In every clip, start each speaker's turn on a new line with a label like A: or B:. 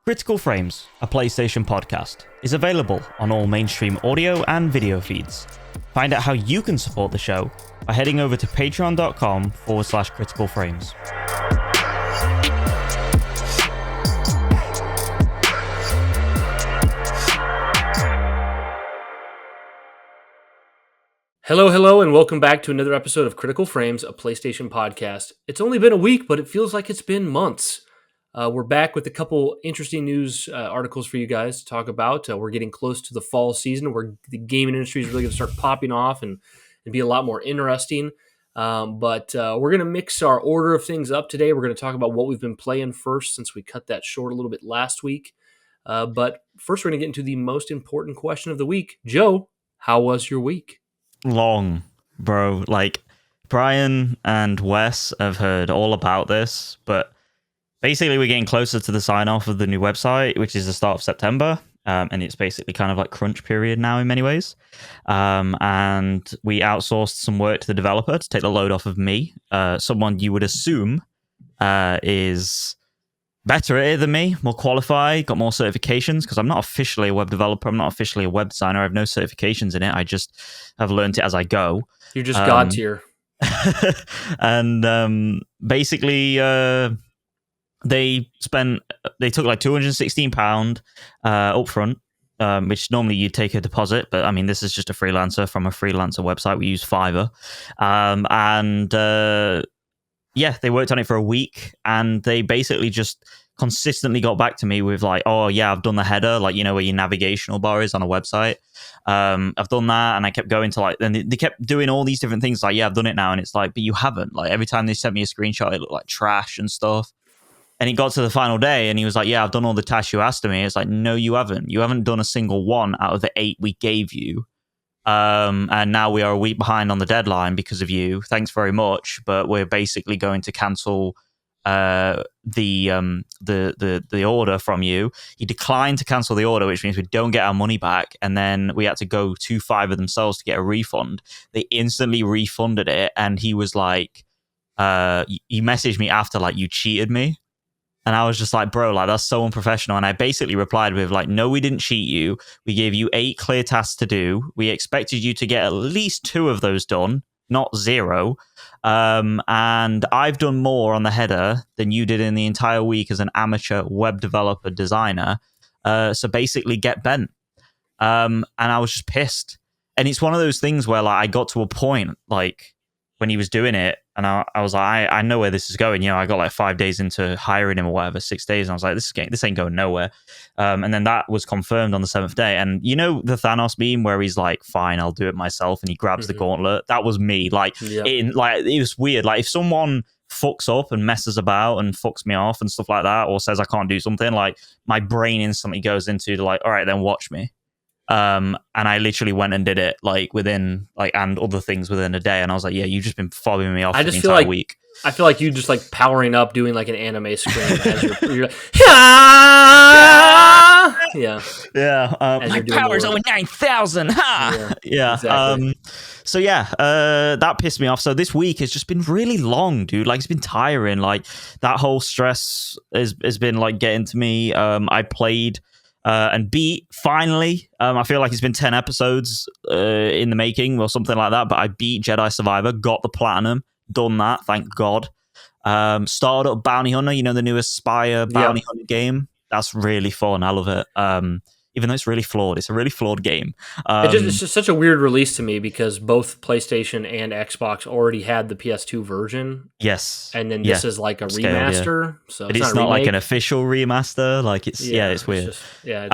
A: Critical Frames, a PlayStation podcast, is available on all mainstream audio and video feeds. Find out how you can support the show by heading over to patreon.com/Critical Frames.
B: Hello, and welcome back to another episode of Critical Frames, a PlayStation podcast. It's only been a week, but it feels like it's been months. We're back with a couple interesting news articles for you guys to talk about. We're getting close to the fall season where the gaming industry is really going to start popping off and be a lot more interesting. But we're going to mix our order of things up today. We're going to talk about what we've been playing first since we cut that short a little bit last week. But first, we're going to get into the most important question of the week. Joe, how was your week?
A: Long, bro. Like, Bryan and Wes have heard all about this, but basically, we're getting closer to the sign-off of the new website, which is the start of September, and it's basically kind of like crunch period now in many ways. And we outsourced some work to the developer to take the load off of me, someone you would assume is better at it than me, more qualified, got more certifications, because I'm not officially a web developer, I'm not officially a web designer, I have no certifications in it, I just have learned it as I go.
B: You're just God tier.
A: And basically... They took like £216 up front, which normally you'd take a deposit, but I mean, this is just a freelancer from a freelancer website. We use Fiverr. Yeah, they worked on it for a week, and they basically just consistently got back to me with like, oh yeah, I've done the header, like, you know, where your navigational bar is on a website. I've done that, and I kept going to like, and they kept doing all these different things like, yeah, I've done it now, and it's like, but you haven't. Like, every time they sent me a screenshot, it looked like trash and stuff. And he got to the final day and he was like, yeah, I've done all the tasks you asked of me. It's like, no, you haven't. You haven't done a single one out of the 8 we gave you. And now we are a week behind on the deadline because of you. Thanks very much. But we're basically going to cancel the order from you. He declined to cancel the order, which means we don't get our money back. And then we had to go to Fiverr themselves to get a refund. They instantly refunded it. And he was like, he messaged me after, like, you cheated me. And I was just like, bro, like, that's so unprofessional. And I basically replied with like, no, we didn't cheat you. We gave you 8 clear tasks to do. We expected you to get at least 2 of those done, not 0. And I've done more on the header than you did in the entire week as an amateur web developer designer. So basically get bent. And I was just pissed. And it's one of those things where like I got to a point like when he was doing it, and I was like, I know where this is going. You know, I got like 5 days into hiring him or whatever, 6 days. And I was like, this ain't going nowhere. And then that was confirmed on the 7th day. And you know, the Thanos meme where he's like, fine, I'll do it myself. And he grabs the gauntlet. That was me. Like, it was weird. Like, if someone fucks up and messes about and fucks me off and stuff like that, or says I can't do something, like, my brain instantly goes into like, all right, then watch me. And I literally went and did it like within like, and other things within a day, and I was like, yeah, you've just been fobbing me off for the entire week.
B: I feel like you just like powering up, doing like an anime scream as you're like,
A: my power's over 9,000. Yeah. Exactly. So yeah, that pissed me off. So this week has just been really long, dude. Like, it's been tiring. Like, that whole stress has been like getting to me. I played and beat, finally. I feel like it's been 10 episodes in the making or something like that, but I beat Jedi Survivor, got the platinum, done that, thank God. Started up Bounty Hunter, you know, the new Aspire Bounty Hunter game. That's really fun. I love it. Even though it's really flawed. It's a really flawed game.
B: It's just such a weird release to me because both PlayStation and Xbox already had the PS2 version.
A: Yes.
B: And then this is like a remaster. Yeah. So
A: it's not like an official remaster. Like, it's it's weird. It's weird.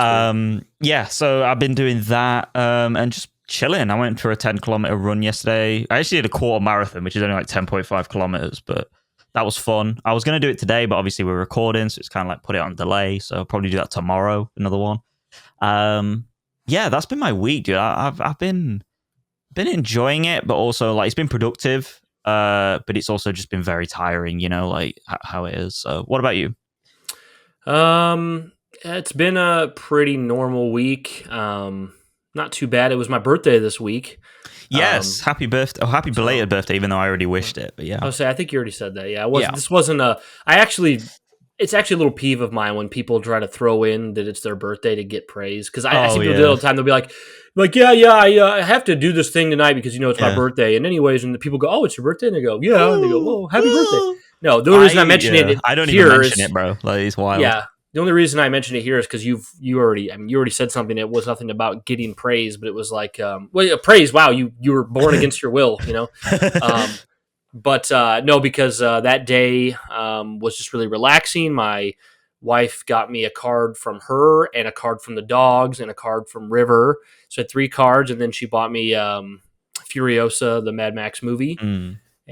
A: So I've been doing that and just chilling. I went for a 10-kilometer run yesterday. I actually did a quarter marathon, which is only like 10.5 kilometers, but that was fun. I was going to do it today, but obviously we're recording, so it's kind of like put it on delay. So I'll probably do that tomorrow, another one. That's been my week, dude. I've been enjoying it, but also like it's been productive. But it's also just been very tiring, you know, like how it is. So what about you?
B: It's been a pretty normal week. Not too bad. It was my birthday this week.
A: Yes, happy birthday! Happy belated birthday, even though I already wished it. But yeah,
B: I think you already said that. Yeah, this wasn't a. I actually it's actually a little peeve of mine when people try to throw in that it's their birthday to get praise. Because I see people do it all the time. They'll be like, I have to do this thing tonight because it's my birthday. And anyways, and the people go, "Oh, it's your birthday," and they go, "Yeah," and they go, "Oh, happy birthday." No, the only reason I mention it,
A: I don't even mention it, bro. Like, it's wild.
B: Yeah, the only reason I mention it here is because you already said something. It was nothing about getting praise, but it was like, praise. Wow, you were born against your will, But no, because that day was just really relaxing. My wife got me a card from her and a card from the dogs and a card from River. So I had 3 cards, and then she bought me Furiosa, the Mad Max movie.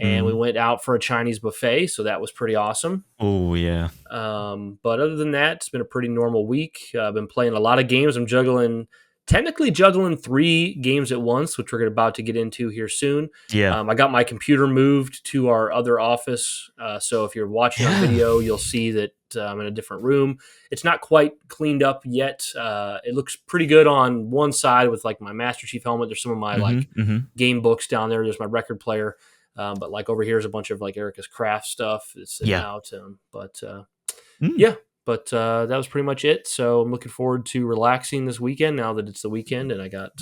B: And we went out for a Chinese buffet, so that was pretty awesome.
A: Oh, yeah.
B: But other than that, it's been a pretty normal week. I've been playing a lot of games. I'm technically juggling 3 games at once, which we're about to get into here soon.
A: Yeah.
B: I got my computer moved to our other office. So if you're watching on video, you'll see that I'm in a different room. It's not quite cleaned up yet. It looks pretty good on one side with like my Master Chief helmet. There's some of my game books down there. There's my record player. But like over here is a bunch of like Erica's craft stuff that's sitting out. But that was pretty much it. So I'm looking forward to relaxing this weekend now that it's the weekend and I got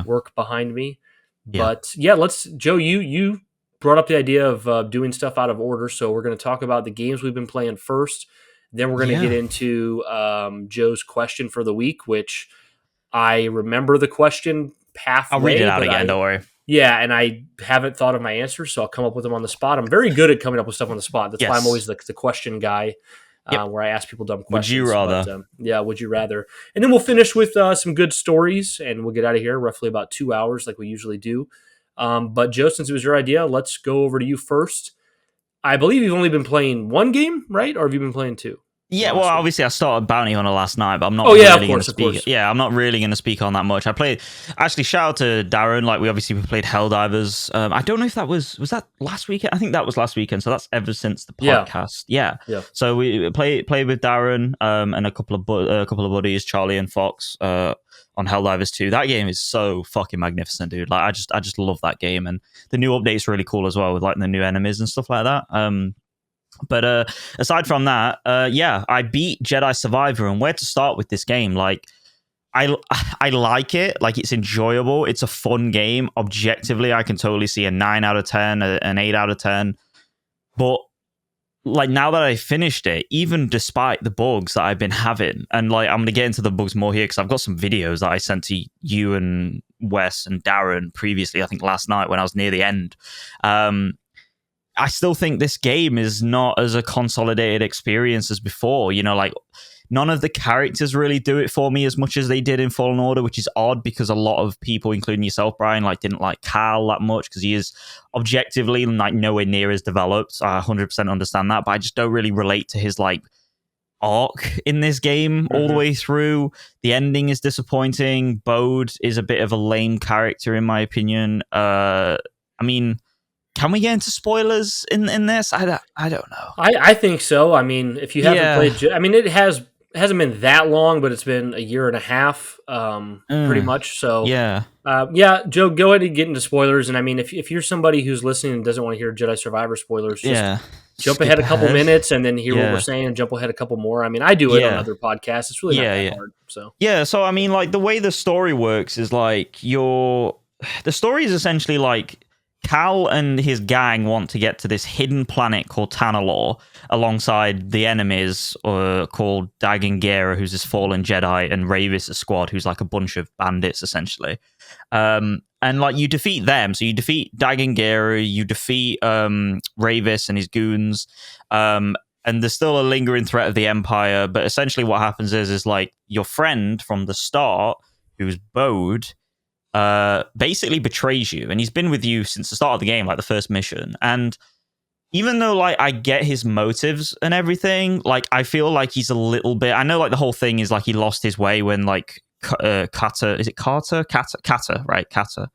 B: work behind me. But Joe, you brought up the idea of doing stuff out of order. So we're going to talk about the games we've been playing first. Then we're going to get into Joe's question for the week, which I remember the question halfway.
A: I'll read it out again, don't worry.
B: Yeah, and I haven't thought of my answers, so I'll come up with them on the spot. I'm very good at coming up with stuff on the spot. That's why I'm always the question guy, where I ask people dumb questions.
A: Would you rather?
B: Would you rather? And then we'll finish with some good stories, and we'll get out of here roughly about 2 hours like we usually do. But Joe, since it was your idea, let's go over to you first. I believe you've only been playing 1 game, right? Or have you been playing 2?
A: Yeah, well, obviously I started Bounty Hunter last night, but I'm not
B: really
A: going to speak. Yeah, I'm not really going to speak on that much. I played. Actually, shout out to Darren. Like we played Helldivers. I don't know if that was that last weekend. I think that was last weekend. So that's ever since the podcast. Yeah. So we played with Darren and a couple of buddies, Charlie and Fox, on Helldivers 2. That game is so fucking magnificent, dude. Like I just love that game, and the new update's really cool as well with like the new enemies and stuff like that. But aside from that, I beat Jedi Survivor, and where to start with this game? Like, I like it. Like, it's enjoyable. It's a fun game. Objectively, I can totally see a 9 out of 10, an 8 out of 10. But like now that I finished it, even despite the bugs that I've been having, and like I'm gonna get into the bugs more here because I've got some videos that I sent to you and Wes and Darren previously. I think last night when I was near the end. I still think this game is not as a consolidated experience as before. Like none of the characters really do it for me as much as they did in Fallen Order, which is odd because a lot of people, including yourself, Bryan, like didn't like Cal that much because he is objectively like nowhere near as developed. I 100% understand that, but I just don't really relate to his like arc in this game all the way through. The ending is disappointing. Bode is a bit of a lame character in my opinion. I mean, can we get into spoilers in this? I don't know.
B: I think so. I mean, if you haven't played, I mean, it hasn't been that long, but it's been a year and a half, pretty much. So Joe, go ahead and get into spoilers. And I mean, if you're somebody who's listening and doesn't want to hear Jedi Survivor spoilers, just jump ahead a couple minutes and then hear what we're saying and jump ahead a couple more. I mean, I do it on other podcasts. It's really not that hard. So
A: I mean, like the way the story works is like the story is essentially like Cal and his gang want to get to this hidden planet called Tanalor alongside the enemies called Dagan Gera, who's this fallen Jedi, and Ravis' squad, who's like a bunch of bandits, essentially. And like you defeat them. So you defeat Dagan Gera, you defeat Ravis and his goons. And there's still a lingering threat of the Empire. But essentially what happens is like your friend from the start, who's Bode, basically betrays you, and he's been with you since the start of the game, like the first mission. And even though like I get his motives and everything, like I feel like he's a little bit, I know like the whole thing is like he lost his way when like Kata, is it Carter? Kata, right? Kata.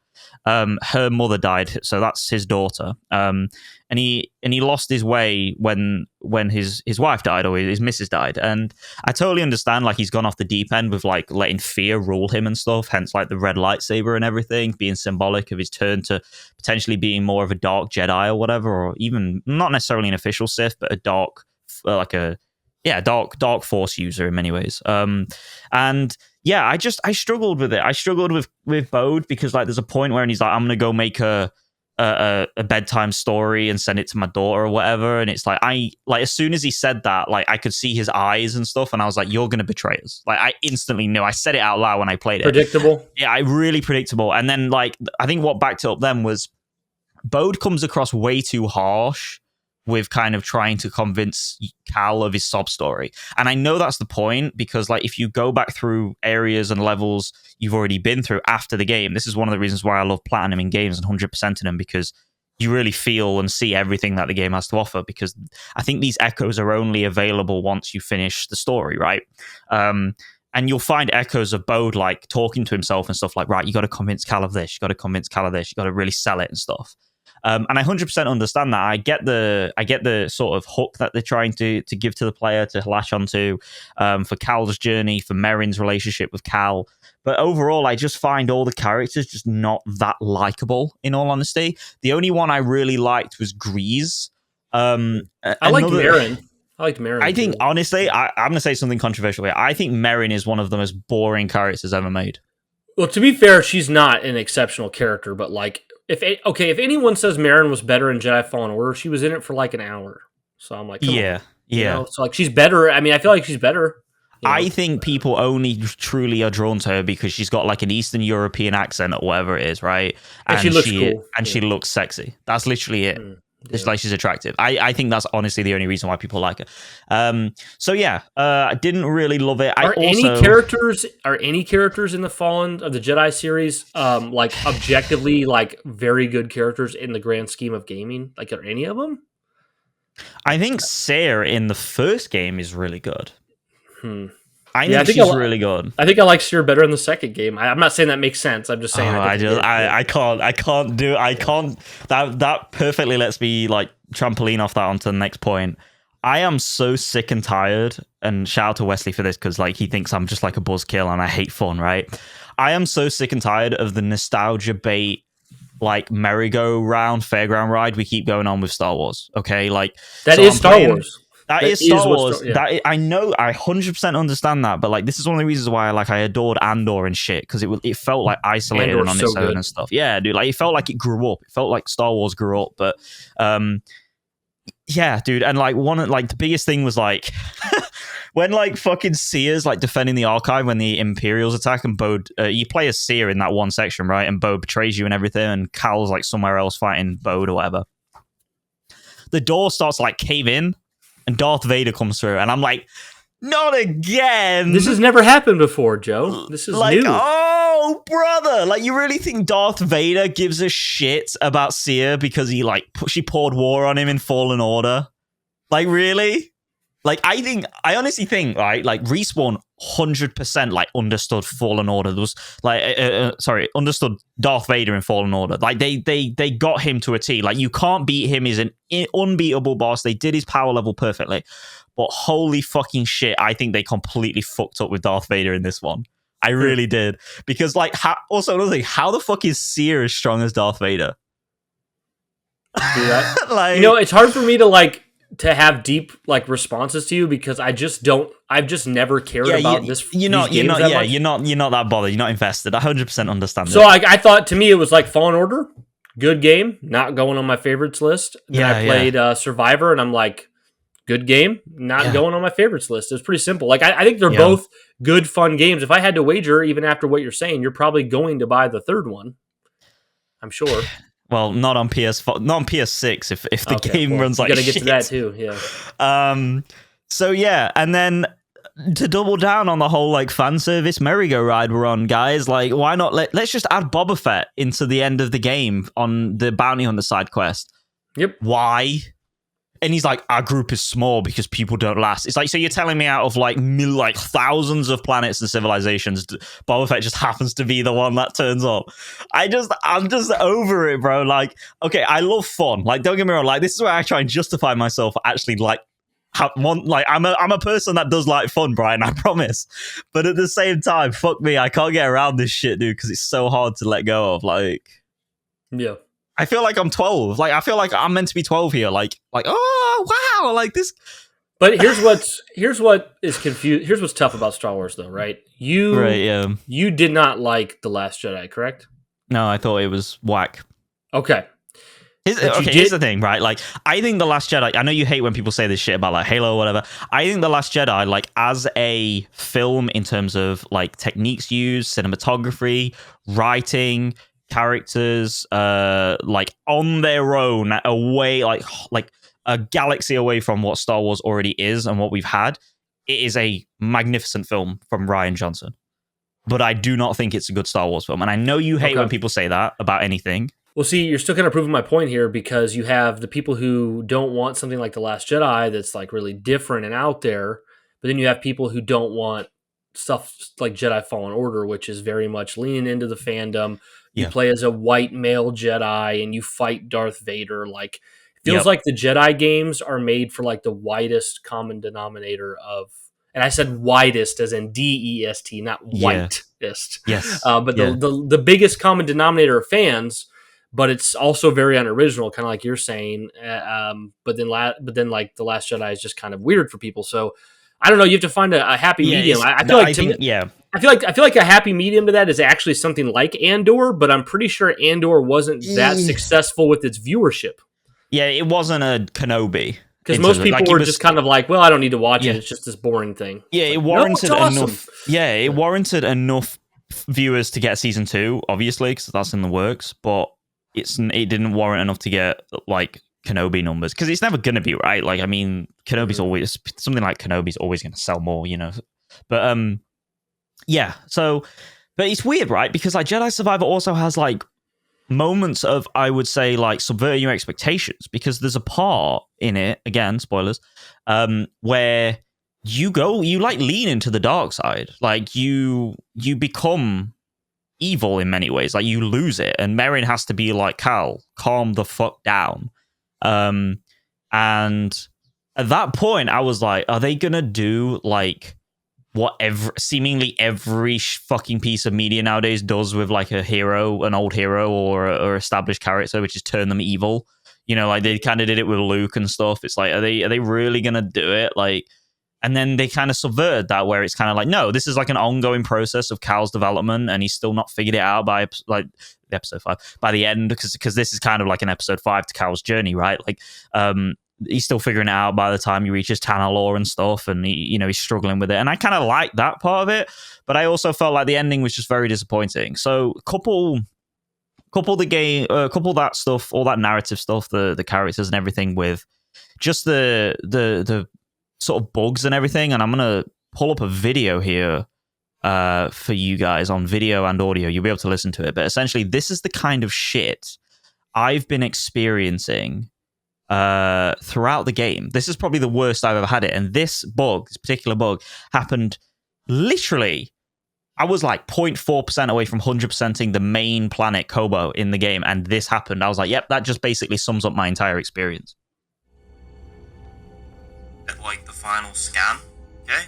A: Her mother died, so that's his daughter. And he lost his way when his wife died, or his missus died. And I totally understand, like he's gone off the deep end with like letting fear rule him and stuff. Hence, like the red lightsaber and everything being symbolic of his turn to potentially being more of a dark Jedi or whatever, or even not necessarily an official Sith, but a dark, like a Yeah, dark force user in many ways. And yeah, I struggled with it. I struggled with Bode because like there's a point where he's like, I'm gonna go make a bedtime story and send it to my daughter or whatever, and it's like as soon as he said that, like I could see his eyes and stuff, and I was like, you're gonna betray us. Like I instantly knew. I said it out loud when I played it.
B: Predictable.
A: Yeah, really predictable. And then like I think what backed it up then was Bode comes across way too harsh with kind of trying to convince Cal of his sob story. And I know that's the point because like if you go back through areas and levels you've already been through after the game, this is one of the reasons why I love platinum in games and 100% in them, because you really feel and see everything that the game has to offer, because I think these echoes are only available once you finish the story, right? And you'll find echoes of Bode like talking to himself and stuff like, right, you got to convince Cal of this, you got to convince Cal of this, you got to really sell it and stuff. And I 100% understand that. I get the sort of hook that they're trying to give to the player to latch onto for Cal's journey, for Merrin's relationship with Cal. But overall, I just find all the characters just not that likable, in all honesty. The only one I really liked was Grease.
B: I liked Merrin. I liked Merrin.
A: I think, honestly, I'm going to say something controversial here. I think Merrin is one of the most boring characters ever made.
B: Well, to be fair, she's not an exceptional character, but like, if anyone says Merrin was better in Jedi Fallen Order, she was in it for like an hour. So I'm like,
A: yeah.
B: You know? So like, she's better. I mean, I feel like she's better.
A: I think people only truly are drawn to her because she's got like an Eastern European accent or whatever it is, right?
B: And she looks cool.
A: And she looks sexy. That's literally it. It's like she's attractive. I think that's honestly the only reason why people like her. So yeah, I didn't really love it.
B: Are any characters in the Fallen of the Jedi series like objectively like very good characters in the grand scheme of gaming? Like, are any of them?
A: I think Seer in the first game is really good. I think she's really good.
B: I think I like Seer better in the second game. I'm not saying that makes sense. I'm just saying.
A: I can't. That perfectly lets me like trampoline off that onto the next point. I am so sick and tired, and shout out to Wesley for this because like he thinks I'm just like a buzzkill and I hate fun, right? I am so sick and tired of the nostalgia bait, like merry-go-round fairground ride we keep going on with Star Wars. Okay, like
B: that is Star Wars.
A: That is Star Wars. I know. I 100% understand that, but like this is one of the reasons why I adored Andor and shit, because it felt like isolated and on its own and stuff. Yeah, dude. Like it felt like it grew up. It felt like Star Wars grew up. But yeah, dude. And like the biggest thing was like when like fucking Seer's like defending the archive when the Imperials attack, and Bode, you play as Seer in that one section, right? And Bode betrays you and everything, and Cal's like somewhere else fighting Bode or whatever. The door starts to like cave in. And Darth Vader comes through, and I'm like, not again.
B: This has never happened before, Joe. This is
A: like,
B: new.
A: Oh, brother. Like, you really think Darth Vader gives a shit about Seer because she poured war on him in Fallen Order? Like, really? Like, I honestly think, right, like, Respawn 100% like understood Fallen Order. There was like, understood Darth Vader in Fallen Order. Like, they got him to a T. Like, you can't beat him. He's an unbeatable boss. They did his power level perfectly. But holy fucking shit, I think they completely fucked up with Darth Vader in this one. I really did. Because, like, also another thing, how the fuck is Seer as strong as Darth Vader?
B: Like, you know, it's hard for me to have deep like responses to you because I've just never cared about this. You're not
A: that bothered. You're not invested. I 100% understand.
B: So I thought, to me, it was like Fallen Order, good game, not going on my favorites list. Then I played Survivor, and I'm like, good game, not going on my favorites list. It's pretty simple. Like I think they're both good, fun games. If I had to wager, even after what you're saying, you're probably going to buy the third one. I'm sure.
A: Well, not on PS4, not on PS6. If the game runs like shit.
B: You gotta get to that too, yeah.
A: So yeah, and then to double down on the whole like fan service merry-go-ride we're on, guys, like why not let's just add Boba Fett into the end of the game on the bounty hunter side quest.
B: Yep.
A: Why? And he's like, our group is small because people don't last. It's like, so you're telling me out of like thousands of planets and civilizations, Boba Fett just happens to be the one that turns up. I'm just over it, bro. Like, okay, I love fun. Like, don't get me wrong. Like, this is where I try and justify myself for actually like I'm a person that does like fun, Bryan. I promise. But at the same time, fuck me, I can't get around this shit, dude, because it's so hard to let go of. Like,
B: yeah.
A: I feel like I'm 12. Like, I feel like I'm meant to be 12 here. Like, oh, wow. Like, this
B: But here's what is confused. Here's what's tough about Star Wars, though, right? You did not like The Last Jedi, correct?
A: No, I thought it was whack.
B: Okay.
A: Here's the thing, right? Like, I think The Last Jedi, I know you hate when people say this shit about like Halo or whatever. I think The Last Jedi, like, as a film in terms of like techniques used, cinematography, writing, characters, like on their own, away, like a galaxy away from what Star Wars already is and what we've had, it is a magnificent film from Rian Johnson. But I do not think it's a good Star Wars film. And I know you hate when people say that about anything.
B: Well, see, you're still kind of proving my point here because you have the people who don't want something like The Last Jedi that's like really different and out there, but then you have people who don't want stuff like Jedi Fallen Order, which is very much leaning into the fandom. You play as a white male Jedi and you fight Darth Vader. Like, it feels like the Jedi games are made for like the widest common denominator of, and I said widest as in DEST, not whitest.
A: Yes.
B: But the biggest common denominator of fans. But it's also very unoriginal, kind of like you're saying. But then like The Last Jedi is just kind of weird for people. So I don't know. You have to find a happy medium. I feel like a happy medium to that is actually something like Andor. But I'm pretty sure Andor wasn't that successful with its viewership.
A: Yeah, it wasn't a Kenobi.
B: Because most people were just kind of like, well, I don't need to watch it. It's just this boring thing.
A: Yeah, it warranted enough. Yeah, it warranted enough viewers to get season 2, obviously, because that's in the works. But it didn't warrant enough to get like Kenobi numbers, because it's never going to be, right. Like, I mean, Kenobi's always something like Kenobi's always going to sell more, you know. But yeah. So, but it's weird, right? Because like Jedi Survivor also has like moments of, I would say, like subverting your expectations, because there's a part in it, again, spoilers, where you like lean into the dark side, like you become evil in many ways, like you lose it, and Merrin has to be like, Cal, calm the fuck down. And at that point I was like, are they gonna do like what seemingly every fucking piece of media nowadays does with like a hero, an old hero or established character, which is turn them evil? You know, like they kind of did it with Luke and stuff. It's like, are they really gonna do it? Like, and then they kind of subverted that, where it's kind of like, no, this is like an ongoing process of Cal's development, and he's still not figured it out by like episode 5, by the end, because this is kind of like an episode 5 to Cal's journey, right? Like, he's still figuring it out by the time he reaches Tanalor and stuff, and he's struggling with it. And I kind of like that part of it, but I also felt like the ending was just very disappointing. So couple the game, couple that stuff, all that narrative stuff, the characters and everything, with just the sort of bugs and everything. And I'm gonna pull up a video here for you guys on video and audio. You'll be able to listen to it, but essentially this is the kind of shit I've been experiencing throughout the game. This is probably the worst I've ever had it, and this particular bug happened literally, I was like 0.4% away from 100%ing the main planet Kobo in the game, and this happened. I was like, yep, that just basically sums up my entire experience. Like the final scan, okay?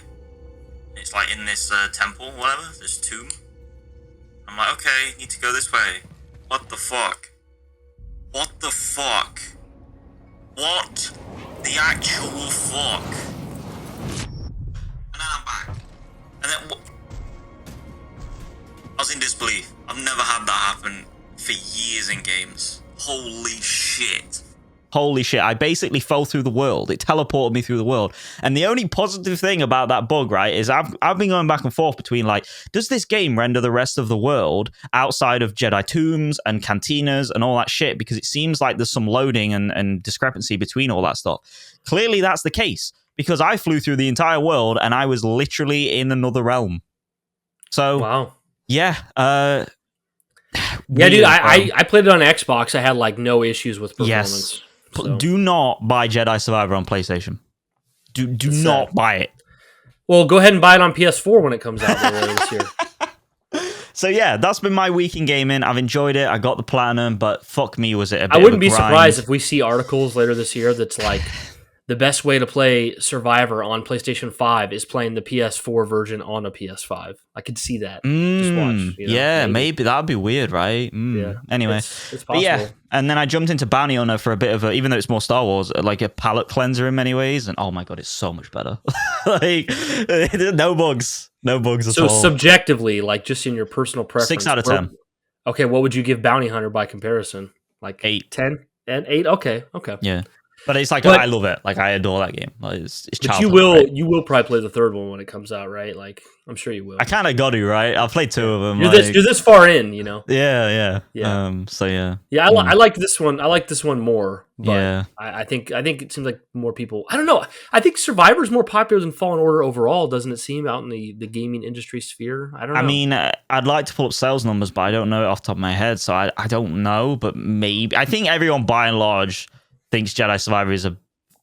A: It's like in this temple, whatever, this tomb. I'm like, okay, need to go this way. What the fuck? What the fuck? What the actual fuck? And then I'm back. And then I was in disbelief. I've never had that happen for years in games. Holy shit. Holy shit, I basically fell through the world. It teleported me through the world. And the only positive thing about that bug, right, is I've been going back and forth between, like, does this game render the rest of the world outside of Jedi tombs and cantinas and all that shit? Because it seems like there's some loading and discrepancy between all that stuff. Clearly that's the case, because I flew through the entire world and I was literally in another realm. So,
B: wow.
A: Yeah.
B: Yeah, dude, I played it on Xbox. I had, like, no issues with performance.
A: Yes. So. Do not buy Jedi Survivor on PlayStation. Do not buy it.
B: Well, go ahead and buy it on PS4 when it comes out later this year.
A: So yeah, that's been my week in gaming. I've enjoyed it. I got the platinum, but fuck me, was it a bit
B: I wouldn't
A: of a
B: be
A: grind.
B: surprised if we see articles later this year that's like the best way to play Survivor on PlayStation 5 is playing the PS4 version on a PS5. I could see that. Just watch,
A: Yeah, maybe that'd be weird, right?
B: Yeah.
A: Anyway,
B: it's
A: but yeah,
B: possible.
A: and then I jumped into Bounty Hunter for a bit of even though it's more Star Wars, like a palate cleanser in many ways, and oh my god, it's so much better. Like, no bugs at all.
B: So subjectively, like just in your personal preference,
A: 6 out of 10.
B: Okay, what would you give Bounty Hunter by comparison? Like
A: 8.
B: 10 and 8? Okay.
A: Yeah. But it's like I love it. Like I adore that game. Like, it's
B: but you will probably play the third one when it comes out, right? Like I'm sure you will.
A: I kind of got to, right? I've played 2 of them.
B: You're this far in,
A: Yeah. So
B: yeah. Yeah, I like this one. I like this one more. But
A: yeah.
B: I think it seems like more people. I don't know. I think Survivor's more popular than Fallen Order overall. Doesn't it seem out in the gaming industry sphere? I don't know.
A: I mean, I'd like to pull up sales numbers, but I don't know it off the top of my head. So I don't know. But maybe I think everyone by and large thinks Jedi Survivor is a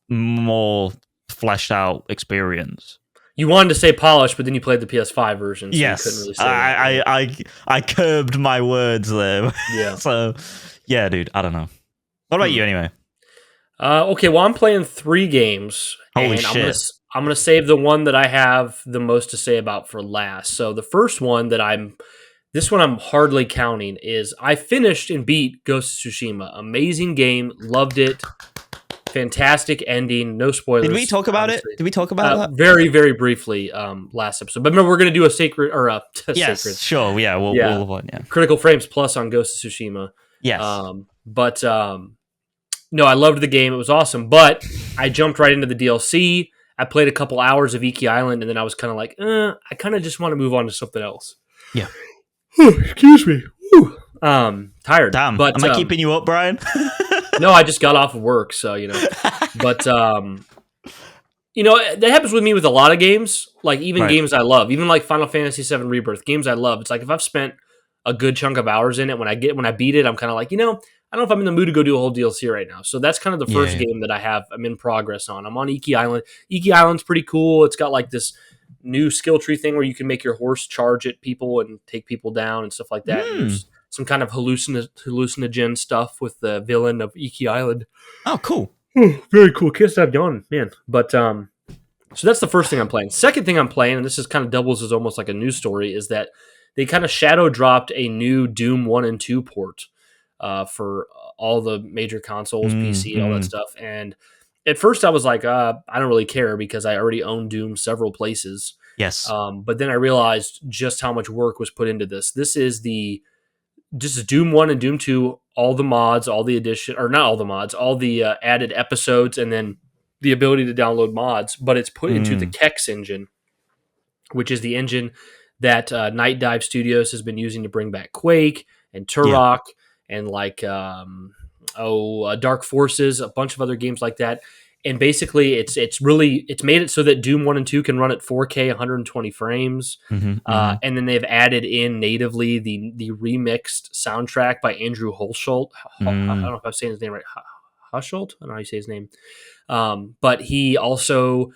A: more fleshed out experience.
B: You wanted to say polished, but then you played the PS5 version. So
A: yes,
B: you couldn't really say that.
A: I curbed my words there.
B: Yeah.
A: So, yeah, dude, I don't know. What about you anyway?
B: Okay, well, I'm playing 3 games.
A: Holy
B: and
A: shit!
B: I'm gonna save the one that I have the most to say about for last. So the first one that I'm hardly counting is I finished and beat Ghost of Tsushima. Amazing game, loved it. Fantastic ending. No spoilers.
A: Did we talk about it? Did we talk about that?
B: Very, very briefly last episode. But remember, we're going to do a sacred or a
A: yes,
B: sacred.
A: Sure. Yeah, we'll
B: Critical Frames Plus on Ghost of Tsushima.
A: Yes.
B: No, I loved the game. It was awesome. But I jumped right into the DLC. I played a couple hours of Iki Island, and then I was kind of like, I kind of just want to move on to something else.
A: Yeah.
B: Excuse me. Tired.
A: Damn.
B: But,
A: am I keeping you up, Brian?
B: No, I just got off of work, so But that happens with me with a lot of games. Like even games I love, even like Final Fantasy VII Rebirth, games I love. It's like if I've spent a good chunk of hours in it, when I beat it, I'm kind of like, I don't know if I'm in the mood to go do a whole DLC right now. So that's kind of the first game that I'm in progress on. I'm on Iki Island. Iki Island's pretty cool. It's got like this new skill tree thing where you can make your horse charge at people and take people down and stuff like that. There's some kind of hallucinogen stuff with the villain of Iki Island.
A: Oh, cool.
B: Very cool. Can't stop yawning, man. But so that's the first thing I'm playing. Second thing I'm playing, and this is kind of doubles as almost like a news story, is that they kind of shadow dropped a new Doom 1 and 2 port for all the major consoles, PC, all that stuff. And at first I was like, I don't really care because I already own Doom several places.
A: Yes.
B: But then I realized just how much work was put into this. This is just Doom 1 and Doom 2, all the mods, all the addition, or not all the mods, all the added episodes, and then the ability to download mods, but it's put into the Kex engine, which is the engine that Night Dive Studios has been using to bring back Quake and Turok and like Dark Forces, a bunch of other games like that. And basically, it's made it so that Doom 1 and 2 can run at 4K 120 frames. And then they've added in natively the remixed soundtrack by Andrew Hulshult. I don't know if I'm saying his name right. Hushult? I don't know how you say his name. But he also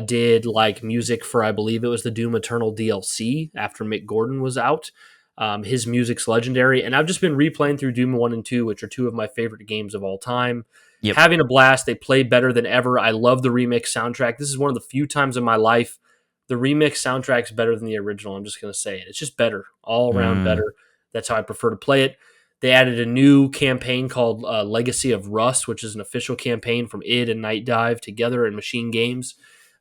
B: did like music for, I believe it was the Doom Eternal DLC after Mick Gordon was out. His music's legendary. And I've just been replaying through Doom 1 and 2, which are 2 of my favorite games of all time. Yep. Having a blast. They play better than ever. I love the remix soundtrack. This is one of the few times in my life the remix soundtrack's better than the original. I'm just going to say it. It's just better. All around better. That's how I prefer to play it. They added a new campaign called Legacy of Rust, which is an official campaign from id and Night Dive together in Machine Games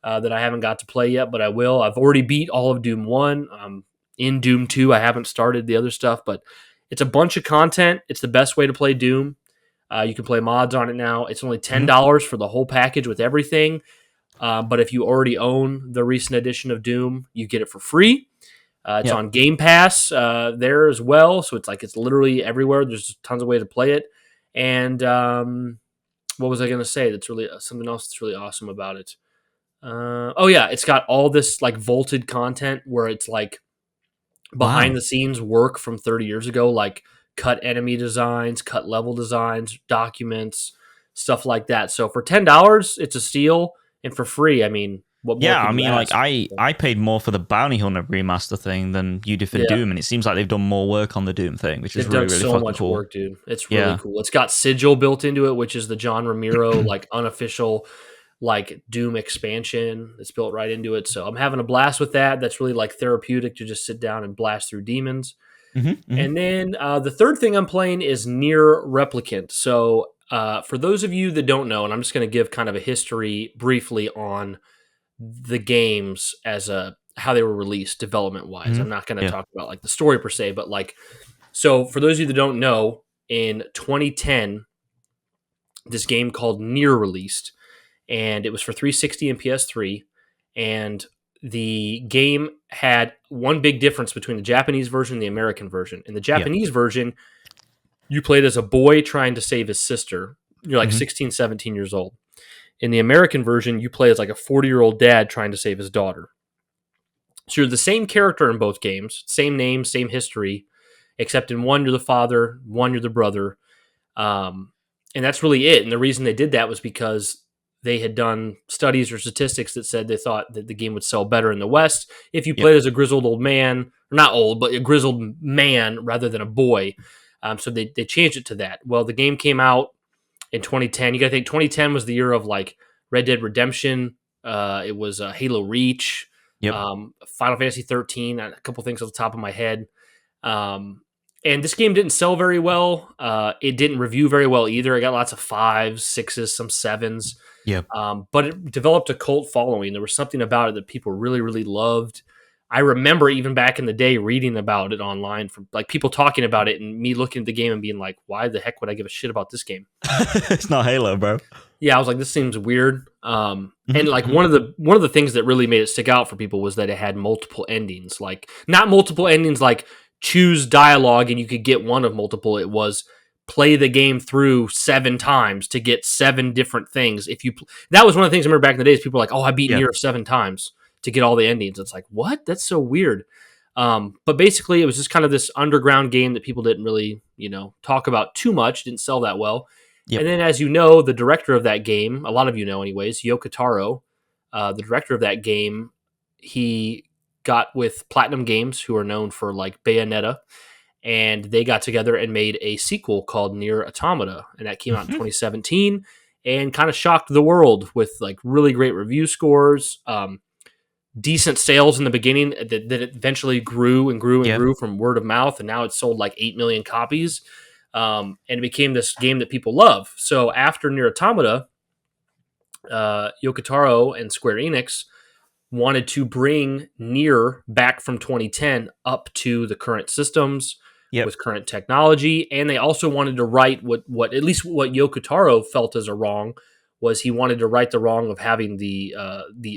B: that I haven't got to play yet, but I will. I've already beat all of Doom 1. In Doom 2, I haven't started the other stuff, but it's a bunch of content. It's the best way to play Doom. You can play mods on it now. It's only $10 for the whole package with everything. But if you already own the recent edition of Doom, you get it for free. It's on Game Pass there as well. So it's literally everywhere. There's tons of ways to play it. And what was I going to say? That's really something else that's really awesome about it. It's got all this like vaulted content where it's like behind the scenes work from 30 years ago, like cut enemy designs, cut level designs, documents, stuff like that. So for $10, it's a steal, and for free, I mean, what more could you ask?
A: Like I paid more for the Bounty Hunter remaster thing than you did for Doom, and it seems like they've done more work on the Doom thing, which is really, really
B: so
A: fucking
B: much
A: cool.
B: Work, dude. It's really cool. It's got Sigil built into it, which is the John Romero like unofficial like Doom expansion that's built right into it. So I'm having a blast with that. That's really like therapeutic to just sit down and blast through demons.
A: Hmm.
B: And then the third thing I'm playing is NieR Replicant. So for those of you that don't know, and I'm just going to give kind of a history briefly on the games as how they were released development wise.
A: Hmm.
B: I'm not going to
A: Yeah.
B: talk about like the story per se, but like, so for those of you that don't know, in 2010, this game called NieR released, and it was for 360 and PS3. And the game had one big difference between the Japanese version and the American version. In the Japanese version, you played as a boy trying to save his sister. You're like
A: Hmm.
B: 16, 17 years old. In the American version, you play as like a 40-year-old dad trying to save his daughter. So you're the same character in both games, same name, same history, except in one you're the father, one you're the brother. And that's really it. And the reason they did that was because they had done studies or statistics that said they thought that the game would sell better in the West if you
A: Yep.
B: played as a grizzled old man, or not old, but a grizzled man rather than a boy. So they changed it to that. Well, the game came out in 2010. You got to think 2010 was the year of like Red Dead Redemption. It was Halo Reach,
A: Yep.
B: Final Fantasy 13, a couple things off the top of my head. And this game didn't sell very well. It didn't review very well either. I got lots of 5s, 6s, some 7s.
A: Yep.
B: But it developed a cult following. There was something about it that people really, really loved. I remember even back in the day reading about it online from like people talking about it and me looking at the game and being like, why the heck would I give a shit about this game?
A: It's not Halo, bro.
B: Yeah, I was like, this seems weird. And like
A: Mhm.
B: one of the things that really made it stick out for people was that it had multiple endings. Like not multiple endings like choose dialogue and you could get one of multiple. It was play the game through 7 times to get 7 different things. That was one of the things I remember back in the days. People were like, oh, I beat
A: Yeah.
B: NieR 7 times to get all the endings. It's like, what? That's so weird. But basically, it was just kind of this underground game that people didn't really, talk about too much. Didn't sell that well.
A: Yep.
B: And then, as you know, the director of that game, a lot of you know, anyways, Yoko Taro, the director of that game, he got with Platinum Games, who are known for like Bayonetta, and they got together and made a sequel called NieR Automata, and that came out in
A: Mhm.
B: 2017 and kind of shocked the world with like really great review scores, decent sales in the beginning that eventually grew and grew and
A: Yep.
B: grew from word of mouth, and now it's sold like 8 million copies, and it became this game that people love. So after NieR Automata, Yoko Taro and Square Enix wanted to bring NieR back from 2010 up to the current systems
A: Yep.
B: with current technology, and they also wanted to right what at least what Yoko Taro felt as a wrong was he wanted to right the wrong of having the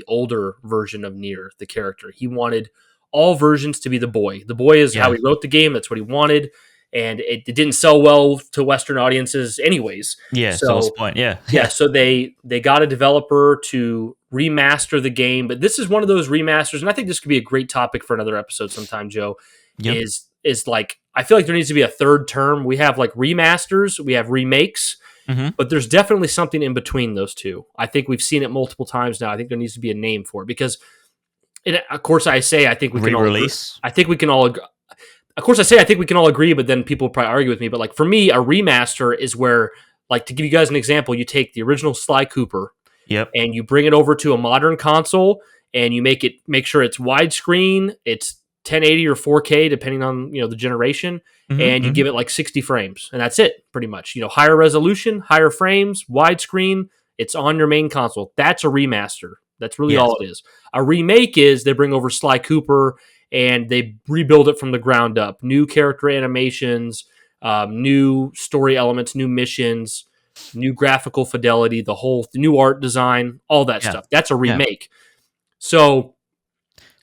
B: older version of NieR, the character. He wanted all versions to be the boy. The boy is how
A: Yeah.
B: he wrote the game. That's what he wanted, and it didn't sell well to Western audiences, anyways.
A: Yeah. So what's the
B: So
A: point? Yeah.
B: yeah, so they got a developer to remaster the game, but this is one of those remasters, and I think this could be a great topic for another episode sometime, Joe.
A: Yep.
B: Is like I feel like there needs to be a third term. We have like remasters, we have remakes,
A: Hmm.
B: but there's definitely something in between those two. I think we've seen it multiple times now. I think there needs to be a name for it because, of course, I say I think we can all agree.
A: Re-release.
B: I think we can all. Of course, I say I think we can all agree, but then people probably argue with me. But like for me, a remaster is where, like, to give you guys an example, you take the original Sly Cooper
A: Yep.
B: and you bring it over to a modern console and you make sure it's widescreen, it's 1080 or 4K depending on the generation, and you give it like 60 frames, and that's it pretty much. Higher resolution, higher frames, widescreen. It's on your main console. That's a remaster. That's really
A: Yes.
B: all it is. A remake is they bring over Sly Cooper and they rebuild it from the ground up. New character animations, new story elements, new missions, new graphical fidelity, the new art design, all that
A: Yeah.
B: stuff. That's a
A: Yeah.
B: remake. So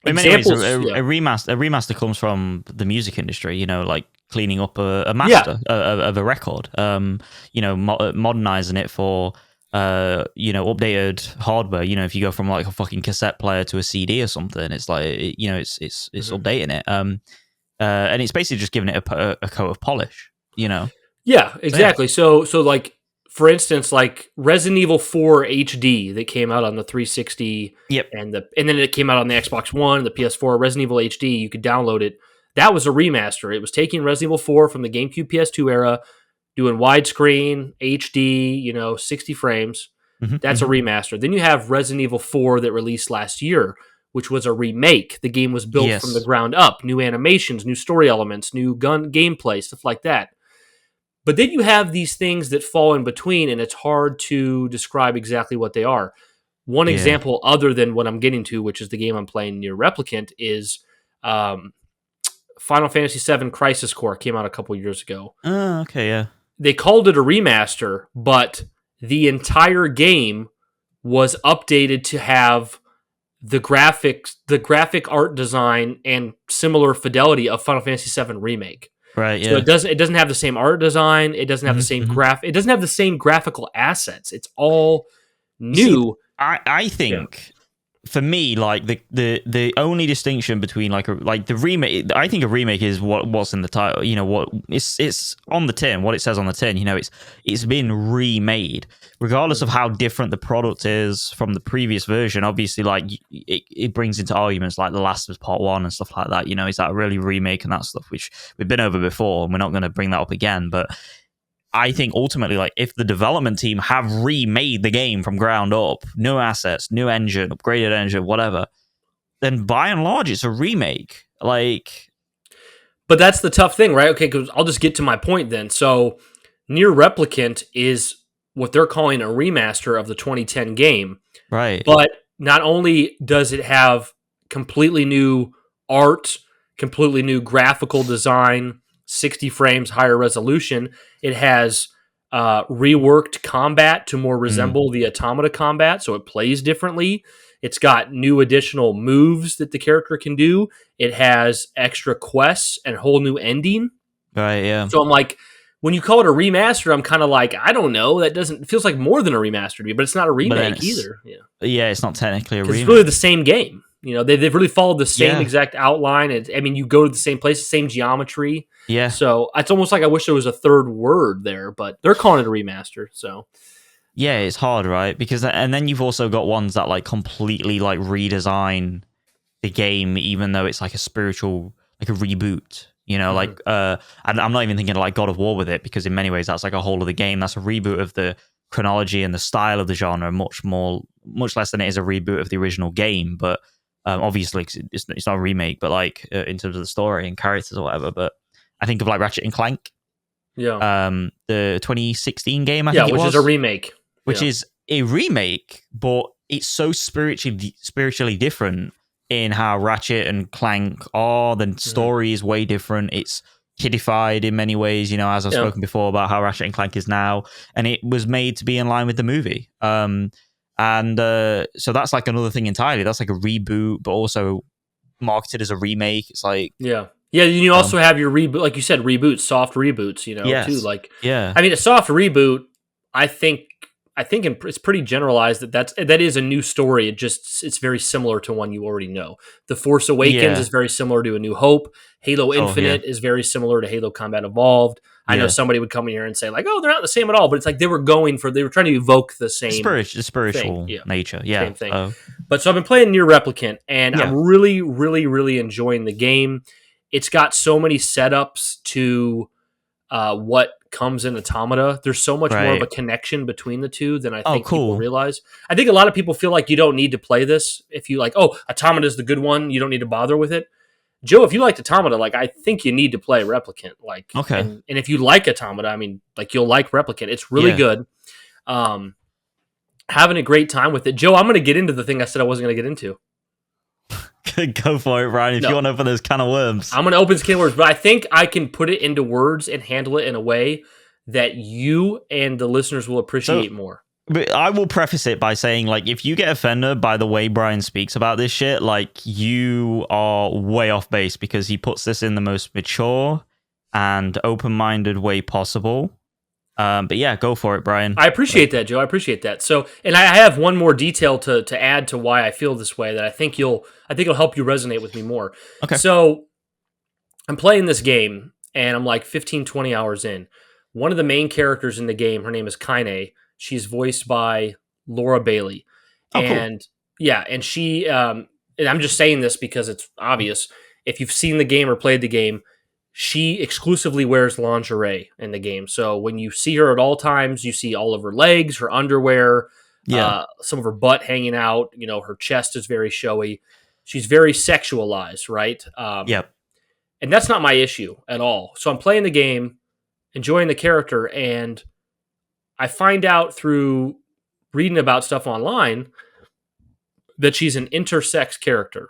A: In many ways,
B: examples,
A: a remaster comes from the music industry. Like cleaning up a master of a record. Modernizing it for updated hardware. If you go from like a fucking cassette player to a CD or something, it's like it's updating it. And it's basically just giving it a coat of polish.
B: Yeah, exactly. So like for instance, like Resident Evil 4 HD that came out on the 360,
A: Yep.
B: and then it came out on the Xbox One, the PS4. Resident Evil HD, you could download it. That was a remaster. It was taking Resident Evil 4 from the GameCube PS2 era, doing widescreen HD, 60 frames, That's a remaster. Then you have Resident Evil 4 that released last year, which was a remake. The game was built from the ground up, new animations, new story elements, new gun gameplay, stuff like that. But then you have these things that fall in between, and it's hard to describe exactly what they are. One example, other than what I'm getting to, which is the game I'm playing, NieR Replicant, is Final Fantasy VII Crisis Core. Came out a couple years ago.
A: Oh, okay, yeah.
B: They called it a remaster, but the entire game was updated to have the graphic art design, and similar fidelity of Final Fantasy VII Remake.
A: Right, yeah.
B: So it doesn't have the same art design. It doesn't have the same it doesn't have the same graphical assets. It's all new.
A: See, I think for me, like the only distinction between like the remake, I think a remake is what's in the title. You know what it's on the tin, what it says on the tin. You know, it's been remade, regardless of how different the product is from the previous version. Obviously, like it brings into arguments like The Last of Us Part 1 and stuff like that. You know, is that really remake and that stuff, which we've been over before, and we're not going to bring that up again. But I think ultimately, like, if the development team have remade the game from ground up, new assets, new engine, upgraded engine, whatever, then by and large, it's a remake. Like,
B: but that's the tough thing, right? Okay, because I'll just get to my point then. So, NieR Replicant is what they're calling a remaster of the 2010 game,
A: right?
B: But not only does it have completely new art, completely new graphical design, 60 frames higher resolution, it has reworked combat to more resemble the Automata combat, so it plays differently. It's got new additional moves that the character can do. It has extra quests and whole new ending.
A: Right, yeah.
B: So I'm like, when you call it a remaster, I'm kind of like, I don't know. That doesn't, it feels like more than a remaster to me, but it's not a remake either.
A: Yeah, it's not technically a remake.
B: It's really the same game. You know, they've really followed the same exact outline. I mean, you go to the same place, the same geometry.
A: Yeah.
B: So it's almost like I wish there was a third word there, but they're calling it a remaster. So
A: yeah, it's hard, right? Because and then you've also got ones that like completely like redesign the game, even though it's like a spiritual, like a reboot. You know, like and I'm not even thinking like God of War with it, because in many ways that's like a whole of the game. That's a reboot of the chronology and the style of the genre, much less than it is a reboot of the original game. But obviously it's not a remake, but like in terms of the story and characters or whatever. But I think of like Ratchet and Clank, the 2016 game, I think it was,
B: which is a remake,
A: which is a remake, but it's so spiritually different in how Ratchet and Clank are. The story is way different. It's kiddified in many ways, you know, as I've spoken before about how Ratchet and Clank is now, and it was made to be in line with the movie. So that's like another thing entirely. That's like a reboot, but also marketed as a remake. It's like
B: you also have your reboot, like you said, reboots, soft reboots, you know, too. Like, I mean, a soft reboot, I think it's pretty generalized that is a new story. It's very similar to one you already know. The Force Awakens is very similar to A New Hope. Halo Infinite is very similar to Halo Combat Evolved. I know somebody would come in here and say like, oh, they're not the same at all, but it's like they were trying to evoke the same
A: spiritual nature. Yeah.
B: Same thing. But so I've been playing NieR Replicant, and I'm really, really, really enjoying the game. It's got so many setups to what comes in Automata. There's so much more of a connection between the two than I think people realize. I think a lot of people feel like you don't need to play this. If you like, Automata is the good one, you don't need to bother with it. Joe, if you liked Automata, like, I think you need to play Replicant. Like, and if you like Automata, I mean, like, you'll like Replicant. It's really good. Having a great time with it. Joe, I'm going to get into the thing I said I wasn't going to get into.
A: Go for it, Bryan. If you want to open this can of worms.
B: I'm going to open this can of worms, but I think I can put it into words and handle it in a way that you and the listeners will appreciate more.
A: But I will preface it by saying, like, if you get offended by the way Bryan speaks about this shit, like, you are way off base, because he puts this in the most mature and open-minded way possible. But yeah, go for it, Bryan.
B: I appreciate that, Joe. I appreciate that. So, and I have one more detail to add to why I feel this way that I think it'll help you resonate with me more.
A: Okay.
B: So, I'm playing this game, and I'm like 15, 20 hours in. One of the main characters in the game, her name is Kaine. She's voiced by Laura Bailey. And and she, and I'm just saying this because it's obvious. If you've seen the game or played the game, she exclusively wears lingerie in the game. So when you see her at all times, you see all of her legs, her underwear, Some of her butt hanging out. Her chest is very showy. She's very sexualized, right?
A: Yep.
B: And that's not my issue at all. So I'm playing the game, enjoying the character, and I find out through reading about stuff online that she's an intersex character.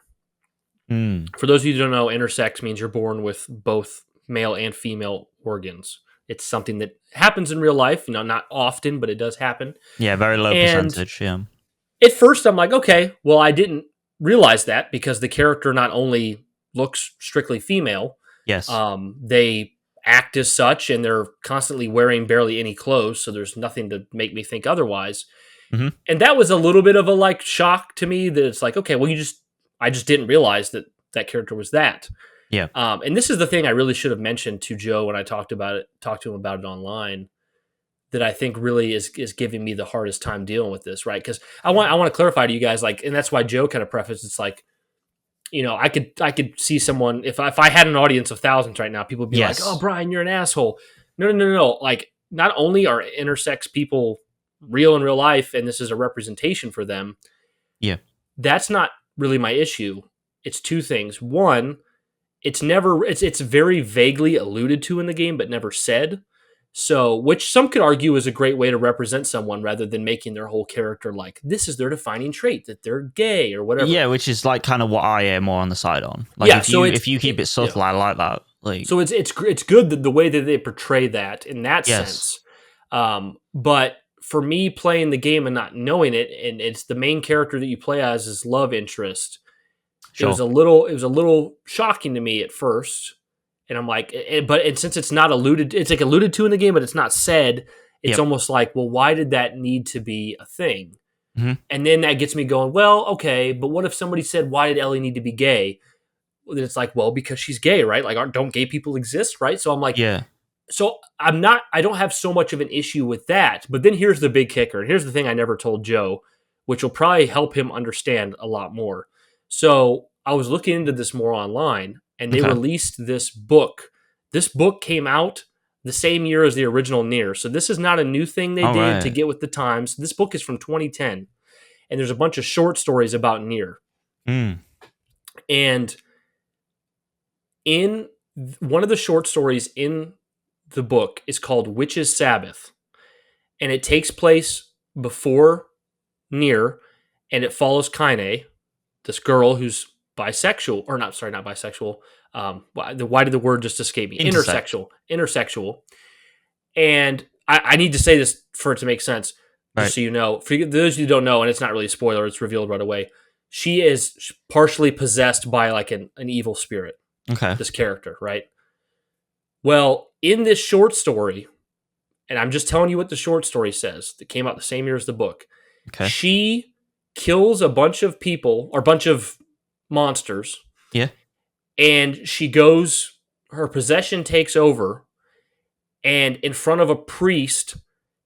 B: For those of you who don't know, intersex means you're born with both male and female organs. It's something that happens in real life, not often, but it does happen.
A: Yeah, very low percentage, yeah.
B: At first, I'm like, okay, well, I didn't realize that because the character not only looks strictly female,
A: yes,
B: they act as such, and they're constantly wearing barely any clothes, so there's nothing to make me think otherwise.
A: Mm-hmm.
B: And that was a little bit of a shock to me that it's like, okay, well, I just didn't realize that character was that.
A: Yeah.
B: And this is the thing I really should have mentioned to Joe when I talked to him about it online, that I think really is giving me the hardest time dealing with this, right? Because I want to clarify to you guys, and that's why Joe kind of prefaced, it's like, I could see someone, if I had an audience of thousands right now, people would be like, oh, Bryan, you're an asshole. No. Like, not only are intersex people real in real life, and this is a representation for them.
A: Yeah.
B: That's not really my issue. It's two things. One, it's very vaguely alluded to in the game, but never said. So, which some could argue is a great way to represent someone rather than making their whole character like, this is their defining trait, that they're gay or whatever.
A: Yeah, which is kind of what I am more on the side on. If you keep it subtle, I like that.
B: So it's good that the way that they portray that in that sense. But for me playing the game and not knowing it, and it's the main character that you play as is love interest. Sure. It was a little shocking to me at first. And I'm like, but since it's not alluded, it's alluded to in the game, but it's not said. It's almost like, well, why did that need to be a thing?
A: Mm-hmm.
B: And then that gets me going, well, okay, but what if somebody said, why did Ellie need to be gay? Then it's like, well, because she's gay, right? Like, don't gay people exist, right? So I'm like,
A: yeah.
B: So I don't have so much of an issue with that. But then here's the big kicker. And here's the thing I never told Joe, which will probably help him understand a lot more. So I was looking into this more online, and they released this book. This book came out the same year as the original NieR. So this is not a new thing they did to get with the times. This book is from 2010, and there's a bunch of short stories about NieR. And in one of the short stories in the book is called Witch's Sabbath, and it takes place before NieR, and it follows Kaine, this girl who's bisexual, or not bisexual. Why did the word just escape me? Intersexual. And I need to say this for it to make sense, just so you know. For those of you who don't know, and it's not really a spoiler, it's revealed right away. She is partially possessed by like an evil spirit.
A: Okay.
B: This character, right? Well, in this short story, and I'm just telling you what the short story says, that came out the same year as the book.
A: Okay.
B: She kills a bunch of people, or a bunch of monsters.
A: Yeah.
B: And her possession takes over, and in front of a priest,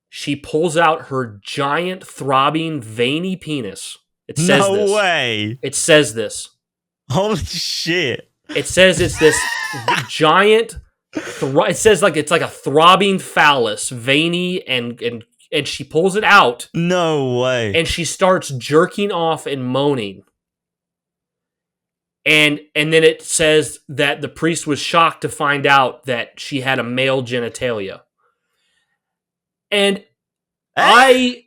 B: she pulls out her giant, throbbing, veiny penis. It says this.
A: No way.
B: It says this.
A: Holy shit.
B: It says it's this giant, it says it's like a throbbing phallus, veiny, and she pulls it out.
A: No way.
B: And she starts jerking off and moaning. And then it says that the priest was shocked to find out that she had a male genitalia. And I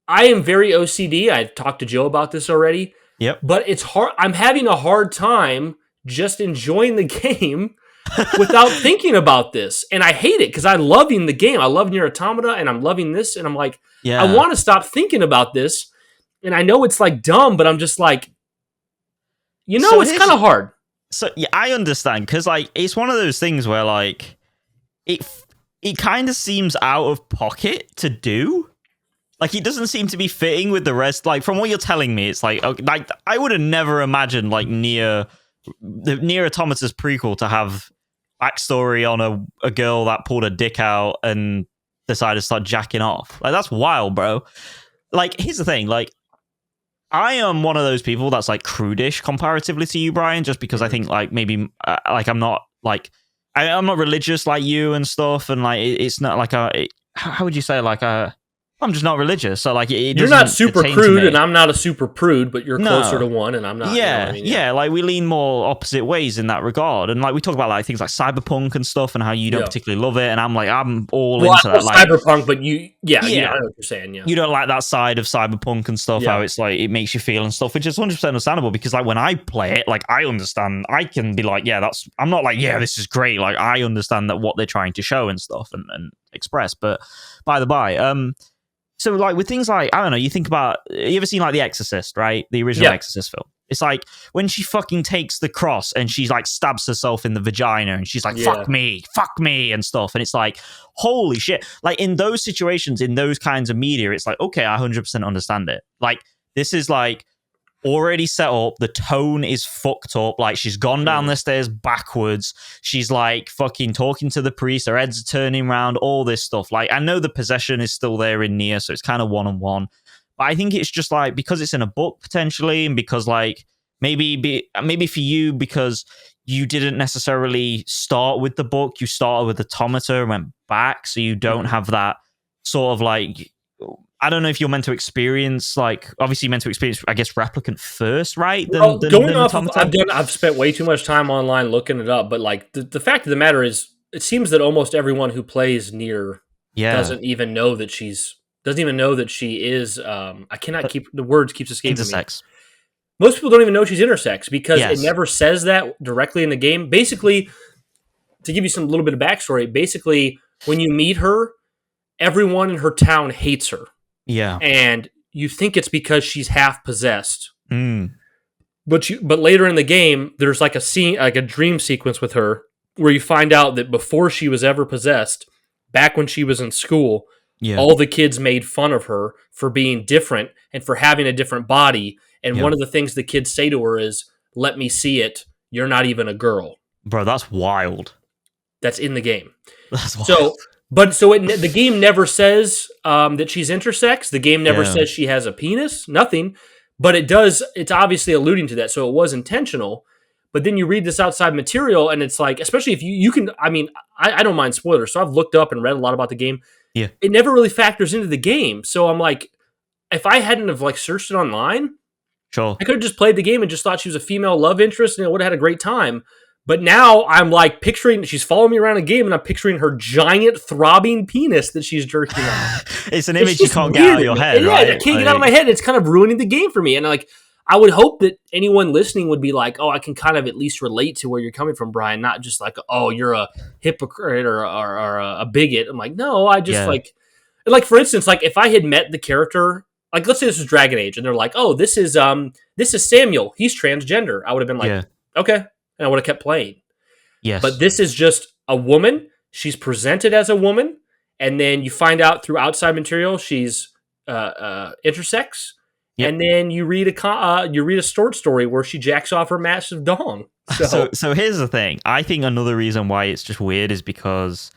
B: am very OCD. I've talked to Joe about this already.
A: Yep.
B: But it's hard. I'm having a hard time just enjoying the game without thinking about this. And I hate it because I'm loving the game. I love NieR Automata, and I'm loving this. And I'm like, I want to stop thinking about this. And I know it's like dumb, but I'm just like, it's kind of hard.
A: So yeah, I understand, because it's one of those things where it kind of seems out of pocket to do. It doesn't seem to be fitting with the rest. From what you're telling me, it's okay, I would have never imagined NieR Automata's prequel to have backstory on a girl that pulled her dick out and decided to start jacking off. That's wild, bro. Here's the thing, I am one of those people that's crudish comparatively to you, Bryan, just because I think maybe I'm not I'm not religious like you and stuff, and it's not how would you say I'm just not religious, so like it
B: You're
A: doesn't
B: not super
A: pertain to
B: crude,
A: me.
B: and I'm not a super prude, but you're
A: No.
B: closer to one, and I'm not.
A: Yeah,
B: you know what I mean?
A: yeah, like we lean more opposite ways in that regard, and like we talk about like things like cyberpunk and stuff, and how you don't particularly love it, and I'm all into that. Like
B: cyberpunk, but you know what you're saying. Yeah,
A: you don't like that side of cyberpunk and stuff, how it's like it makes you feel and stuff, which is 100% understandable, because like when I play it, like I understand, I can be like, yeah, I'm not like, yeah, this is great. Like I understand that what they're trying to show and stuff and express. But by the by, so like with things like, I don't know, you think about, you ever seen like The Exorcist, right? The original Exorcist film. It's like when she fucking takes the cross and she's like stabs herself in the vagina and she's like, fuck me and stuff. And it's like, holy shit. Like in those situations, in those kinds of media, it's like, okay, I 100% understand it. Like this is like already set up. The tone is fucked up. Like she's gone down the stairs backwards. She's like fucking talking to the priest. Her head's turning around, all this stuff. Like I know the possession is still there in NieR, so it's kind of one-on-one. But I think it's just like, because it's in a book potentially, and because like maybe for you, because you didn't necessarily start with the book, you started with Automata and went back, so you don't have that sort of like, I don't know if you're meant to experience, like, obviously you're meant to experience, I guess, Replicant first, right?
B: I've spent way too much time online looking it up, but like the fact of the matter is, it seems that almost everyone who plays NieR doesn't even know that she is. I cannot keep the words keeps escaping
A: intersex.
B: Me. Most people don't even know she's intersex because it never says that directly in the game. Basically, to give you some little bit of backstory, basically when you meet her, everyone in her town hates her.
A: Yeah.
B: And you think it's because she's half possessed. But later in the game, there's like a scene, like a dream sequence with her where you find out that before she was ever possessed, back when she was in school, all the kids made fun of her for being different and for having a different body. And one of the things the kids say to her is, "Let me see it. You're not even a girl."
A: Bro, that's wild.
B: That's in the game.
A: That's wild.
B: The game never says that she's intersex. The game never says she has a penis. Nothing. But it does. It's obviously alluding to that. So it was intentional. But then you read this outside material, and it's like, especially if you can. I mean, I don't mind spoilers, so I've looked up and read a lot about the game.
A: Yeah,
B: it never really factors into the game. So I'm like, if I hadn't have like searched it online,
A: sure,
B: I could have just played the game and just thought she was a female love interest, and I would have had a great time. But now I'm like picturing, she's following me around a game, and I'm picturing her giant throbbing penis that she's jerking on.
A: It's an image you can't get out of your head, right?
B: I can't get out of my head. It's kind of ruining the game for me. And like, I would hope that anyone listening would be like, oh, I can kind of at least relate to where you're coming from, Bryan, not just like, oh, you're a hypocrite or a bigot. I'm like, no, I just like, for instance, like if I had met the character, like let's say this was Dragon Age, and they're like, oh, this is Samuel. He's transgender. I would have been like, okay. And I would have kept playing.
A: Yes.
B: But this is just a woman. She's presented as a woman. And then you find out through outside material she's intersex. Yep. And then you read a short story where she jacks off her massive dong.
A: So here's the thing. I think another reason why it's just weird is because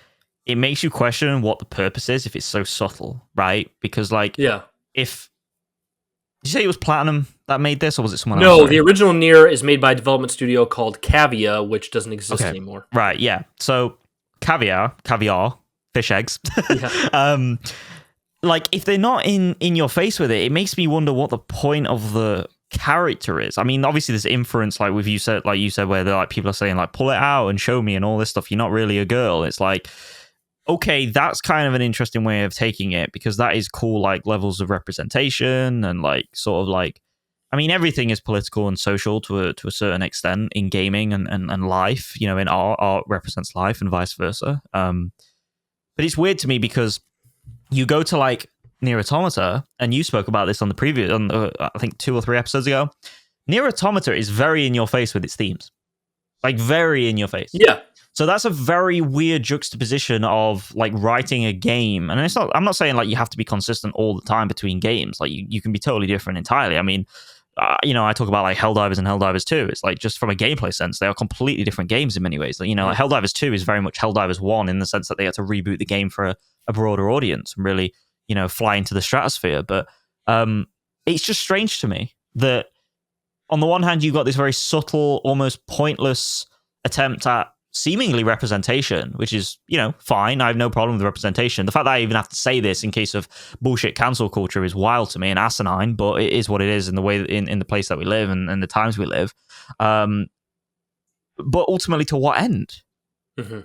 A: it makes you question what the purpose is if it's so subtle, right? Because like, if... Did you say it was Platinum that made this, or was it someone else?
B: No, the original NieR is made by a development studio called Cavia, which doesn't exist anymore.
A: Right, yeah. So caviar, fish eggs. Like if they're not in your face with it, it makes me wonder what the point of the character is. I mean, obviously there's inference, like you said, where they're like people are saying like pull it out and show me and all this stuff. You're not really a girl. It's like, okay, that's kind of an interesting way of taking it, because that is cool, like levels of representation and like sort of like, I mean, everything is political and social to a certain extent in gaming and life, you know, in art represents life and vice versa. But it's weird to me because you go to like NieR Automata, and you spoke about this on the previous, I think 2 or 3 episodes ago. NieR Automata is very in your face with its themes, like very in your face.
B: Yeah.
A: So that's a very weird juxtaposition of like writing a game. And I'm not saying like you have to be consistent all the time between games. Like you can be totally different entirely. I mean, you know, I talk about like Helldivers and Helldivers 2. It's like just from a gameplay sense, they are completely different games in many ways. Like, you know, like Helldivers 2 is very much Helldivers 1 in the sense that they had to reboot the game for a broader audience and really, you know, fly into the stratosphere. But it's just strange to me that on the one hand, you got this very subtle, almost pointless attempt at seemingly representation, which is, fine. I have no problem with representation. The fact that I even have to say this in case of bullshit cancel culture is wild to me and asinine, but it is what it is in the way in the place that we live and the times we live. But ultimately, to what end?
B: Mm-hmm.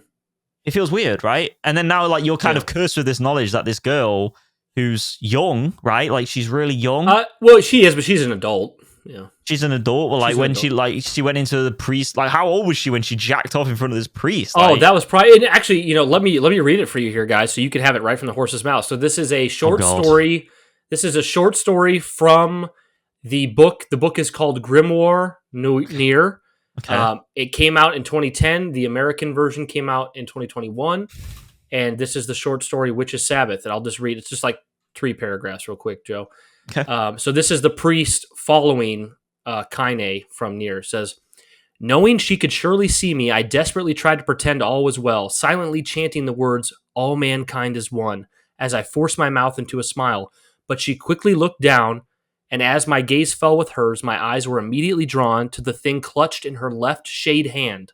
A: It feels weird, right? And then now, like, you're kind of cursed with this knowledge that this girl who's young, right? Like, she's really young.
B: Well, she is, but she's an adult. Yeah,
A: she's an adult. Well, like when she went into the priest. Like, how old was she when she jacked off in front of this priest?
B: Oh, that was probably. And actually, let me read it for you here, guys, so you can have it right from the horse's mouth. So this is a short story. This is a short story from the book. The book is called Grimoire NieR. Okay. It came out in 2010. The American version came out in 2021. And this is the short story, Witch's Sabbath. And I'll just read. It's just like 3 paragraphs real quick, Joe. Okay. So this is the priest following Kaine from NieR. It says, knowing she could surely see me, I desperately tried to pretend all was well, silently chanting the words, all mankind is one, as I forced my mouth into a smile. But she quickly looked down, and as my gaze fell with hers, my eyes were immediately drawn to the thing clutched in her left shade hand.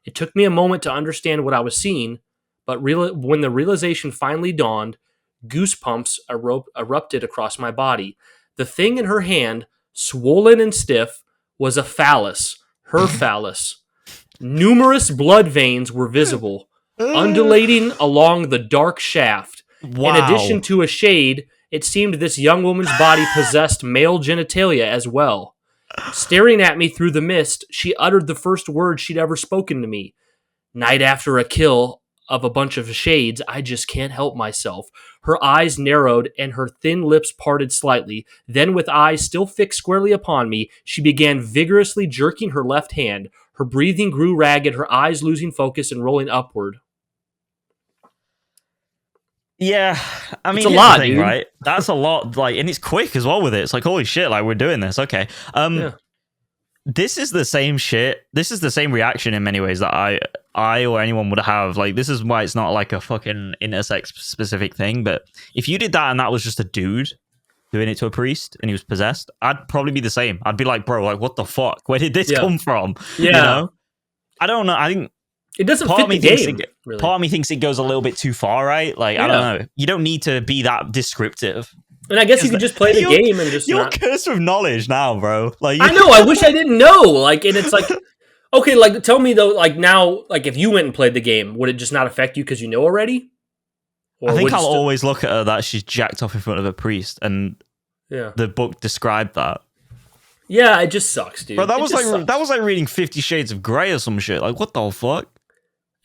B: It took me a moment to understand what I was seeing, but when the realization finally dawned, goosebumps erupted across my body. The thing in her hand, swollen and stiff, was a phallus, her phallus. Numerous blood veins were visible, undulating along the dark shaft. Wow. In addition to a shade, it seemed this young woman's body possessed male genitalia as well. Staring at me through the mist, she uttered the first words she'd ever spoken to me. Night after a kill of a bunch of shades, I just can't help myself. Her eyes narrowed and her thin lips parted slightly. Then, with eyes still fixed squarely upon me, she began vigorously jerking her left hand. Her breathing grew ragged, her eyes losing focus and rolling upward.
A: Yeah, I mean,
B: it's a lot, dude.
A: Right? That's a lot, like, and it's quick as well with it. It's like, holy shit, like, we're doing this. Okay. This is the same shit. This is the same reaction in many ways that I or anyone would have. Like, this is why it's not like a fucking intersex specific thing. But if you did that and that was just a dude doing it to a priest and he was possessed, I'd probably be the same. I'd be like, bro, like, what the fuck? Where did this come from?
B: Yeah.
A: You know? I don't know. I think
B: it doesn't fit the game. Really.
A: Part of me thinks it goes a little bit too far, right? Like, I don't know. You don't need to be that descriptive.
B: And I guess you could just play the game and just
A: you're cursed with knowledge now, bro. Like,
B: I know. I wish I didn't know. Like, and it's like, okay, like, tell me though. Like now, like if you went and played the game, would it just not affect you because you know already?
A: Or I think I'll always look at her that she's jacked off in front of a priest, and the book described that.
B: Yeah, it just sucks, dude.
A: But that was like reading 50 Shades of Grey or some shit. Like, what the fuck?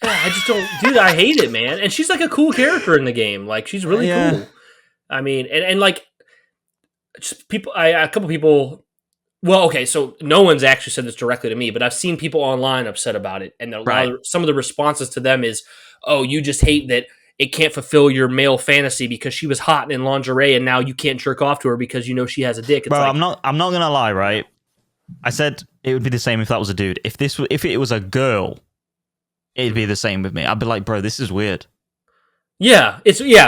B: Yeah, I just don't, dude. I hate it, man. And she's like a cool character in the game. Like, she's really cool. I mean, and like, just people. A couple people. Well, okay, so no one's actually said this directly to me, but I've seen people online upset about it, and some of the responses to them is, "Oh, you just hate that it can't fulfill your male fantasy because she was hot in lingerie, and now you can't jerk off to her because you know she has a dick." It's
A: Bro,
B: like,
A: I'm not gonna lie, right? I said it would be the same if that was a dude. If it was a girl, it'd be the same with me. I'd be like, bro, this is weird.
B: Yeah,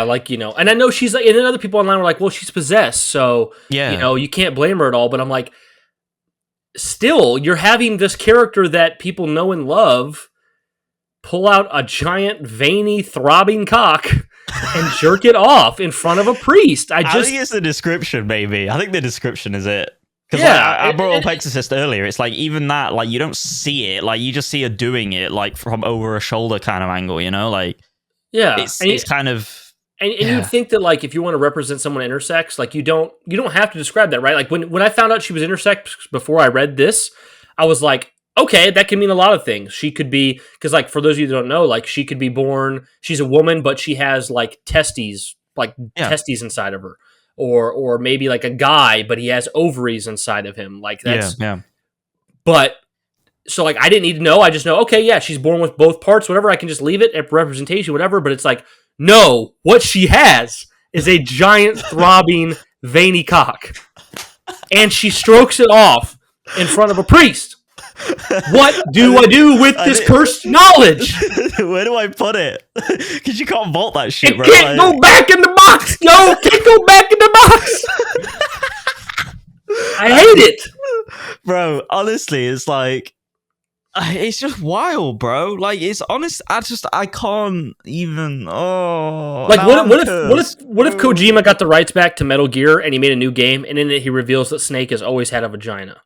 B: like, you know, and I know she's like, and then other people online were like, well, she's possessed, so you know, you can't blame her at all. But I'm like, still, you're having this character that people know and love pull out a giant, veiny, throbbing cock and jerk it off in front of a priest. I think
A: it's the description, baby. I think the description is it. Because I brought up Exorcist earlier. It's like, even that, like, you don't see it. Like, you just see her doing it, like, from over a shoulder kind of angle, you know? Like, it's kind of...
B: And you'd think that, like, if you want to represent someone intersex, like, you don't have to describe that, right? Like, when I found out she was intersex before I read this, I was like, okay, that can mean a lot of things. She could be... Because, like, for those of you that don't know, like, she could be born... She's a woman, but she has, like, testes inside of her. Or maybe like a guy, but he has ovaries inside of him. Like, that's But so, like, I didn't need to know. I just know, okay, yeah, she's born with both parts, whatever. I can just leave it at representation, whatever. But it's like, no, what she has is a giant throbbing veiny cock, and she strokes it off in front of a priest. What do I do with this cursed knowledge?
A: Where do I put it? Because you can't vault that shit, bro.
B: It can't go back in the box. No, can't go back in the box. I hate it,
A: bro. Honestly, it's like, It's just wild, bro. Like, it's honest. I can't even. Oh,
B: Like,
A: now
B: what,
A: I'm
B: what if
A: cursed.
B: what if Kojima got the rights back to Metal Gear and he made a new game, and in it he reveals that Snake has always had a vagina?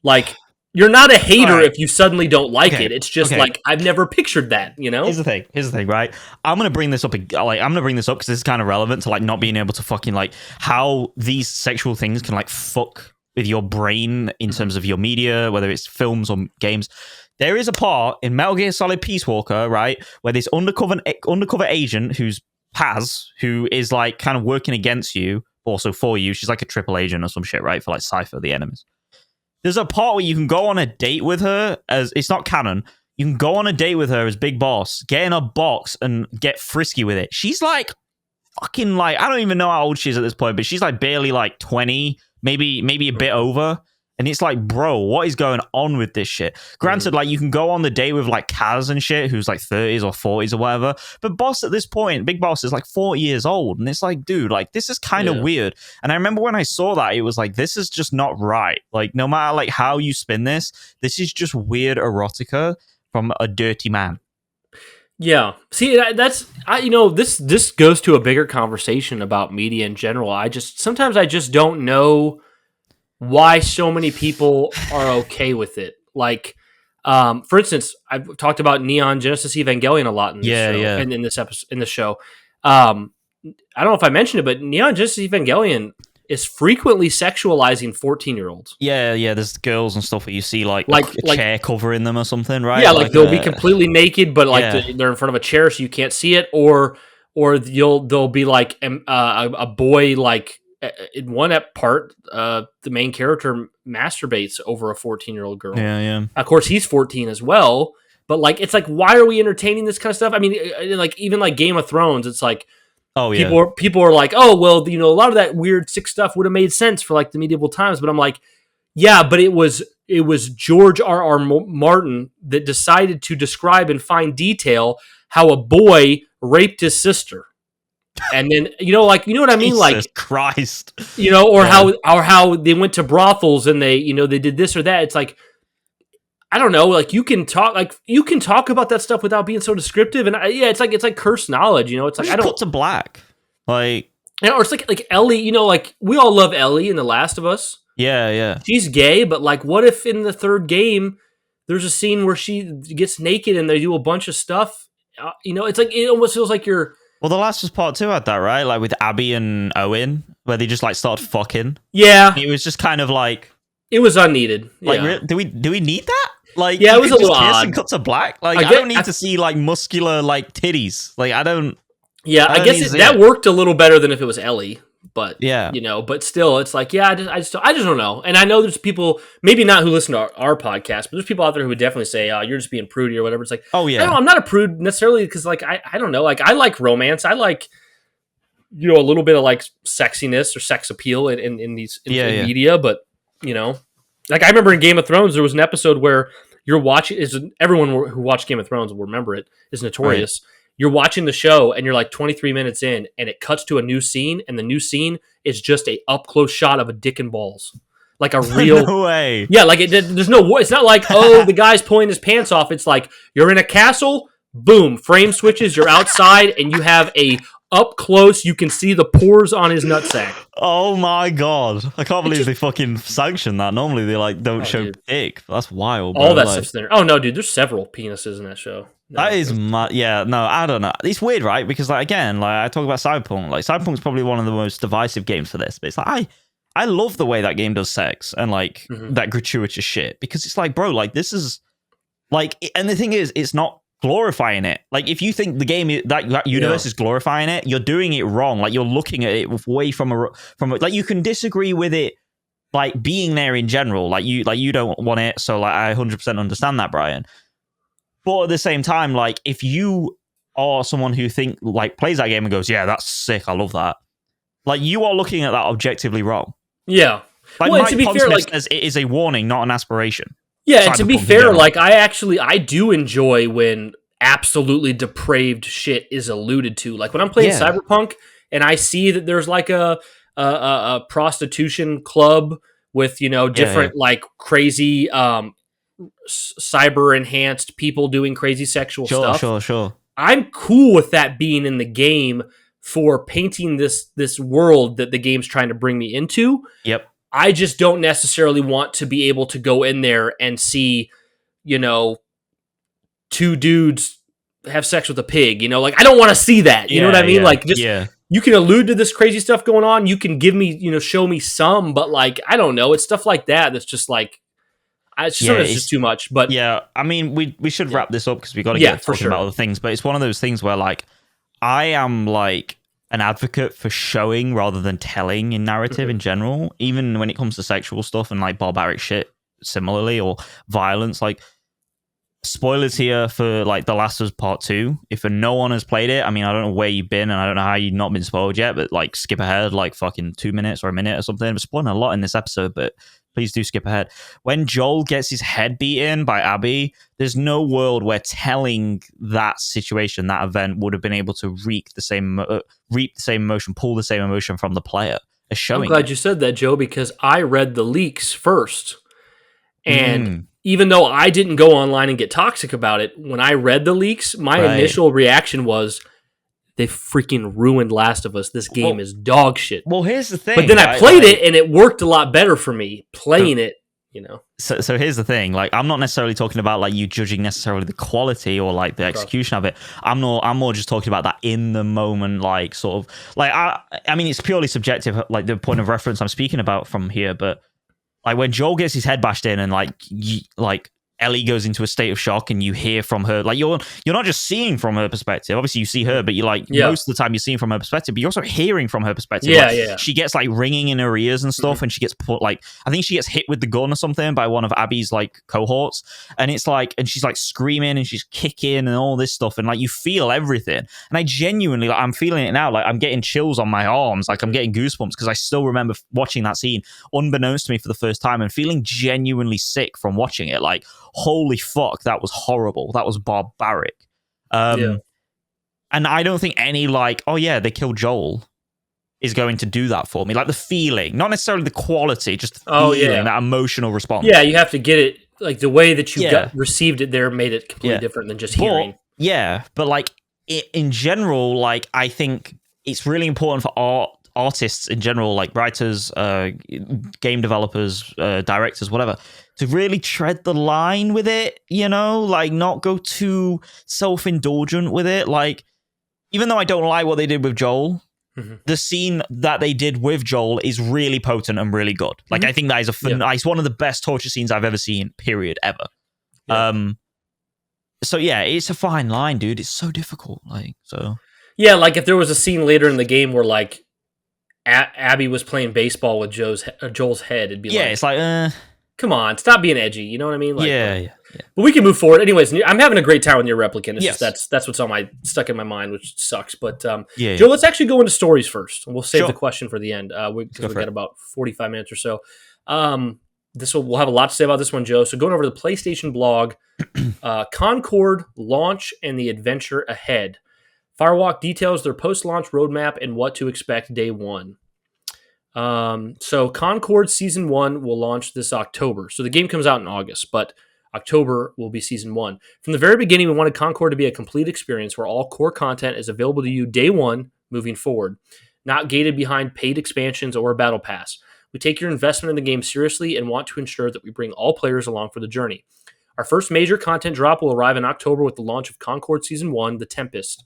B: Like, you're not a
A: All
B: hater
A: right.
B: if you suddenly don't like
A: Okay.
B: it. It's just
A: Okay.
B: like, I've never pictured that, you know?
A: Here's the thing, right? I'm gonna bring this up. Like, I'm gonna bring this up because this is kind of relevant to like not being able to fucking like how these sexual things can like fuck with your brain in terms of your media, whether it's films or games. There is a part in Metal Gear Solid Peace Walker, right, where this undercover agent who's Paz, who is like kind of working against you, also for you. She's like a triple agent or some shit, right, for like Cypher, the enemies. There's a part where you can go on a date with her as it's not canon. You can go on a date with her as Big Boss, get in a box and get frisky with it. She's like fucking like, I don't even know how old she is at this point, but she's like barely like 20, maybe a bit over. And it's like, bro, what is going on with this shit? Granted, like you can go on the date with like Kaz and shit, who's like 30s or 40s or whatever. But Boss at this point, Big Boss is like 40 years old. And it's like, dude, like this is kind of weird. And I remember when I saw that, it was like, this is just not right. Like no matter like how you spin this is just weird erotica from a dirty man.
B: Yeah. See, this goes to a bigger conversation about media in general. Sometimes I just don't know why so many people are okay with it. Like, for instance, I've talked about Neon Genesis Evangelion a lot in this show, and in this episode, in the show. I don't know if I mentioned it, but Neon Genesis Evangelion is frequently sexualizing 14-year-olds.
A: Yeah, there's girls and stuff that you see like a chair covering them or something, right?
B: Yeah, like they'll be completely naked, but like they're in front of a chair so you can't see it, or they'll be like a boy like. In one part, the main character masturbates over a 14-year-old girl.
A: Yeah.
B: Of course, he's 14 as well. But like, it's like, why are we entertaining this kind of stuff? I mean, like even like Game of Thrones, it's like, people are like, oh well, a lot of that weird sick stuff would have made sense for like the medieval times. But I'm like, yeah, but it was George R.R. Martin that decided to describe in fine detail how a boy raped his sister. And then you know what I mean,
A: Jesus Christ,
B: how they went to brothels and they did this or that. It's like, I don't know, like you can talk about that stuff without being so descriptive, and it's like cursed knowledge, it's like I don't
A: cut to black, like
B: or it's like Ellie, like we all love Ellie in The Last of Us.
A: Yeah,
B: she's gay, but like, what if in the third game there's a scene where she gets naked and they do a bunch of stuff? It's like it almost feels like you're.
A: Well, The Last of Us Part 2 had that, right? Like with Abby and Owen, where they just like started fucking.
B: Yeah.
A: It was just kind of like...
B: It was unneeded.
A: Like, do we need that? Like,
B: yeah, it was a little
A: kiss
B: odd.
A: And cut to black? Like, I don't need to see like muscular like titties. Like, I don't...
B: Yeah, I guess that worked a little better than if it was Ellie. But, but still, it's like, I just don't know. And I know there's people, maybe not who listen to our podcast, but there's people out there who would definitely say, you're just being prudy or whatever. It's like,
A: oh, yeah.
B: I'm not a prude necessarily because, like, I don't know. Like, I like romance. I like, a little bit of, like, sexiness or sex appeal in media. But, like, I remember in Game of Thrones, there was an episode where you're watching, everyone who watched Game of Thrones will remember it, is notorious. Right. You're watching the show and you're like 23 minutes in and it cuts to a new scene and the new scene is just a up close shot of a dick and balls. Like a real...
A: No way.
B: Yeah, like there's no... It's not like, the guy's pulling his pants off. It's like, you're in a castle, boom, frame switches, you're outside and you have a up close, you can see the pores on his nutsack.
A: Oh my God. I can't believe they fucking sanction that. Normally they like don't show dick. That's wild, bro.
B: All that stuff's there. Oh no, dude, there's several penises in that show.
A: That is yeah, no, I don't know. It's weird, right? Because like again, like I talk about Cyberpunk. Like Cyberpunk's probably one of the most divisive games for this, but it's like I love the way that game does sex and like that gratuitous shit because it's like, bro, like this is like, and the thing is, it's not glorifying it. Like if you think the game that universe is glorifying it, you're doing it wrong. Like you're looking at it away from like you can disagree with it, like being there in general. Like you don't want it, so like I 100% understand that, Bryan. But at the same time, like if you are someone who plays that game and goes, yeah, that's sick, I love that. Like you are looking at that objectively wrong.
B: Yeah.
A: Like Mike Pondsmith says, it is a warning, not an aspiration.
B: Yeah, and to be fair, like I do enjoy when absolutely depraved shit is alluded to. Like when I'm playing Cyberpunk and I see that there's like a prostitution club with different like crazy cyber enhanced people doing crazy sexual
A: Sure,
B: stuff.
A: sure.
B: I'm cool with that being in the game for painting this world that the game's trying to bring me into.
A: Yep.
B: I just don't necessarily want to be able to go in there and see, two dudes have sex with a pig. Like I don't want to see that. You know what I mean? Like just you can allude to this crazy stuff going on. You can give me, show me some, but like I don't know. It's stuff like that that's just like it's just too much. But
A: I mean, we should wrap this up because we got to get talking about other things. But it's one of those things where like I am like an advocate for showing rather than telling in narrative in general, even when it comes to sexual stuff and like barbaric shit similarly, or violence. Like spoilers here for like The Last of Us Part 2. If no one has played it, I mean, I don't know where you've been and I don't know how you've not been spoiled yet, but like skip ahead like fucking 2 minutes or a minute or something. We're spoiling a lot in this episode, but please do skip ahead. When Joel gets his head beaten by Abby, there's no world where telling that situation, that event, would have been able to reap the same emotion, pull the same emotion from the player as showing.
B: I'm glad you said that, Joe, because I read the leaks first. And even though I didn't go online and get toxic about it, when I read the leaks, my initial reaction was, they freaking ruined Last of Us. This game is dog shit.
A: Well, here's the thing.
B: But then I played it, and it worked a lot better for me playing it.
A: So here's the thing. Like, I'm not necessarily talking about like you judging necessarily the quality or like the execution of it. I'm more just talking about that in the moment, like sort of like I mean, it's purely subjective, like the point of reference I'm speaking about from here. But like when Joel gets his head bashed in, and like Ellie goes into a state of shock, and you hear from her, like you're not just seeing from her perspective. Obviously, you see her, but you're like most of the time you're seeing from her perspective, but you're also hearing from her perspective. She gets like ringing in her ears and stuff, and she gets put like I think she gets hit with the gun or something by one of Abby's like cohorts, and it's like, and she's like screaming and she's kicking and all this stuff, and like you feel everything. And I genuinely, like, I'm feeling it now. Like I'm getting chills on my arms, like I'm getting goosebumps because I still remember watching that scene unbeknownst to me for the first time and feeling genuinely sick from watching it. Like, holy fuck, that was horrible. That was barbaric. And I don't think any like, oh yeah, they killed Joel is going to do that for me. Like the feeling, not necessarily the quality, just the feeling, that emotional response.
B: Yeah, you have to get it, like the way that you received it there made it completely different than just hearing.
A: Yeah, but like in general, like I think it's really important for artists in general, like writers, game developers, directors, whatever, to really tread the line with it, like not go too self-indulgent with it. Like, even though I don't like what they did with Joel, the scene that they did with Joel is really potent and really good. Like, I think that is it's one of the best torture scenes I've ever seen, period, ever. So yeah, it's a fine line, dude. It's so difficult. Like, so.
B: Yeah, like if there was a scene later in the game where like Abby was playing baseball with Joel's head, it'd be like,
A: it's like,
B: come on, stop being edgy. You know what I mean? Like,
A: yeah.
B: But we can move forward. Anyways, I'm having a great time with NieR Replicant. It's just that's what's stuck in my mind, which sucks. But Joe, let's actually go into stories first, and we'll save the question for the end because we've got about 45 minutes or so. We'll have a lot to say about this one, Joe. So going over to the PlayStation blog, Concord launch and the adventure ahead. Firewalk details their post-launch roadmap and what to expect day one. So Concord Season 1 will launch this October. So the game comes out in August, but October will be Season 1. From the very beginning, we wanted Concord to be a complete experience where all core content is available to you day one moving forward, not gated behind paid expansions or a battle pass. We take your investment in the game seriously and want to ensure that we bring all players along for the journey. Our first major content drop will arrive in October with the launch of Concord Season 1, The Tempest.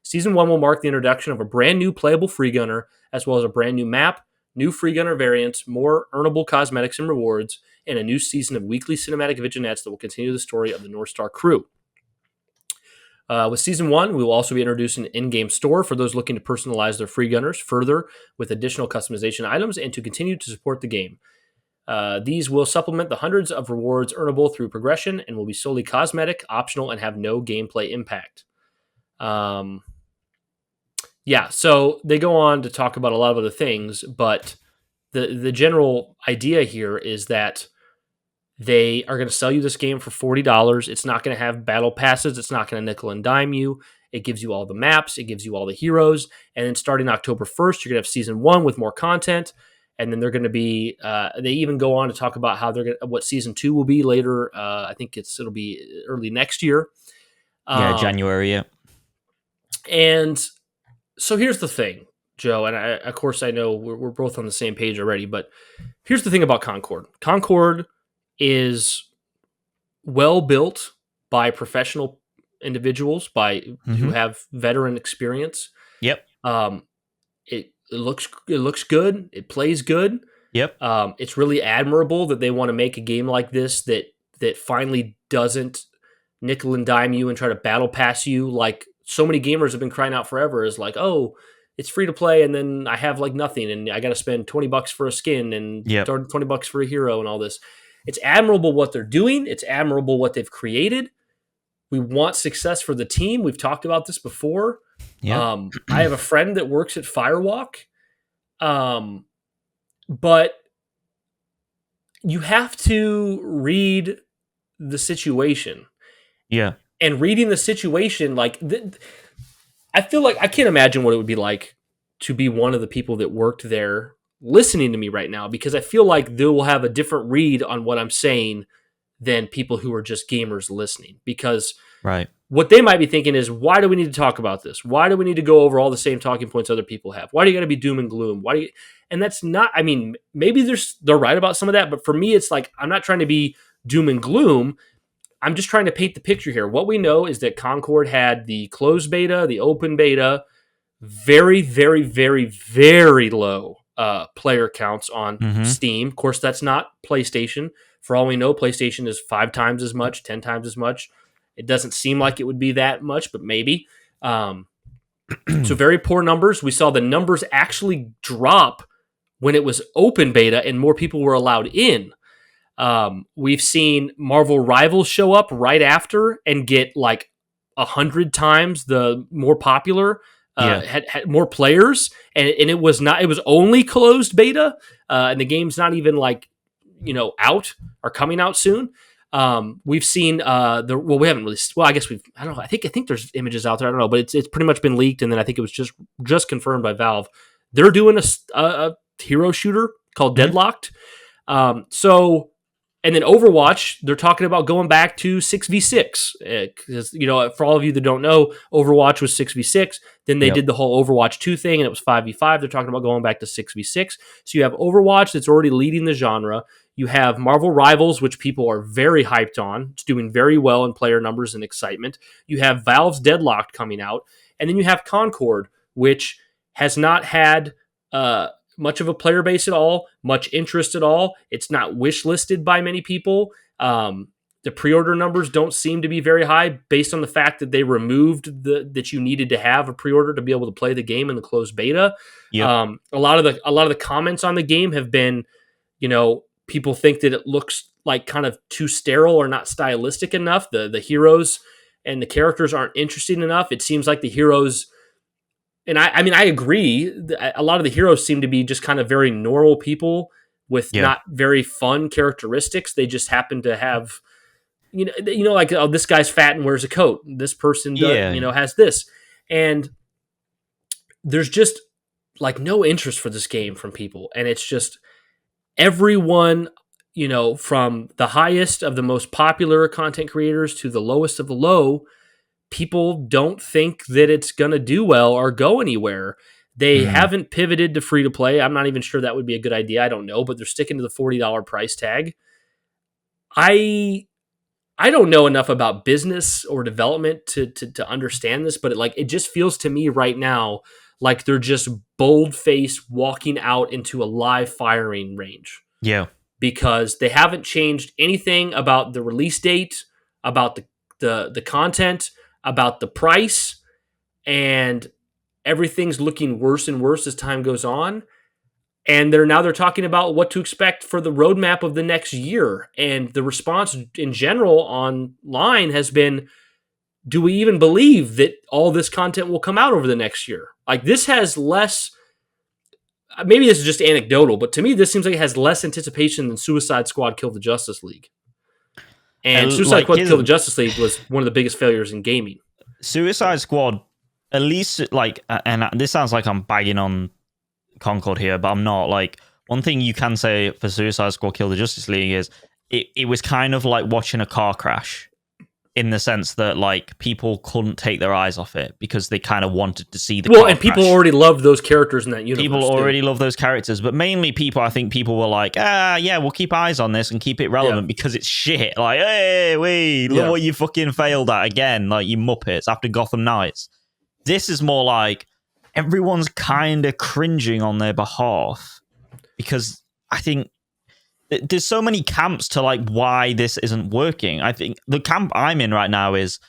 B: Season 1 will mark the introduction of a brand new playable free gunner, as well as a brand new map, new free gunner variants, more earnable cosmetics and rewards, and a new season of weekly cinematic vignettes that will continue the story of the North Star crew. With Season 1, we will also be introducing an in-game store for those looking to personalize their free gunners further with additional customization items and to continue to support the game. These will supplement the hundreds of rewards earnable through progression and will be solely cosmetic, optional, and have no gameplay impact. So they go on to talk about a lot of other things, but the general idea here is that they are going to sell you this game for $40. It's not going to have battle passes. It's not going to nickel and dime you. It gives you all the maps. It gives you all the heroes. And then starting October 1st, you're going to have Season 1 with more content. and then they're going to be. They even go on to talk about how they're going what season 2 will be later. I think it'll be early next year.
A: January. Yeah.
B: And so here's the thing, Joe, and of course I know we're both on the same page already, but here's the thing about Concord. Concord is well built by professional individuals, who have veteran experience.
A: Yep.
B: It looks good. It plays good.
A: Yep.
B: It's really admirable that they want to make a game like this that finally doesn't nickel and dime you and try to battle pass you like so many gamers have been crying out forever. Is like, oh, it's free to play, and then I have like nothing, and I got to spend $20 for a skin and $20 for a hero and all this. It's admirable what they're doing. It's admirable what they've created. We want success for the team. We've talked about this before. Yeah. I have a friend that works at Firewalk, but you have to read the situation.
A: Yeah.
B: And reading the situation, like, I feel like I can't imagine what it would be like to be one of the people that worked there listening to me right now, because I feel like they will have a different read on what I'm saying than people who are just gamers listening. Because what they might be thinking is, why do we need to talk about this? Why do we need to go over all the same talking points other people have? Why do you got to be doom and gloom? And that's not, I mean, maybe they're right about some of that, but for me, it's like, I'm not trying to be doom and gloom. I'm just trying to paint the picture here. What we know is that Concord had the closed beta, the open beta, very, very, very, very low player counts on Steam. Of course, that's not PlayStation. For all we know, PlayStation is 5 times as much, 10 times as much. It doesn't seem like it would be that much, but maybe. So very poor numbers. We saw the numbers actually drop when it was open beta and more people were allowed in. We've seen Marvel Rivals show up right after and get like 100 times the more popular, had more players, and it was only closed beta, and the game's not even like, out or coming out soon. We've seen we haven't really, I guess I don't know. I think there's images out there. I don't know, but it's pretty much been leaked. And then I think it was just confirmed by Valve. They're doing a hero shooter called Deadlocked. And then Overwatch, they're talking about going back to 6v6. Because, for all of you that don't know, Overwatch was 6v6. Then they did the whole Overwatch 2 thing, and it was 5v5. They're talking about going back to 6v6. So you have Overwatch that's already leading the genre. You have Marvel Rivals, which people are very hyped on. It's doing very well in player numbers and excitement. You have Valve's Deadlocked coming out. And then you have Concord, which has not had much of a player base at all, much interest at all. It's not wish listed by many people. The pre-order numbers don't seem to be very high based on the fact that they removed that you needed to have a pre-order to be able to play the game in the closed beta. Yep. A lot of the comments on the game have been, people think that it looks like kind of too sterile or not stylistic enough. The heroes and the characters aren't interesting enough. It seems like the heroes, and I agree, a lot of the heroes seem to be just kind of very normal people with not very fun characteristics. They just happen to have, like, oh, this guy's fat and wears a coat. This person, has this. And there's just like no interest for this game from people. And it's just everyone, from the highest of the most popular content creators to the lowest of the low, people don't think that it's going to do well or go anywhere. They haven't pivoted to free to play. I'm not even sure that would be a good idea. I don't know, but they're sticking to the $40 price tag. I don't know enough about business or development to understand this, but it just feels to me right now like they're just bold-faced walking out into a live firing range.
A: Yeah.
B: Because they haven't changed anything about the release date, about the content, about the price, and everything's looking worse and worse as time goes on. And they're talking about what to expect for the roadmap of the next year. And the response in general online has been, do we even believe that all this content will come out over the next year? Like, this has less, maybe this is just anecdotal, but to me, this seems like it has less anticipation than Suicide Squad Kill the Justice League. And Suicide Squad Kill the Justice League was one of the biggest failures in gaming.
A: Suicide Squad, at least, and this sounds like I'm bagging on Concord here, but I'm not. Like, one thing you can say for Suicide Squad Kill the Justice League is it was kind of like watching a car crash, in the sense that like people couldn't take their eyes off it because they kind of wanted to see the car
B: and people
A: crash.
B: already loved those characters in that universe.
A: People already love those characters, but mainly I think people were like, yeah, we'll keep eyes on this and keep it relevant because it's shit. Like, hey, wait, look what you fucking failed at again, like you Muppets after Gotham Knights. This is more like everyone's kind of cringing on their behalf because I think there's so many camps to like why this isn't working. I think the camp I'm in right now is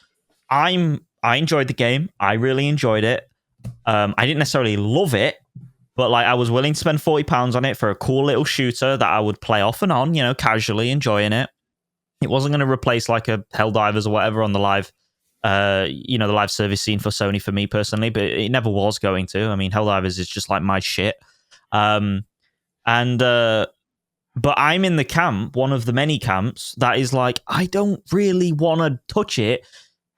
A: I enjoyed the game. I really enjoyed it. I didn't necessarily love it, but like I was willing to spend £40 on it for a cool little shooter that I would play off and on, casually enjoying it. It wasn't going to replace like a Helldivers or whatever on the live, the live service scene for Sony for me personally, but it never was going to. I mean, Helldivers is just like my shit. But I'm in the camp, one of the many camps, that is like, I don't really want to touch it,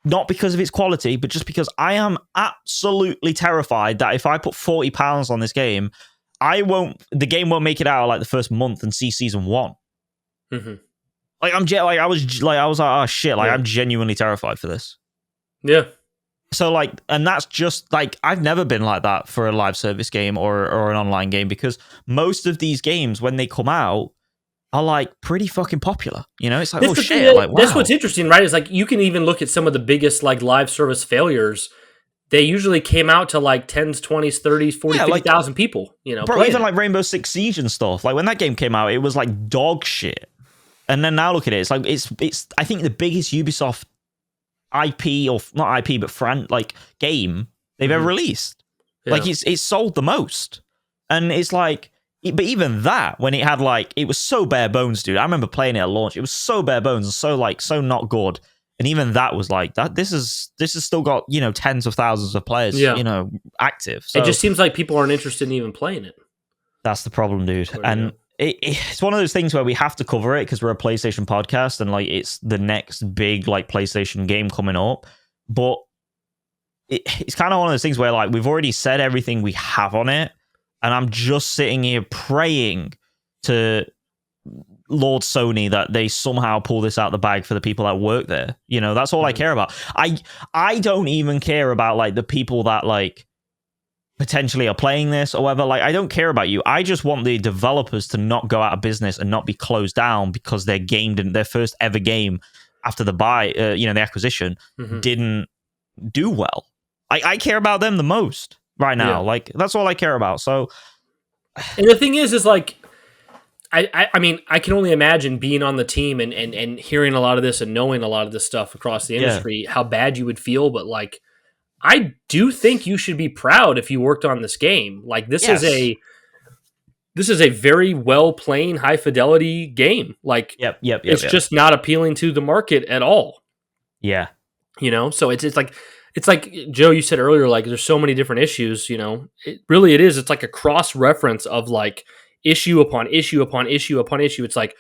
A: not because of its quality, but just because I am absolutely terrified that if I put £40 on this game, the game won't make it out like the first month and see season 1.
B: Mm-hmm.
A: Like I was like, oh shit, like I'm genuinely terrified for this.
B: Yeah.
A: So like, and that's just like, I've never been like that for a live service game or an online game, because most of these games when they come out are like pretty fucking popular. It's like,
B: that's
A: shit. Like, wow.
B: That's what's interesting, right? Is like you can even look at some of the biggest like live service failures. They usually came out to like 10s, 20s, 30s, 40, 50,000 people,
A: Bro, even like Rainbow Six Siege and stuff. Like when that game came out, it was like dog shit. And then now look at it. It's like, it's I think the biggest Ubisoft IP, or not IP, but game they've ever released. Yeah. Like it's sold the most. And it's like, but even that, when it had like, it was so bare bones, dude. I remember playing it at launch. It was so bare bones and so not good. And even that was like that. This is still got tens of thousands of players, active. So
B: it just seems like people aren't interested in even playing it.
A: That's the problem, dude. And it's one of those things where we have to cover it because we're a PlayStation podcast and like it's the next big like PlayStation game coming up. But it's kind of one of those things where like we've already said everything we have on it, and I'm just sitting here praying to Lord Sony that they somehow pull this out the bag for the people that work there. That's all I care about. I don't even care about like the people that like potentially are playing this or whatever. Like, I don't care about you. I just want the developers to not go out of business and not be closed down because their first ever game after the the acquisition didn't do well. I care about them the most right now. Yeah. Like, that's all I care about. So,
B: and the thing is like, I mean, I can only imagine being on the team and hearing a lot of this and knowing a lot of this stuff across the industry, how bad you would feel. But like, I do think you should be proud if you worked on this game. Like this is a very well playing, high fidelity game. Like it's just not appealing to the market at all.
A: Yeah.
B: So it's like Joe, you said earlier, like there's so many different issues, it is. It's like a cross reference of like issue upon issue upon issue upon issue. It's like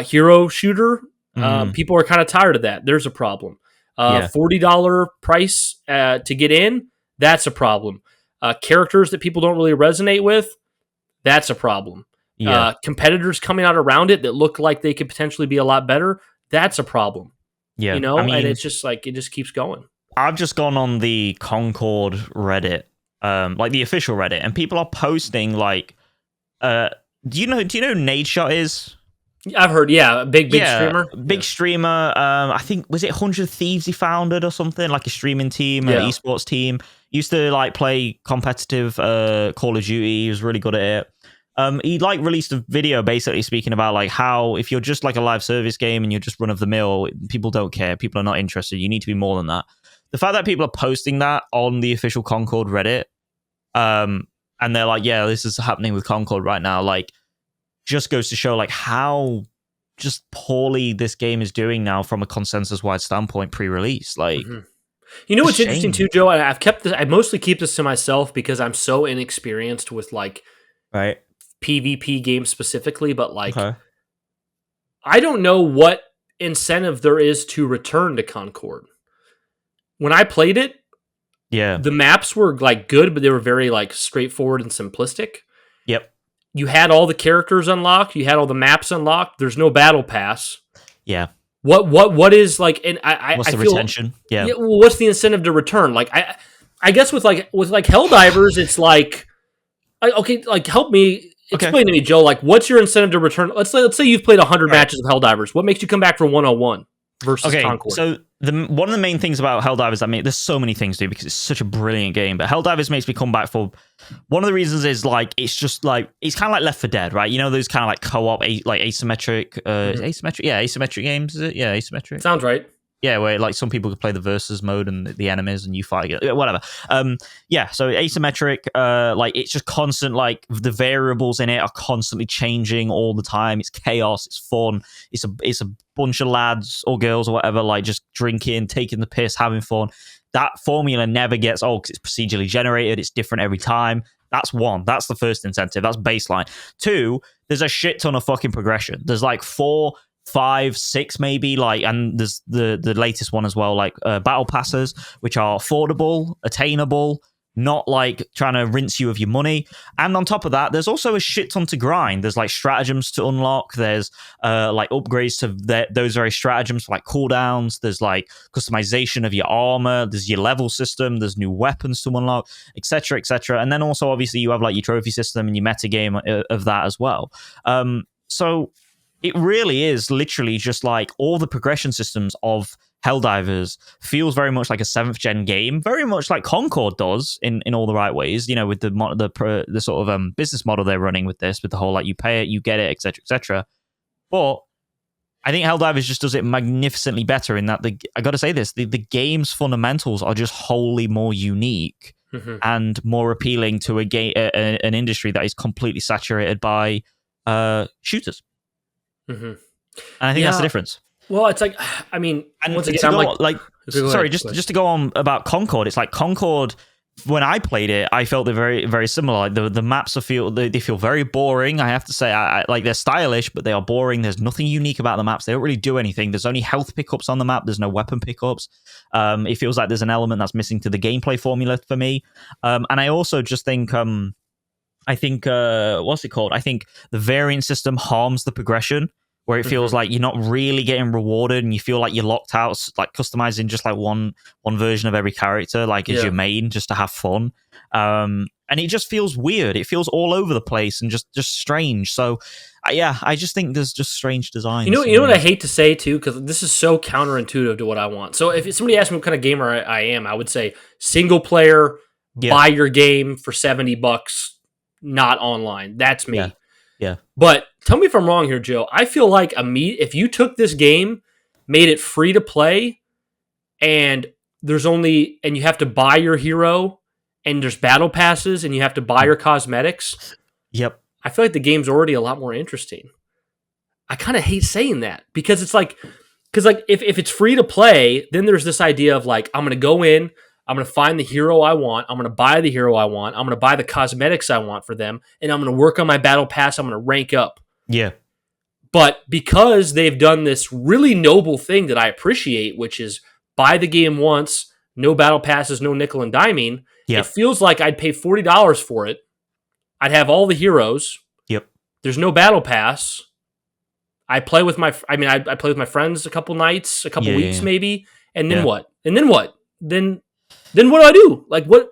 B: hero shooter. People are kind of tired of that. There's a problem. $40 price to get in, that's a problem. Characters that people don't really resonate with, that's a problem. Competitors coming out around it that look like they could potentially be a lot better, that's a problem. Yeah, I mean, and it's just like, it just keeps going.
A: I've just gone on the Concord Reddit, like the official Reddit, and people are posting like, do you know who Nadeshot is?
B: I've heard, big streamer.
A: Big streamer. I think, was it 100 Thieves he founded or something? Like a streaming team, an esports team. Used to like play competitive Call of Duty. He was really good at it. He like released a video basically speaking about like how if you're just like a live service game and you're just run of the mill, people don't care. People are not interested. You need to be more than that. The fact that people are posting that on the official Concord Reddit, and they're like, yeah, this is happening with Concord right now, like, just goes to show like how just poorly this game is doing now from a consensus-wide standpoint pre-release. Like,
B: what's interesting too, Joe? I mostly keep this to myself because I'm so inexperienced with like PvP games specifically, but like I don't know what incentive there is to return to Concord. When I played it, the maps were like good, but they were very like straightforward and simplistic.
A: Yep.
B: you had all the characters unlocked, you had all the maps unlocked. There's no battle pass.
A: Yeah.
B: What is like? And
A: What's
B: I
A: the
B: feel
A: retention? Yeah.
B: well, what's the incentive to return? Like I guess with Helldivers, it's like okay, like help me explain to me, Joe. Like, what's your incentive to return? Let's say you've played 100 matches of Helldivers. What makes you come back for 101 versus Concord?
A: So one of the main things about Helldivers, I mean, there's so many things to do because it's such a brilliant game, but Helldivers makes me come back for one of the reasons is like it's just like it's kind of like Left 4 Dead, right? You know those kind of like co-op, like asymmetric, asymmetric games. Is it? Yeah, asymmetric.
B: Sounds right.
A: Yeah, where like some people could play the versus mode and the enemies and you fight whatever. So asymmetric, like it's just constant, like the variables in it are constantly changing all the time. It's chaos, it's fun, it's a bunch of lads or girls or whatever, like just drinking, taking the piss, having fun. That formula never gets old because it's procedurally generated, it's different every time. That's one. That's the first incentive. That's baseline. Two, there's a shit ton of fucking progression. There's like 4, 5, 6 maybe, like, and there's the latest one as well, like battle passes, which are affordable, attainable, not like trying to rinse you of your money. And on top of that, there's also a shit ton to grind. There's like stratagems to unlock. There's like upgrades to those very stratagems for like cooldowns. There's like customization of your armor. There's your level system. There's new weapons to unlock, etc., etc. And then also obviously you have like your trophy system and your meta game of that as well. So it really is literally just like all the progression systems of Helldivers feels very much like a 7th gen game, very much like Concord does in all the right ways, you know, with the sort of business model they're running with this, with the whole like you pay it, you get it, etc., etc. But I think Helldivers just does it magnificently better in that I got to say this, the game's fundamentals are just wholly more unique and more appealing to an industry that is completely saturated by shooters. And I think that's the difference.
B: Well, it's like, I mean,
A: and
B: once again,
A: just to go on about Concord, it's like Concord, when I played it, I felt they're very, very similar. Like the maps feel very boring. I have to say, I like they're stylish, but they are boring. There's nothing unique about the maps. They don't really do anything. There's only health pickups on the map. There's no weapon pickups. It feels like there's an element that's missing to the gameplay formula for me. And I also just think, what's it called? I think the variant system harms the progression, where it feels like you're not really getting rewarded and you feel like you're locked out, like customizing just like one version of every character, like as your main, just to have fun. And it just feels weird. It feels all over the place and just strange. So I just think there's just strange designs.
B: You know what I hate to say too, because this is so counterintuitive to what I want. So if somebody asked me what kind of gamer I am, I would say single player, buy your game for $70, not online. That's me.
A: Yeah.
B: But tell me if I'm wrong here, Joe. I feel like if you took this game, made it free to play, and you have to buy your hero, and there's battle passes, and you have to buy your cosmetics.
A: Yep.
B: I feel like the game's already a lot more interesting. I kind of hate saying that because it's like, if it's free to play, then there's this idea of like, I'm going to go in, I'm going to find the hero I want. I'm going to buy the hero I want. I'm going to buy the cosmetics I want for them. And I'm going to work on my battle pass. I'm going to rank up.
A: Yeah.
B: But because they've done this really noble thing that I appreciate, which is buy the game once, no battle passes, no nickel and diming, it feels like I'd pay $40 for it. I'd have all the heroes.
A: Yep.
B: There's no battle pass. I play with my friends a couple nights, a couple weeks maybe. And then what? Then what do I do? Like what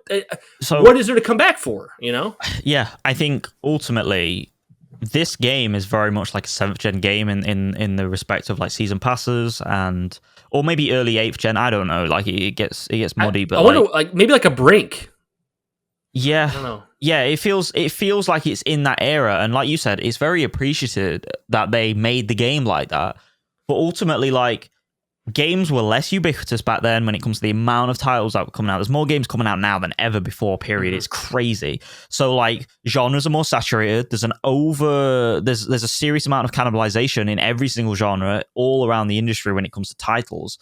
B: is there to come back for, you know?
A: Yeah, I think ultimately this game is very much like a 7th gen game in the respect of like season passes or maybe early 8th gen. I don't know. Like it gets muddy, but
B: I wonder, like maybe like a Brink.
A: Yeah.
B: I don't know.
A: Yeah, it feels like it's in that era, and like you said, it's very appreciated that they made the game like that. But ultimately, like, games were less ubiquitous back then when it comes to the amount of titles that were coming out. There's more games coming out now than ever before, period. It's crazy. So, like, genres are more saturated. There's a serious amount of cannibalization in every single genre all around the industry when it comes to titles.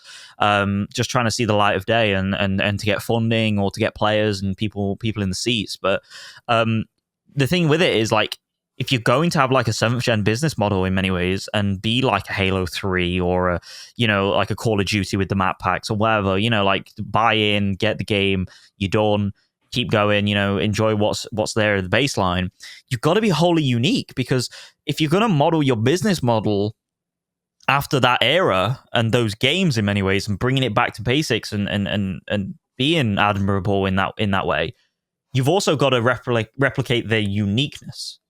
A: Just trying to see the light of day and to get funding or to get players and people in the seats. But the thing with it is, like, if you're going to have like a 7th gen business model in many ways and be like a Halo 3 or like a Call of Duty with the map packs or whatever, like buy in, get the game, you're done. keep going, enjoy what's there at the baseline. You've got to be wholly unique, because if you're going to model your business model after that era and those games in many ways, and bringing it back to basics and being admirable in that way, you've also got to replicate their uniqueness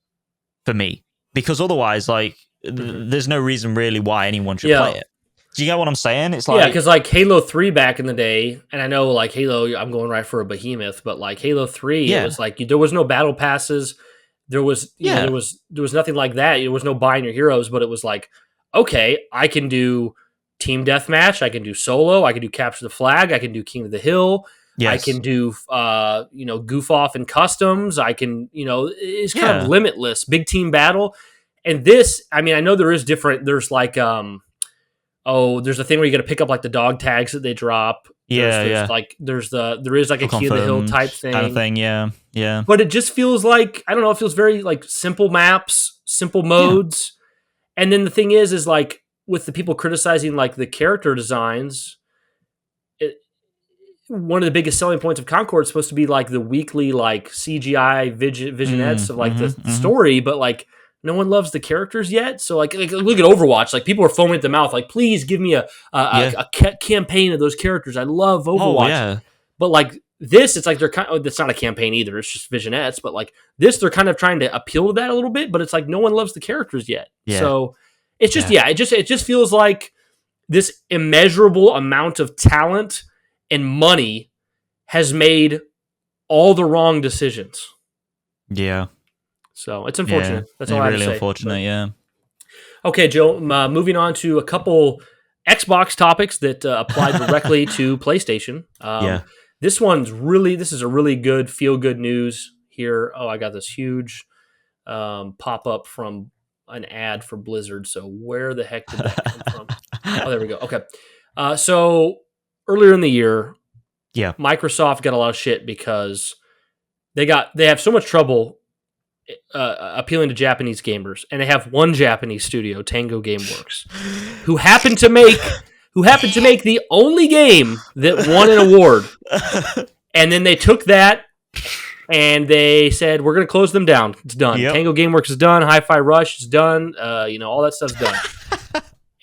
A: for me, because otherwise, like, there's no reason really why anyone should play it. Do you get what I'm saying? It's like,
B: because like Halo 3 back in the day, and I know like Halo, I'm going right for a behemoth, but like Halo 3, it was like there was no battle passes, there was there was nothing like that. There was no buying your heroes, but it was like, okay, I can do team deathmatch, I can do solo, I can do capture the flag, I can do King of the Hill, I can do goof off in customs, I can it's kind of limitless big team battle. And this, I mean, I know there is different. There's like there's a thing where you got to pick up like the dog tags that they drop. There's like there is like a Key of the Hill type thing.
A: Kind of thing, yeah.
B: But it just feels like, I don't know, it feels very like simple maps, simple modes. And then the thing is like with the people criticizing like the character designs, one of the biggest selling points of Concord is supposed to be like the weekly like CGI vignettes of like the story, but like no one loves the characters yet. So like look at Overwatch, like people are foaming at the mouth, like please give me a campaign of those characters. I love Overwatch, but like this, it's like they're kind of, it's not a campaign either. It's just vignettes, but like this, they're kind of trying to appeal to that a little bit, but it's like no one loves the characters yet. So it's just it just feels like this immeasurable amount of talent and money has made all the wrong decisions.
A: Yeah.
B: So it's unfortunate. That's all I have to say.
A: Really unfortunate,
B: Okay, Joe, moving on to a couple Xbox topics that apply directly to PlayStation. This is a really good feel-good news here. Oh, I got this huge pop-up from an ad for Blizzard. So where the heck did that come from? Oh, there we go. Okay. So earlier in the year, Microsoft got a lot of shit because they have so much trouble appealing to Japanese gamers, and they have one Japanese studio, Tango Gameworks, who happened to make the only game that won an award. And then they took that and they said, we're going to close them down. It's done. Tango Gameworks is done. Hi-Fi Rush is done. All that stuff's done.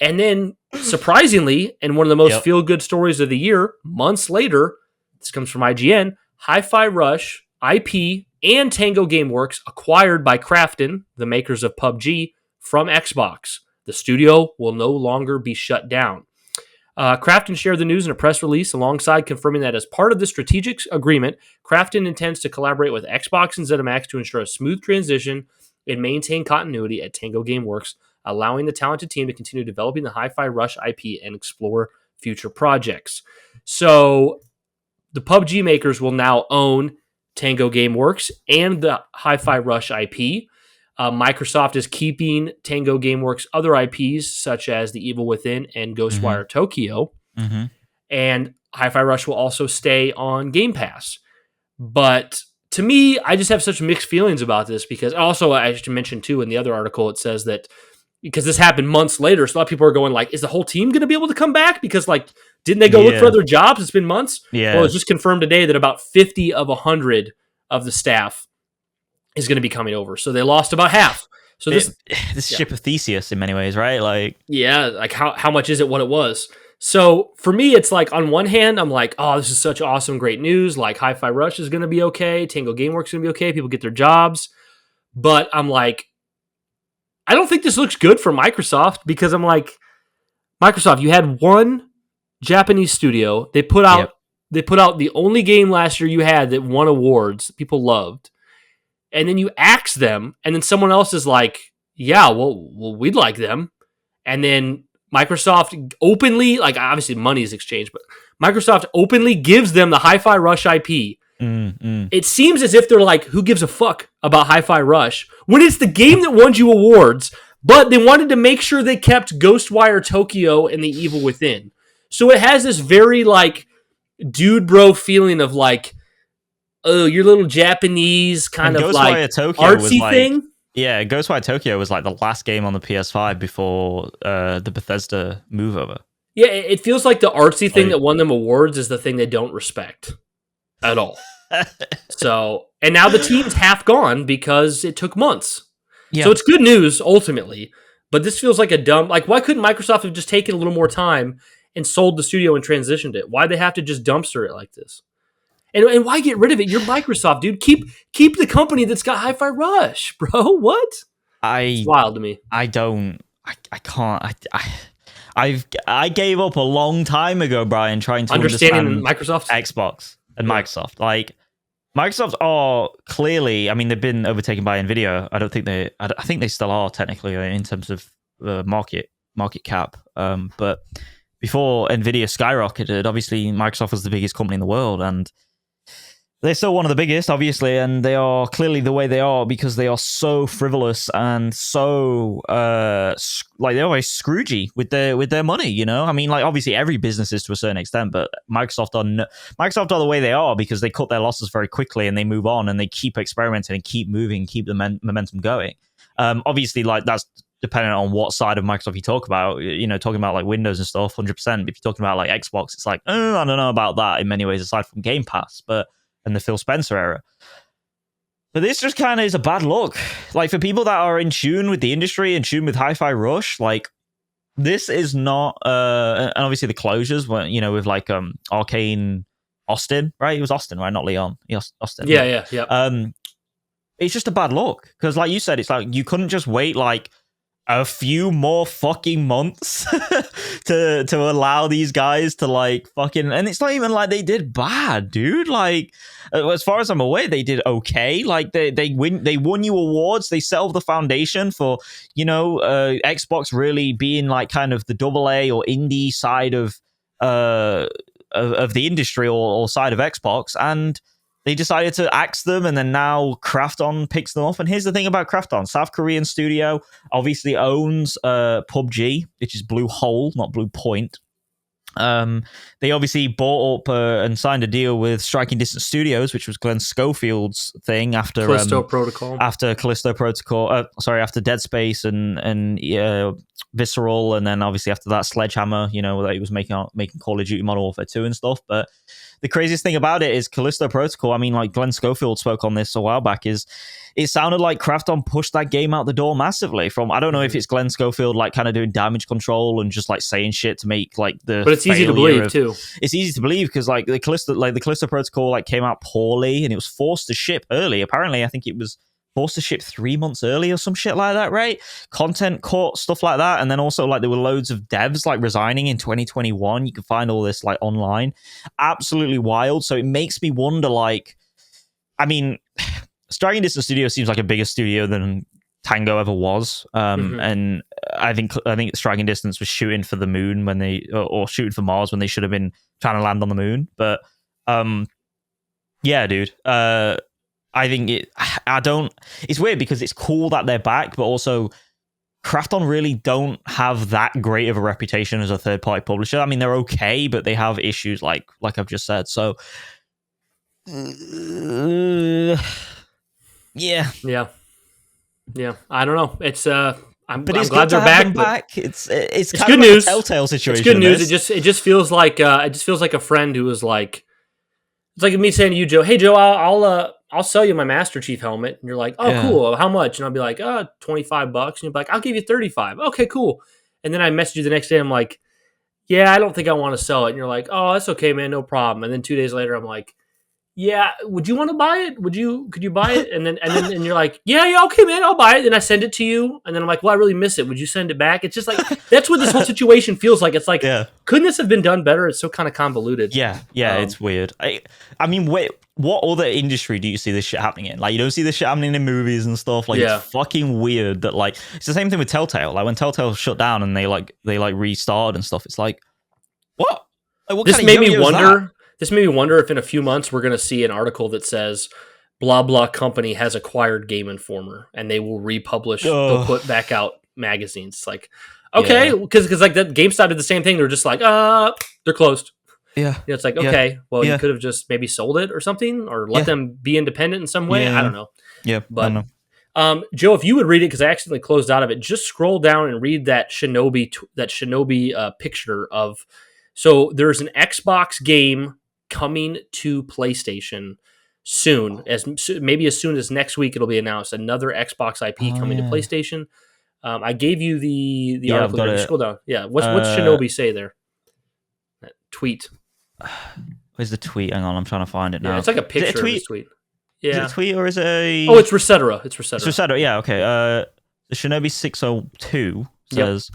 B: And then, surprisingly, and one of the most feel-good stories of the year, months later, this comes from IGN, Hi-Fi Rush, IP, and Tango Gameworks acquired by Krafton, the makers of PUBG, from Xbox. The studio will no longer be shut down. Krafton shared the news in a press release alongside confirming that as part of the strategic agreement, Krafton intends to collaborate with Xbox and ZeniMax to ensure a smooth transition and maintain continuity at Tango Gameworks, allowing the talented team to continue developing the Hi-Fi Rush IP and explore future projects. So the PUBG makers will now own Tango Gameworks and the Hi-Fi Rush IP. Microsoft is keeping Tango Gameworks' other IPs, such as The Evil Within and Ghostwire Tokyo. And Hi-Fi Rush will also stay on Game Pass. But to me, I just have such mixed feelings about this, because also, I should mention too, in the other article, it says that because this happened months later, so a lot of people are going like, is the whole team going to be able to come back? Because like, didn't they go look for other jobs? It's been months. Well, it's just confirmed today that about 50 of 100 of the staff is going to be coming over. So they lost about half. So this
A: ship of Theseus in many ways, right? Like,
B: like how much is it what it was? So for me, it's like, on one hand, I'm like, oh, this is such awesome, great news. Like Hi-Fi Rush is going to be okay. Tango Gameworks is going to be okay. People get their jobs. But I'm like, I don't think this looks good for Microsoft, because I'm like, Microsoft, you had one Japanese studio. They put out the only game last year you had that won awards that people loved. And then you axe them, and then someone else is like, yeah, well, we'd like them. And then Microsoft openly, like, obviously money is exchanged, but Microsoft openly gives them the Hi-Fi Rush IP. It seems as if they're like, who gives a fuck about Hi-Fi Rush when it's the game that won you awards, but they wanted to make sure they kept Ghostwire Tokyo and The Evil Within. So it has this very like dude bro feeling of like, oh, your little Japanese kind of like artsy thing.
A: Yeah, Ghostwire Tokyo was like the last game on the PS5 before the Bethesda move over.
B: Yeah, it feels like the artsy thing that won them awards is the thing they don't respect at all. So, and now the team's half gone because it took months.
A: Yeah.
B: So it's good news ultimately, but this feels like a dumb. Like, why couldn't Microsoft have just taken a little more time and sold the studio and transitioned it? Why'd they have to just dumpster it like this? And why get rid of it? You're Microsoft, dude. Keep the company that's got Hi-Fi Rush, bro. What? It's wild to me.
A: I can't. I gave up a long time ago, Brian, trying to
B: understand
A: Microsoft, Xbox, and Microsoft. Like, Microsoft are clearly, I mean, they've been overtaken by Nvidia. I think they still are technically in terms of market cap. But before Nvidia skyrocketed, obviously Microsoft was the biggest company in the world, and they're still one of the biggest, obviously, and they are clearly the way they are because they are so frivolous and so like they're always Scroogey with their money. You know, I mean, like obviously every business is to a certain extent, but Microsoft are the way they are because they cut their losses very quickly and they move on and they keep experimenting and keep moving, keep the momentum going. Obviously, like that's depending on what side of Microsoft you talk about. You know, talking about like Windows and stuff, 100%. If you're talking about like Xbox, it's like, I don't know about that in many ways, aside from Game Pass, and the Phil Spencer era. But this just kind of is a bad look. Like, for people that are in tune with the industry, in tune with Hi-Fi Rush, like, this is not... and obviously the closures, were, you know, with, like, Arcane Austin, right? It was Austin, right? Not Leon. Austin.
B: Yeah.
A: It's just a bad look. Because, like you said, it's like, you couldn't just wait, like, a few more fucking months to allow these guys to like fucking, and it's not even like they did bad, dude. Like, as far as I'm aware, they did okay. Like they won you awards. They set up the foundation for, you know, Xbox really being like kind of the AA or indie side of the industry or side of Xbox, and they decided to axe them, and then now Krafton picks them up. And here's the thing about Krafton. South Korean studio, obviously owns PUBG, which is Blue Hole, not Blue Point. They obviously bought up and signed a deal with Striking Distance Studios, which was Glenn Schofield's thing after
B: Callisto Protocol.
A: After Callisto Protocol, after Dead Space and Visceral, and then obviously after that Sledgehammer, you know, that he was making Call of Duty Modern Warfare 2 and stuff. But the craziest thing about it is Callisto Protocol, I mean, like Glenn Schofield spoke on this a while back, is it sounded like Krafton pushed that game out the door massively. From, I don't know if it's Glenn Schofield like kind of doing damage control and just like saying shit to make like the,
B: but it's easy to believe too.
A: It's easy to believe because like the Callisto Protocol like came out poorly and it was forced to ship early. Apparently, I think it was forced to ship 3 months early or some shit like that, right? Content cut, stuff like that. And then also like there were loads of devs like resigning in 2021. You can find all this like online. Absolutely wild. So it makes me wonder, like, I mean, Striking Distance Studio seems like a bigger studio than Tango ever was. And I think Striking Distance was shooting for the moon when they, or shooting for Mars when they should have been trying to land on the moon. But yeah, dude. I think it's weird because it's cool that they're back, but also Krafton really don't have that great of a reputation as a third-party publisher. I mean, they're okay, but they have issues like I've just said. So, yeah. I don't know. It's I'm glad they're back. It's kind
B: good
A: of
B: news.
A: Like a telltale situation.
B: It's good news. It just feels like a friend who was like, it's like me saying to you, Joe, hey Joe, I'll sell you my Master Chief helmet. And you're like, oh, cool. How much? And I'll be like, $25. And you'll be like, I'll give you 35. Okay, cool. And then I message you the next day. I'm like, yeah, I don't think I want to sell it. And you're like, oh, that's okay, man. No problem. And then 2 days later, I'm like, yeah, would you want to buy it? Could you buy it? And then you're like, yeah, okay, man, I'll buy it. Then I send it to you. And then I'm like, well, I really miss it. Would you send it back? It's just like, that's what this whole situation feels like. It's like, couldn't this have been done better? It's so kind of convoluted.
A: Yeah, it's weird. I mean, wait, what other industry do you see this shit happening in? Like, you don't see this shit happening in movies and stuff. Like, it's fucking weird that, like, it's the same thing with Telltale. Like, when Telltale shut down and they restarted and stuff, it's like, what? Like, what
B: this
A: kind
B: made
A: of
B: me wonder. This made me wonder if in a few months we're going to see an article that says blah blah company has acquired Game Informer and they will republish. They'll put back out magazines. It's like, okay, because like that GameStop did the same thing. They're just like, they're closed.
A: Yeah.
B: It's like, okay, well, you could have just maybe sold it or something, or let them be independent in some way. I don't know.
A: Yeah,
B: but
A: I don't know.
B: Joe, if you would read it, because I accidentally closed out of it, just scroll down and read that Shinobi picture of. So there's an Xbox game coming to PlayStation soon, maybe as soon as next week, it'll be announced another Xbox IP coming to PlayStation. I gave you the article.
A: I've got
B: here.
A: it.
B: Scroll down. Yeah, what's Shinobi say there? That tweet.
A: Where's the tweet? Hang on, I'm trying to find it now.
B: It's like a picture of his tweet. Yeah.
A: Is it a tweet or is it a...
B: Oh, it's ResetEra. It's
A: ResetEra, yeah, okay. The Shinobi 602 says,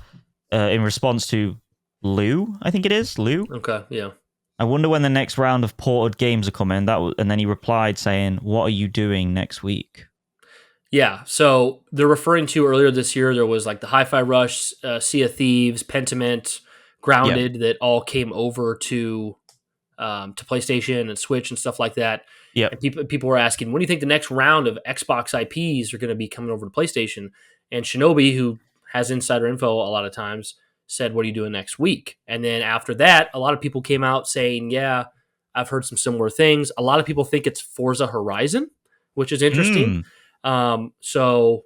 A: in response to Lou, I think it is, Lou?
B: Okay, yeah.
A: I wonder when the next round of ported games are coming. And then he replied saying, what are you doing next week?
B: Yeah, so they're referring to earlier this year, there was like the Hi-Fi Rush, Sea of Thieves, Pentiment, Grounded that all came over to PlayStation and Switch and stuff like that.
A: Yeah,
B: and people were asking, when do you think the next round of Xbox IPs are going to be coming over to PlayStation? And Shinobi, who has insider info a lot of times, said, what are you doing next week? And then after that, a lot of people came out saying, yeah, I've heard some similar things. A lot of people think it's Forza Horizon, which is interesting. So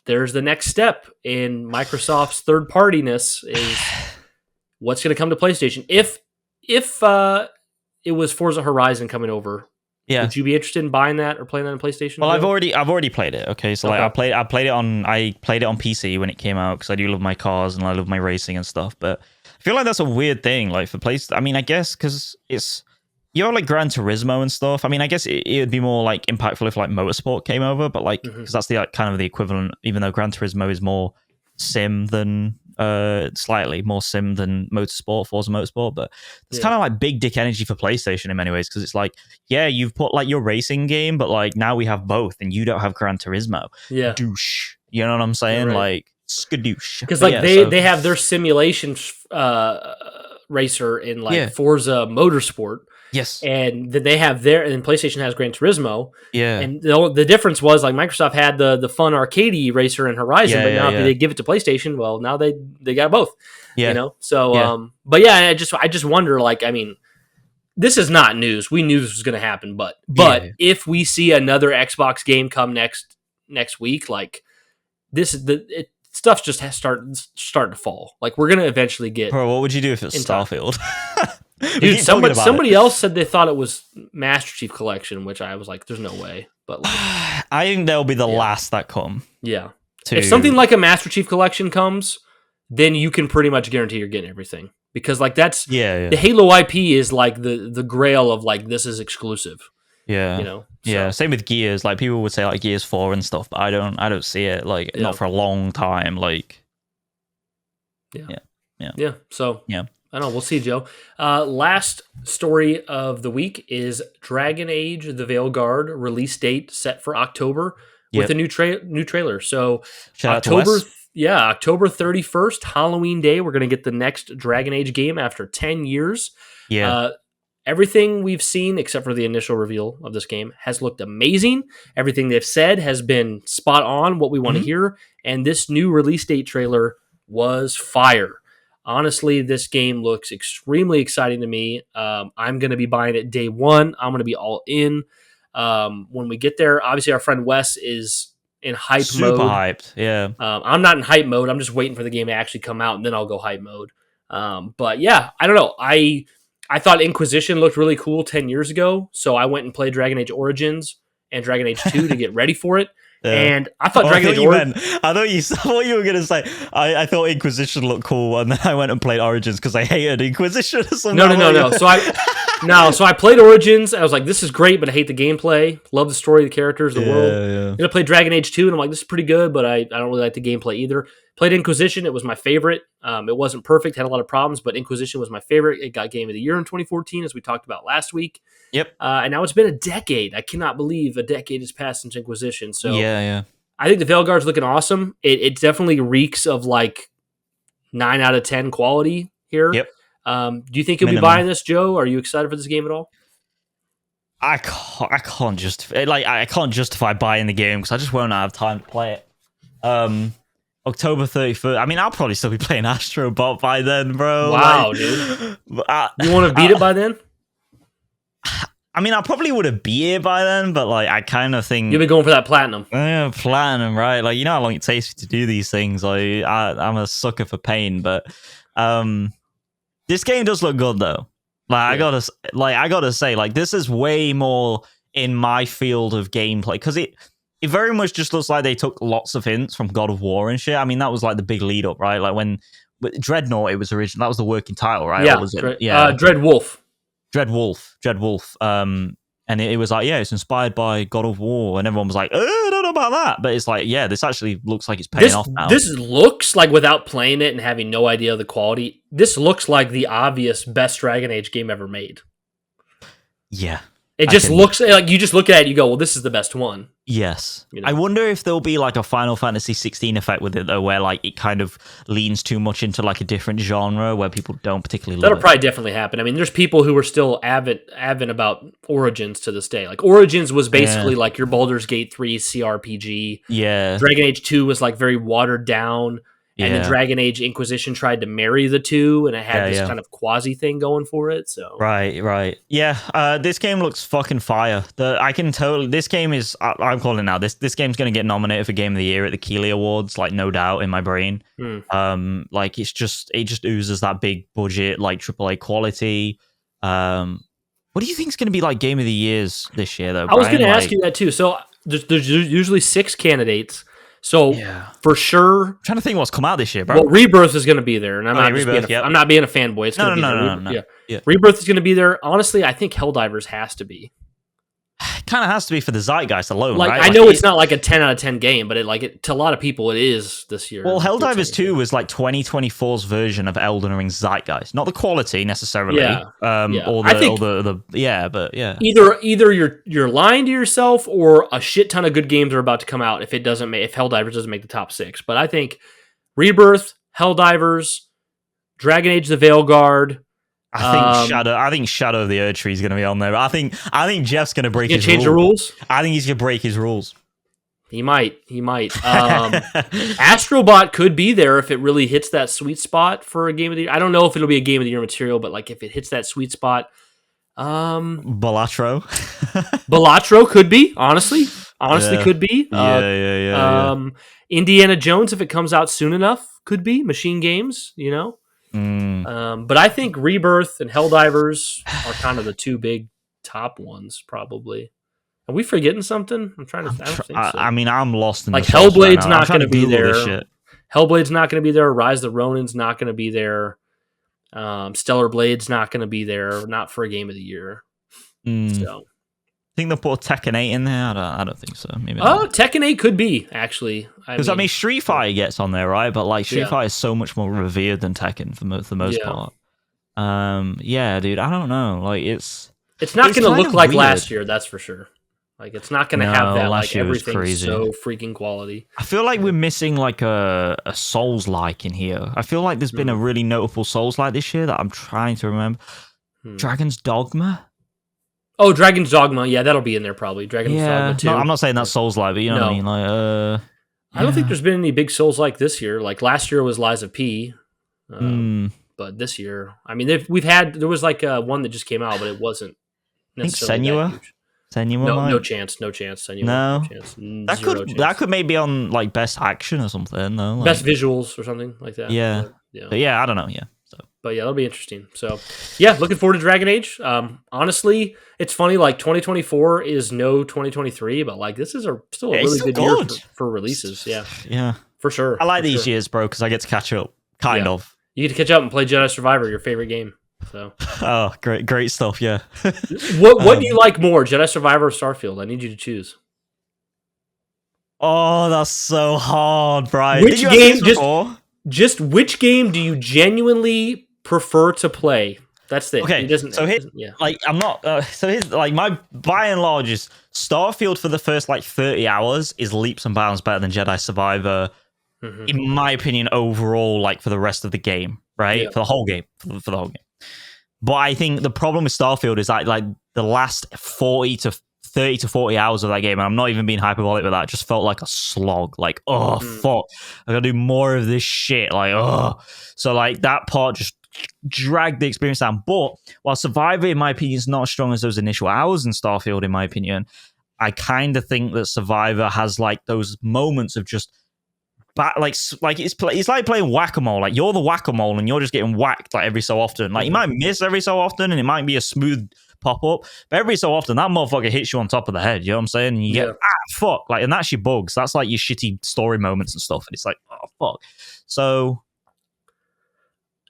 B: there's the next step in Microsoft's third partiness is what's going to come to PlayStation. If it was Forza Horizon coming over, would you be interested in buying that or playing that on PlayStation?
A: Well, I've already played it. Okay, so like I played it on PC when it came out because I do love my cars and I love my racing and stuff. But I feel like that's a weird thing, like for PlayStation. I mean, I guess because you're like Gran Turismo and stuff. I mean, I guess it would be more like impactful if like Motorsport came over, but like because that's the kind of the equivalent. Even though Gran Turismo is more sim than slightly more sim than Motorsport, Forza Motorsport, but it's kind of like big dick energy for PlayStation in many ways because it's like, yeah, you've put like your racing game, but like now we have both, and you don't have Gran Turismo.
B: Yeah,
A: douche. You know what I'm saying? Right. Like skadoosh.
B: Because like they have their simulation racer in like Forza Motorsport.
A: Yes,
B: and then they have and PlayStation has Gran Turismo.
A: Yeah,
B: and the difference was like Microsoft had the fun arcadey racer in Horizon, but now if they give it to PlayStation, well, now they got both. Yeah, you know. So, but yeah, I just wonder. Like, I mean, this is not news. We knew this was going to happen, but if we see another Xbox game come next week, like stuff just has started to fall. Like, we're going to eventually get.
A: Bro, what would you do if it's Starfield?
B: Dude, somebody else said they thought it was Master Chief Collection, which I was like, "There's no way." But like,
A: I think they'll be the last that come.
B: Yeah, if something like a Master Chief Collection comes, then you can pretty much guarantee you're getting everything because like that's the Halo IP is like the grail of like this is exclusive.
A: Yeah,
B: you know.
A: So. Yeah, same with Gears. Like people would say like Gears 4 and stuff, but I don't see it like not for a long time. Like,
B: yeah. So I don't know. We'll see, Joe. Last story of the week is Dragon Age: The Veilguard release date set for October with a new trailer. So October 31st, Halloween Day, we're going to get the next Dragon Age game after 10 years.
A: Yeah.
B: Everything we've seen, except for the initial reveal of this game, has looked amazing. Everything they've said has been spot on, what we want to hear. And this new release date trailer was fire. Honestly, this game looks extremely exciting to me. I'm going to be buying it day one. I'm going to be all in. When we get there, obviously our friend Wes is in hype mode.
A: Super hyped, yeah.
B: I'm not in hype mode. I'm just waiting for the game to actually come out, and then I'll go hype mode. But yeah, I don't know. I thought Inquisition looked really cool 10 years ago, so I went and played Dragon Age Origins and Dragon Age 2 to get ready for it. Yeah. And I thought Dragon Age Origins...
A: I thought you were going to say, I thought Inquisition looked cool, and then I went and played Origins because I hated Inquisition.
B: No. So I played Origins, and I was like, this is great, but I hate the gameplay. Love the story, the characters, the world. Yeah. Then I played Dragon Age 2, and I'm like, this is pretty good, but I don't really like the gameplay either. Played Inquisition. It was my favorite. It wasn't perfect, had a lot of problems, but Inquisition was my favorite. It got Game of the Year in 2014, as we talked about last week.
A: Yep.
B: And now it's been a decade. I cannot believe a decade has passed since Inquisition. So
A: yeah.
B: I think the Veilguard's looking awesome. It definitely reeks of like 9 out of 10 quality here.
A: Yep.
B: Do you think you'll be buying this, Joe? Are you excited for this game at all?
A: I can't justify buying the game because I just won't have time to play it. October 31st. I mean, I'll probably still be playing Astro Bot by then, bro.
B: Wow, dude. You want to beat it by then?
A: I mean, I probably would have beat it by then, but like, I kind of think
B: you'll be going for that platinum.
A: Yeah, platinum, right? Like, you know how long it takes to do these things. Like, I'm a sucker for pain, but this game does look good though. Like, I gotta say, like, this is way more in my field of gameplay, because it very much just looks like they took lots of hints from God of War and shit. I mean, that was like the big lead up, right? Like when Dreadnought, it was original. That was the working title, right?
B: Yeah,
A: or was it? Yeah,
B: Dread Wolf.
A: Dread Wolf. And it was like, yeah, it's inspired by God of War, and everyone was like, I don't know about that, but it's like, yeah, this actually looks like it's paying off now.
B: This looks like, without playing it and having no idea of the quality, this looks like the obvious best Dragon Age game ever made.
A: Yeah.
B: It just looks like, you just look at it, you go, well, this is the best one.
A: Yes.
B: You know?
A: I wonder if there'll be like a Final Fantasy 16 effect with it, though, where like it kind of leans too much into like a different genre where people don't particularly love
B: That'll
A: it.
B: probably definitely happen. I mean, there's people who are still avid about Origins to this day. Like, Origins was basically like your Baldur's Gate 3 CRPG.
A: Yeah.
B: Dragon Age 2 was like very watered down. And the Dragon Age Inquisition tried to marry the two, and it had this kind of quasi thing going for it. So
A: right, yeah. This game looks fucking fire. This game is. I'm calling it now. This game's gonna get nominated for Game of the Year at the Keighley Awards, like no doubt in my brain. Like it just oozes that big budget, like AAA quality. What do you think is gonna be like Game of the Years this year, though?
B: I was gonna ask you that too. So there's usually 6 candidates. So for sure,
A: I'm trying to think what's come out this year, bro.
B: Well, Rebirth is going to be there, and I'm not being a fanboy. It's
A: no,
B: going to be there.
A: No.
B: Yeah. Rebirth is going to be there. Honestly, I think Helldivers has to be.
A: Kind of has to be for the zeitgeist alone,
B: like,
A: right?
B: I know it's not like a 10 out of 10 game, but to a lot of people, it is this year.
A: Well, Helldivers 2 was like 2024's version of Elden Ring's zeitgeist. Not the quality necessarily. Either
B: you're lying to yourself, or a shit ton of good games are about to come out if Helldivers doesn't make the top 6. But I think Rebirth, Helldivers, Dragon Age the Veilguard,
A: I think Shadow of the Erdtree is going to be on there. I think Jeff's going to break his
B: change the rules.
A: I think he's going to break his rules.
B: He might. Astrobot could be there if it really hits that sweet spot for a Game of the Year. I don't know if it'll be a Game of the Year material, but like if it hits that sweet spot,
A: Balatro
B: could be. Honestly, could be. Indiana Jones, if it comes out soon enough, could be. Machine Games, you know. But I think Rebirth and Helldivers are kind of the two big top ones, probably. Are we forgetting something? I don't think so.
A: I mean, I'm lost in
B: like
A: the
B: Hellblade's not going to be there.
A: Shit.
B: Hellblade's not going to be there. Rise of the Ronin's not going to be there. Stellar Blade's not going to be there. Not for a Game of the Year. So.
A: Think they'll put Tekken 8 in there? I don't think so. Maybe
B: Tekken 8 could be, actually.
A: Because I mean, Street Fighter gets on there, right? But like Street Fighter is so much more revered than Tekken for the most part. Dude, I don't know. Like it's
B: not going to look like last year, that's for sure. Like it's not going to have that like everything's so freaking quality.
A: I feel like we're missing like a Souls-like in here. I feel like there's been a really notable Souls-like this year that I'm trying to remember. Dragon's Dogma.
B: Oh, Dragon's Dogma. Yeah, that'll be in there probably. Dragon's Dogma 2.
A: No, I'm not saying that's Souls-like, but you know what I mean? Like,
B: I don't think there's been any big Souls-like this year. Like last year was Lies of P. But this year, I mean, there was like one that just came out, but it wasn't necessarily that huge.
A: Senua?
B: No chance. Senua, no chance.
A: That could maybe on like best action or something, though. Like,
B: best visuals or something like that.
A: Yeah. But yeah, I don't know. Yeah.
B: But yeah, that'll be interesting. So yeah, looking forward to Dragon Age. Honestly, it's funny, like 2024 is no 2023, but like this is still a really good year for releases. Yeah.
A: Yeah.
B: For sure.
A: I like these years, bro, because I get to catch up. Kind of.
B: You get to catch up and play Jedi Survivor, your favorite game. So
A: oh, great stuff, yeah.
B: What do you like more, Jedi Survivor or Starfield? I need you to choose.
A: Oh, that's so hard, Bryan.
B: Which game just which game do you genuinely prefer to play? That's it.
A: Okay, I'm not. So here's like my by and large is Starfield for the first like 30 hours is leaps and bounds better than Jedi Survivor, in my opinion. Overall, like for the rest of the game, right? For the whole game, for the whole game. But I think the problem with Starfield is that like the last 30 to 40 hours of that game, and I'm not even being hyperbolic with that, just felt like a slog. Like, fuck, I gotta do more of this shit. Like, so like that part just dragged the experience down. But while Survivor, in my opinion, is not as strong as those initial hours in Starfield, in my opinion, I kind of think that Survivor has like those moments of just it's like playing whack-a-mole. Like you're the whack-a-mole and you're just getting whacked like every so often. Like you might miss every so often and it might be a smooth pop-up, but every so often that motherfucker hits you on top of the head. You know what I'm saying? And you get fuck. Like, and that's your bugs. That's like your shitty story moments and stuff. And it's like, oh fuck. So,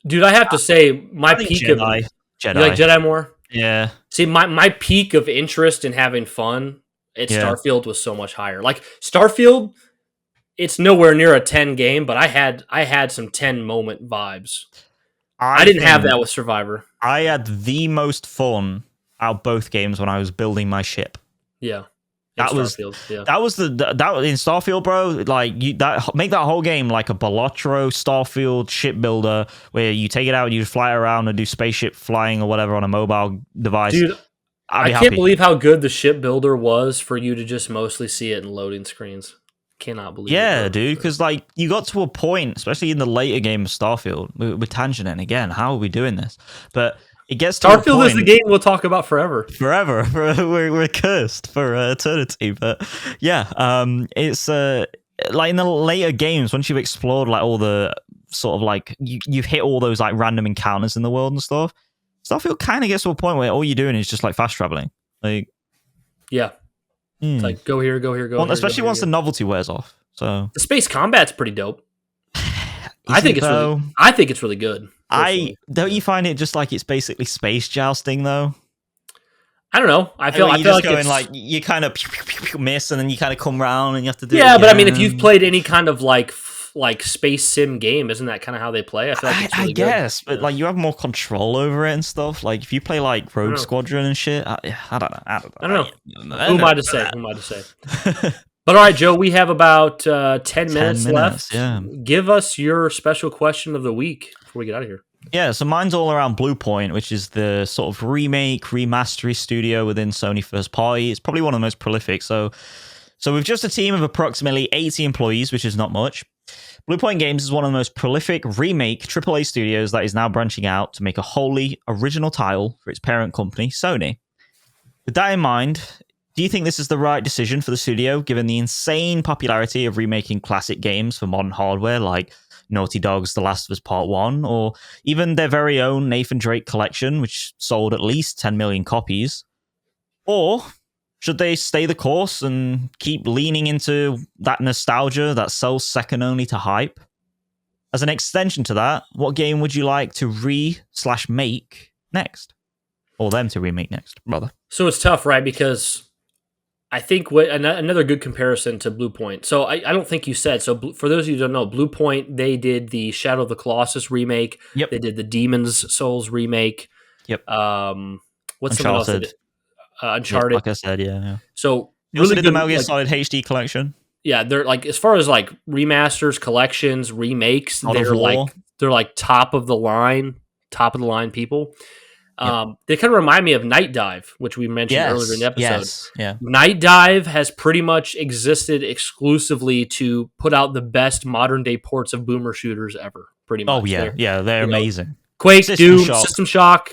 B: dude, I have to say my peak
A: Jedi.
B: You like Jedi more?
A: Yeah.
B: See, my peak of interest in having fun at Starfield was so much higher. Like Starfield, it's nowhere near a 10 game, but I had some 10 moment vibes. I didn't have that with Survivor.
A: I had the most fun out of both games when I was building my ship.
B: Yeah.
A: That was in Starfield, bro. Like make that whole game like a Balatro Starfield ship builder, where you take it out, you fly around and do spaceship flying or whatever on a mobile device.
B: Dude, I can't believe how good the ship builder was for you to just mostly see it in loading screens. Cannot believe it.
A: Yeah, dude, because like you got to a point, especially in the later game of Starfield, we're tangenting again. How are we doing this? But it gets to
B: Starfield is the game we'll talk about forever.
A: We're cursed for eternity. But yeah, it's like in the later games, once you've explored like all the sort of like you've hit all those like random encounters in the world and stuff, Starfield kind of gets to a point where all you're doing is just like fast traveling. Like,
B: yeah, it's like go here, go here, go here.
A: Especially once the novelty wears off. So
B: the space combat's pretty dope. I think it's really good.
A: Don't you find it just like it's basically space jousting though?
B: I don't know. I feel like
A: you kind of miss and then you kind of come around and you have to do it
B: but I mean, if you've played any kind of like space sim game, isn't that kind of how they play? I feel like it's really good.
A: Guess, but like you have more control over it and stuff. Like if you play like Rogue Squadron and shit, I don't know.
B: Who am I to say? But all right, Joe, we have about 10 minutes left.
A: Yeah.
B: Give us your special question of the week before we get out of here.
A: Yeah, so mine's all around Bluepoint, which is the sort of remake, remastery studio within Sony first party. It's probably one of the most prolific. So with just a team of approximately 80 employees, which is not much, Bluepoint Games is one of the most prolific remake AAA studios that is now branching out to make a wholly original title for its parent company, Sony. With that in mind, do you think this is the right decision for the studio, given the insane popularity of remaking classic games for modern hardware like Naughty Dog's The Last of Us Part 1, or even their very own Nathan Drake collection, which sold at least 10 million copies? Or should they stay the course and keep leaning into that nostalgia that sells second only to hype? As an extension to that, what game would you like to re/make next? Or them to remake next, rather.
B: So it's tough, right? Because I think another good comparison to Bluepoint. So I don't think you said. So for those of you who don't know, Bluepoint, they did the Shadow of the Colossus remake.
A: Yep.
B: They did the Demon's Souls remake.
A: Yep.
B: What's something else? Uncharted.
A: Yeah, like I said, yeah.
B: So
A: you also did the Metal Gear Solid HD collection.
B: Yeah, they're like, as far as like remasters, collections, remakes, they're like top of the line people. They kind of remind me of Night Dive, which we mentioned earlier in the episode.
A: Yes, yeah.
B: Night Dive has pretty much existed exclusively to put out the best modern day ports of boomer shooters ever. Pretty much.
A: Oh yeah, they're amazing.
B: Quake, Doom, System Shock.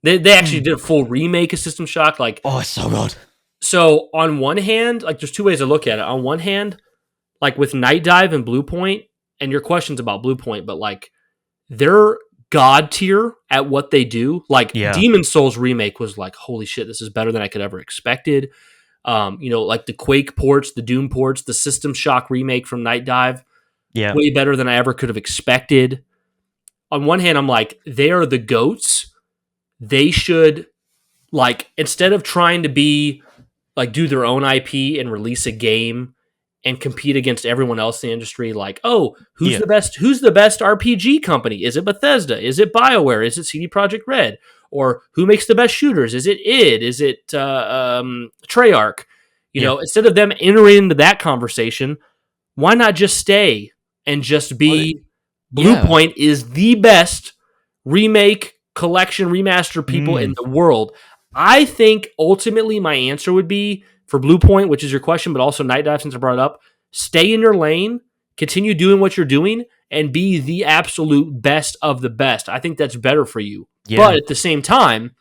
B: They actually did a full remake of System Shock. Like,
A: oh, it's so good.
B: So on one hand, like there's two ways to look at it. On one hand, like with Night Dive and Bluepoint, and your question's about Bluepoint, but like they're god tier at what they do. Like Demon's Souls remake was like, holy shit, this is better than I could ever expected. Like the Quake ports, the Doom ports, the System Shock remake from Night Dive, way better than I ever could have expected. On one hand, I'm like, they are the GOATs. They should, like, instead of trying to be like do their own IP and release a game and compete against everyone else in the industry, like, oh, who's the best RPG company? Is it Bethesda? Is it BioWare? Is it CD Projekt Red? Or who makes the best shooters? Is it id? Is it Treyarch? Instead of them entering into that conversation, why not just stay and just be Bluepoint is the best remake, collection, remaster people in the world. I think ultimately my answer would be for Bluepoint, which is your question, but also Night Dive, since I brought it up, stay in your lane, continue doing what you're doing, and be the absolute best of the best. I think that's better for you. Yeah. But at the same time,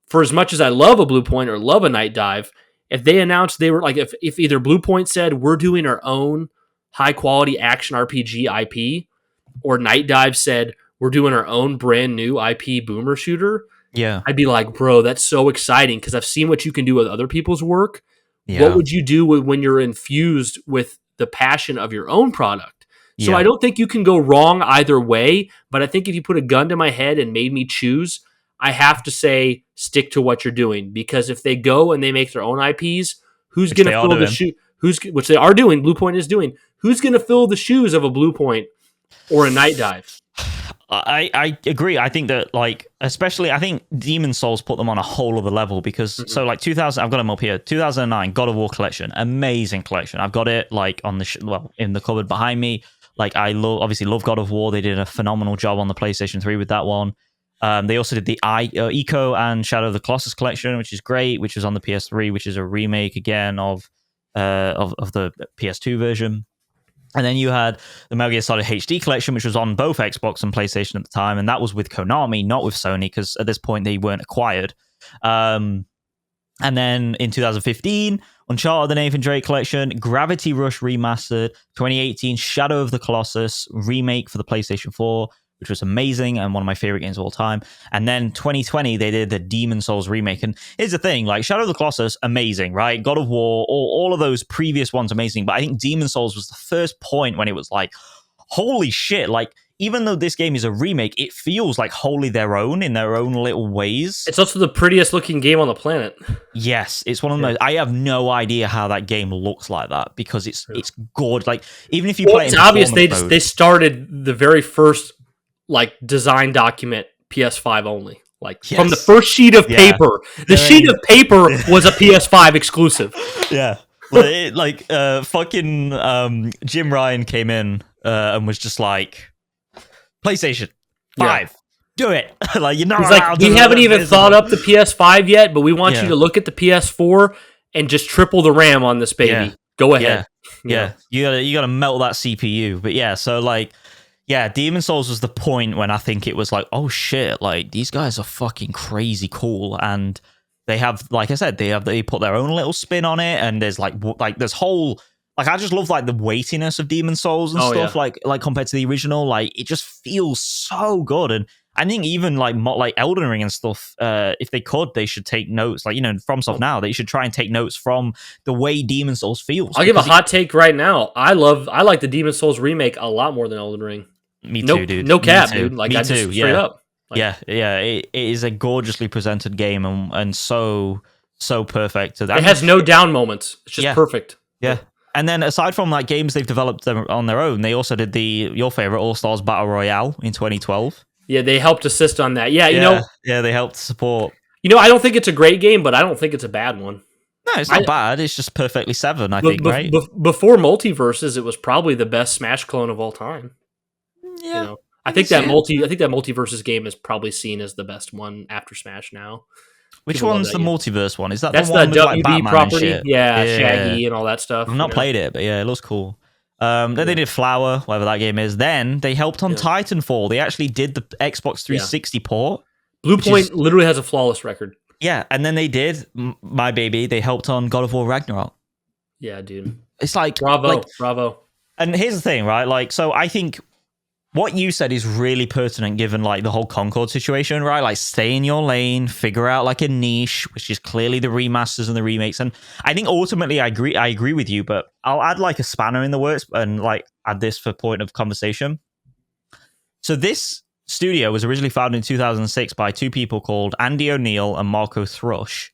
B: for as much as I love a Bluepoint or love a Night Dive, if they announced they were like, if either Bluepoint said we're doing our own high quality action RPG IP, or Night Dive said we're doing our own brand new IP boomer shooter,
A: Yeah.
B: I'd be like, bro, that's so exciting because I've seen what you can do with other people's work. What
A: Yeah.
B: would you do when you're infused with the passion of your own product? So
A: Yeah.
B: I don't think you can go wrong either way, but I think if you put a gun to my head and made me choose, I have to say stick to what you're doing, because if they go and they make their own IPs, who's
A: Which
B: going
A: they
B: to
A: are
B: fill the
A: doing.
B: shoe? Which they are doing. Blue Point is doing. Who's going to fill the shoes of a Blue Point or a Night Dive?
A: I agree. I think that, like, especially, I think Demon Souls put them on a whole other level because, so like 2000, I've got them up here, 2009 God of War collection, amazing collection. I've got it like on the, in the cupboard behind me. Like, I obviously love God of War. They did a phenomenal job on the PlayStation 3 with that one. They also did the Eco and Shadow of the Colossus collection, which is great, which was on the PS3, which is a remake again of the PS2 version. And then you had the Metal Gear Solid HD collection, which was on both Xbox and PlayStation at the time, and that was with Konami, not with Sony, because at this point they weren't acquired. And then in 2015, Uncharted: The Nathan Drake collection, Gravity Rush remastered, 2018 Shadow of the Colossus remake for the PlayStation 4, which was amazing and one of my favorite games of all time. And then 2020, they did the Demon Souls remake. And here's the thing, like, Shadow of the Colossus, amazing, right? God of War, all of those previous ones, amazing. But I think Demon Souls was the first point when it was like, holy shit, like, even though this game is a remake, it feels like wholly their own in their own little ways.
B: It's also the prettiest looking game on the planet.
A: Yes, it's one of the most. I have no idea how that game looks like that because it's gorgeous. Like, even if you play,
B: it's obvious they started the very first like design document PS5 only. Like, from the first sheet of paper, the sheet of paper was a PS5 exclusive.
A: Yeah. Fucking Jim Ryan came in and was just like, PlayStation 5, do it. Like, you're not
B: He's
A: allowed
B: like,
A: to
B: we haven't even thought up the PS5 yet, but we want you to look at the PS4 and just triple the RAM on this baby. Go ahead.
A: Yeah. You gotta melt that CPU. But yeah, so like, yeah, Demon Souls was the point when I think it was like, oh shit, like, these guys are fucking crazy cool, and they have, like I said, they put their own little spin on it, and there's like this whole, like, I just love like the weightiness of Demon Souls and stuff, like compared to the original, like, it just feels so good. And I think even like Elden Ring and stuff, if they could, they should take notes, like, FromSoft now, they should try and take notes from the way Demon Souls feels.
B: I'll give a hot take right now. I like the Demon Souls remake a lot more than Elden Ring.
A: Me too, dude.
B: No cap, dude. Like,
A: Me
B: I
A: too.
B: just straight up. Like,
A: It is a gorgeously presented game and so perfect.
B: It has no down moments. It's just perfect.
A: Yeah. And then aside from like games they've developed them on their own, they also did your favorite All Stars Battle Royale in 2012.
B: Yeah, they helped assist on that. Yeah,
A: they helped support.
B: I don't think it's a great game, but I don't think it's a bad one.
A: No, it's not bad. It's just perfectly Seven, I think, right?
B: Before Multiverses, it was probably the best Smash clone of all time.
A: Yeah.
B: I think that Multiverses game is probably seen as the best one after Smash now.
A: Which one's the Multiverse one? Is that
B: that's
A: the one
B: the
A: with like
B: WB
A: Batman
B: property?
A: and shit?
B: Yeah, Shaggy and all that stuff.
A: I've not played it, but yeah, it looks cool. Then they did Flower, whatever that game is. Then they helped on Titanfall. They actually did the Xbox 360 port.
B: Blue Point literally has a flawless record.
A: Yeah, and then they did My Baby. They helped on God of War Ragnarok.
B: Yeah, dude.
A: It's like
B: bravo.
A: And here's the thing, right? Like, so I think what you said is really pertinent given like the whole Concord situation, right? Like, stay in your lane, figure out like a niche, which is clearly the remasters and the remakes. And I think ultimately I agree with you, but I'll add like a spanner in the works and like add this for point of conversation. So this studio was originally founded in 2006 by two people called Andy O'Neill and Marco Thrush.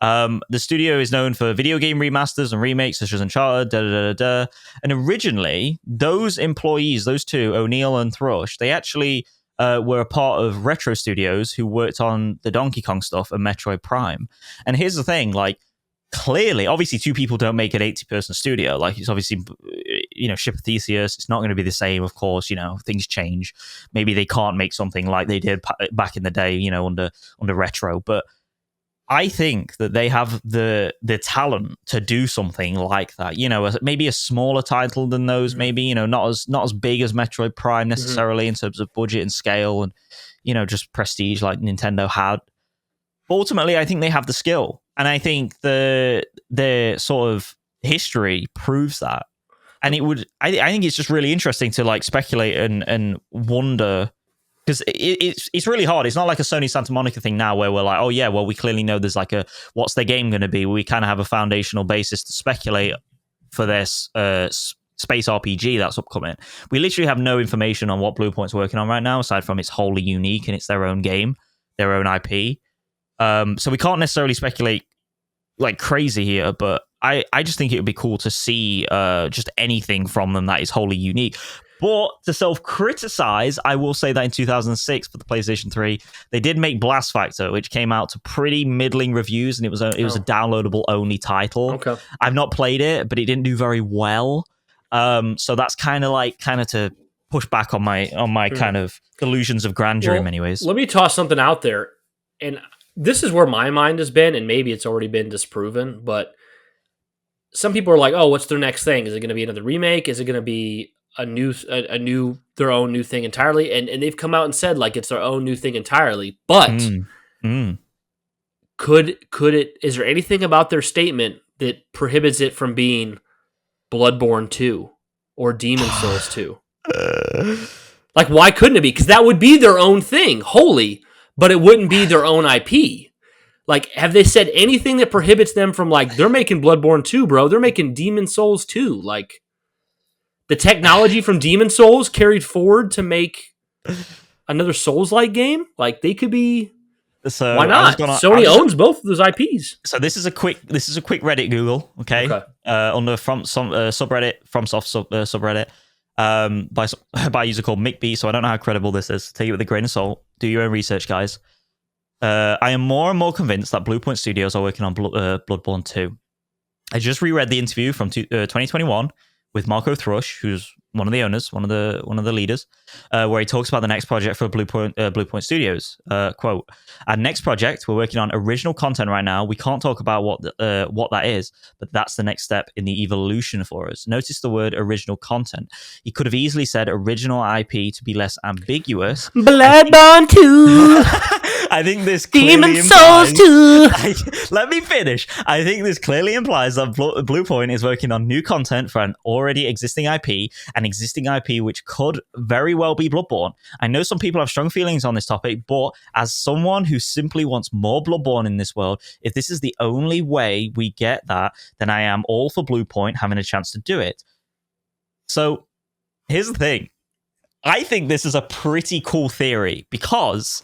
A: The studio is known for video game remasters and remakes such as Uncharted, and originally those employees, those two, O'Neill and Thrush, they actually were a part of Retro Studios who worked on the Donkey Kong stuff and Metroid Prime. And here's the thing, like, clearly, obviously two people don't make an 80-person studio. Like, it's obviously, Ship of Theseus, it's not going to be the same, of course, things change. Maybe they can't make something like they did back in the day, under Retro, but I think that they have the talent to do something like that. Maybe a smaller title than those. Maybe not as big as Metroid Prime necessarily in terms of budget and scale, and just prestige like Nintendo had. But ultimately, I think they have the skill, and I think their sort of history proves that. and it would. I think it's just really interesting to like speculate and wonder. Because it's really hard. It's not like a Sony Santa Monica thing now where we're like, oh yeah, well, we clearly know there's like what's their game going to be? We kind of have a foundational basis to speculate for this space RPG that's upcoming. We literally have no information on what Bluepoint's working on right now, aside from it's wholly unique and it's their own game, their own IP. So we can't necessarily speculate like crazy here, but I just think it would be cool to see just anything from them that is wholly unique. But to self-criticize, I will say that in 2006 for the PlayStation 3, they did make Blast Factor, which came out to pretty middling reviews, and it was a downloadable only title.
B: Okay.
A: I've not played it, but it didn't do very well. So that's kind of to push back on my kind of illusions of grandeur in many ways.
B: Let me toss something out there, and this is where my mind has been, and maybe it's already been disproven, but some people are like, "Oh, what's their next thing? Is it going to be another remake? Is it going to be their own new thing entirely?" And they've come out and said like it's their own new thing entirely. But could it? Is there anything about their statement that prohibits it from being Bloodborne 2 or Demon Souls 2? Like, why couldn't it be? Because that would be their own thing, wholly, but it wouldn't be their own IP. Like, have they said anything that prohibits them from, like, they're making Bloodborne 2, bro. They're making Demon Souls 2. Like, the technology from Demon Souls carried forward to make another Souls-like game? Like, they could be...
A: So
B: why not? Sony owns both of those IPs.
A: So this is a quick Reddit Google, okay? On the subreddit, FromSoft subreddit, by a user called MickB. So I don't know how credible this is. Take it with a grain of salt. Do your own research, guys. I am more and more convinced that Bluepoint Studios are working on Bloodborne 2. I just reread the interview from 2021 with Marco Thrush, who's one of the owners, one of the leaders, where he talks about the next project for Bluepoint Studios. Quote: "Our next project, we're working on original content right now. We can't talk about what that is, but that's the next step in the evolution for us." Notice the word original content. He could have easily said original IP to be less ambiguous.
B: Bloodborne 2.
A: I think this
B: Demon Souls 2.
A: Let me finish. I think this clearly implies that Bluepoint is working on new content for an already existing IP, an existing IP which could very well be Bloodborne. I know some people have strong feelings on this topic, but as someone who simply wants more Bloodborne in this world, if this is the only way we get that, then I am all for Bluepoint having a chance to do it. So here's the thing. I think this is a pretty cool theory because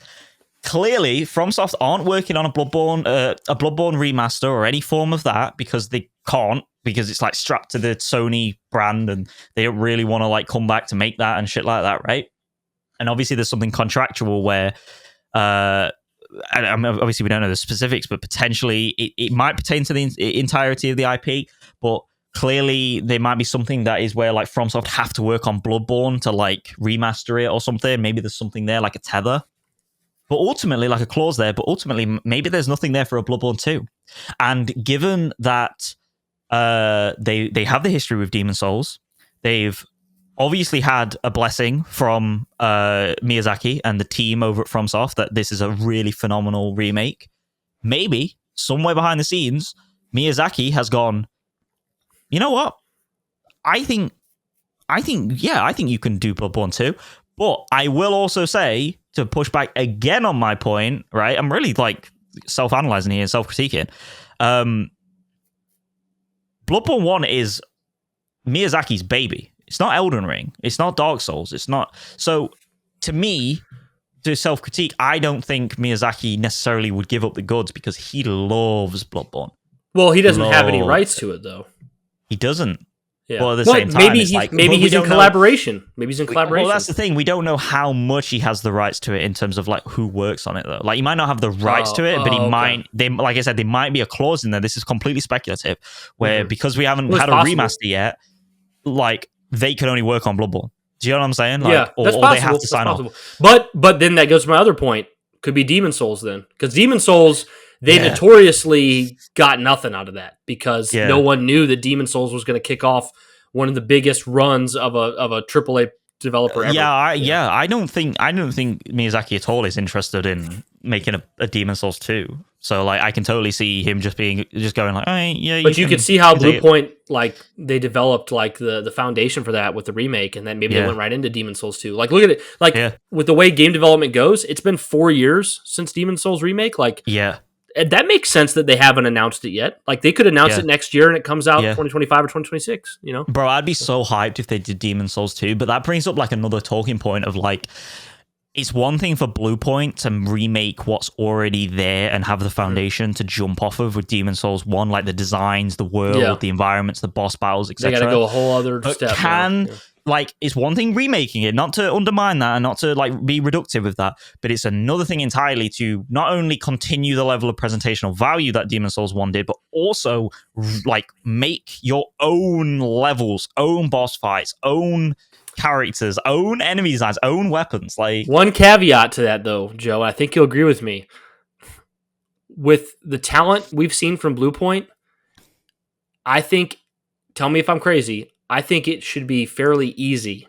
A: clearly FromSoft aren't working on a Bloodborne remaster or any form of that because they can't, because it's like strapped to the Sony brand and they don't really want to like come back to make that and shit like that, right? And obviously there's something contractual where and obviously we don't know the specifics, but potentially it might pertain to the entirety of the IP, but clearly there might be something that is where like FromSoft have to work on Bloodborne to like remaster it or something. Maybe there's something there like a tether. But ultimately, like a clause there, but ultimately, maybe there's nothing there for a Bloodborne 2. And given that they have the history with Demon Souls, they've obviously had a blessing from Miyazaki and the team over at FromSoft that this is a really phenomenal remake. Maybe, somewhere behind the scenes, Miyazaki has gone, you know what? I think you can do Bloodborne 2. But I will also say, to push back again on my point, right? I'm really like self-analyzing here and self-critiquing. Bloodborne 1 is Miyazaki's baby. It's not Elden Ring. It's not Dark Souls. It's not. So to me, to self-critique, I don't think Miyazaki necessarily would give up the goods because he loves Bloodborne.
B: Well, he doesn't have any rights to it, though.
A: He doesn't.
B: Yeah.
A: Well, at the same time,
B: maybe he's in collaboration. Maybe he's in collaboration.
A: Well, that's the thing. We don't know how much he has the rights to it in terms of like who works on it, though. Like, he might not have the rights to it, but he might. They, like I said, there might be a clause in there. This is completely speculative, where because we haven't had a remaster yet, like they can only work on Bloodborne. Do you know what I'm saying? Like,
B: yeah, that's possible. They have to sign off. But then that goes to my other point. Could be Demon Souls then, because Demon Souls. They notoriously got nothing out of that because no one knew that Demon Souls was going to kick off one of the biggest runs of a AAA developer ever. I don't think Miyazaki at all is interested in making a Demon Souls 2.
A: So like I can totally see him just going like, oh, yeah.
B: But you could see how Blue Point, like they developed like the foundation for that with the remake, and then maybe they went right into Demon Souls 2. Like look at it, like with the way game development goes, it's been 4 years since Demon Souls remake. Like that makes sense that they haven't announced it yet. Like they could announce it next year and it comes out 2025 or 2026. You know,
A: bro, I'd be so hyped if they did Demon Souls 2. But that brings up like another talking point of like, it's one thing for Bluepoint to remake what's already there and have the foundation to jump off of with Demon Souls 1, like the designs, the world, the environments, the boss battles, etc.
B: They got to go a whole other step.
A: Like, it's one thing remaking it, not to undermine that and not to like be reductive with that, but it's another thing entirely to not only continue the level of presentational value that Demon Souls 1 did, but also like make your own levels, own boss fights, own characters, own enemy designs, own weapons. Like,
B: one caveat to that though, Joe, I think you'll agree with me. With the talent we've seen from Bluepoint, I think, tell me if I'm crazy, I think it should be fairly easy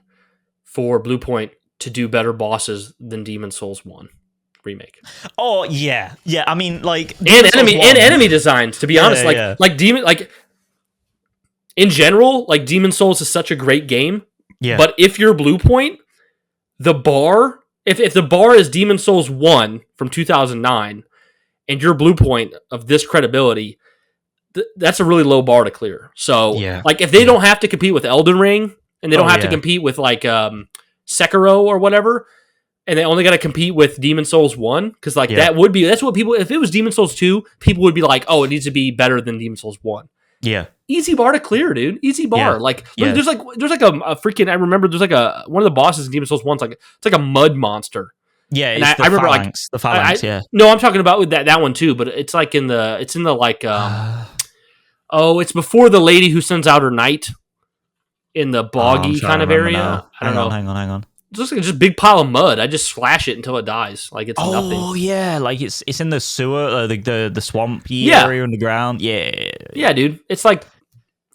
B: for Bluepoint to do better bosses than Demon Souls 1 remake.
A: Oh yeah. I mean, like,
B: and enemy designs, to be honest. Like Demon, like in general, like Demon Souls is such a great game. Yeah. But if you're Bluepoint, the bar, if the bar is Demon Souls 1 from 2009, and you're Bluepoint of this credibility, that's a really low bar to clear. So, like, if they don't have to compete with Elden Ring, and they don't have to compete with, like, Sekiro or whatever, and they only got to compete with Demon Souls 1, because, like, that's what people, if it was Demon Souls 2, people would be like, oh, it needs to be better than Demon Souls 1.
A: Yeah.
B: Easy bar to clear, dude. Easy bar. Like, there's like a freaking. I remember there's like one of the bosses in Demon Souls 1's like it's like a mud monster.
A: Yeah,
B: and
A: I remember phalanx, like the phalanx.
B: No, I'm talking about with that one too. But it's like in the like. It's before the lady who sends out her knight in the boggy kind of area.
A: Now. I don't know. Hang on.
B: It's just like just a big pile of mud. I just slash it until it dies. Like it's nothing.
A: Oh yeah, like it's in the sewer, the swampy area underground. Yeah,
B: dude. It's like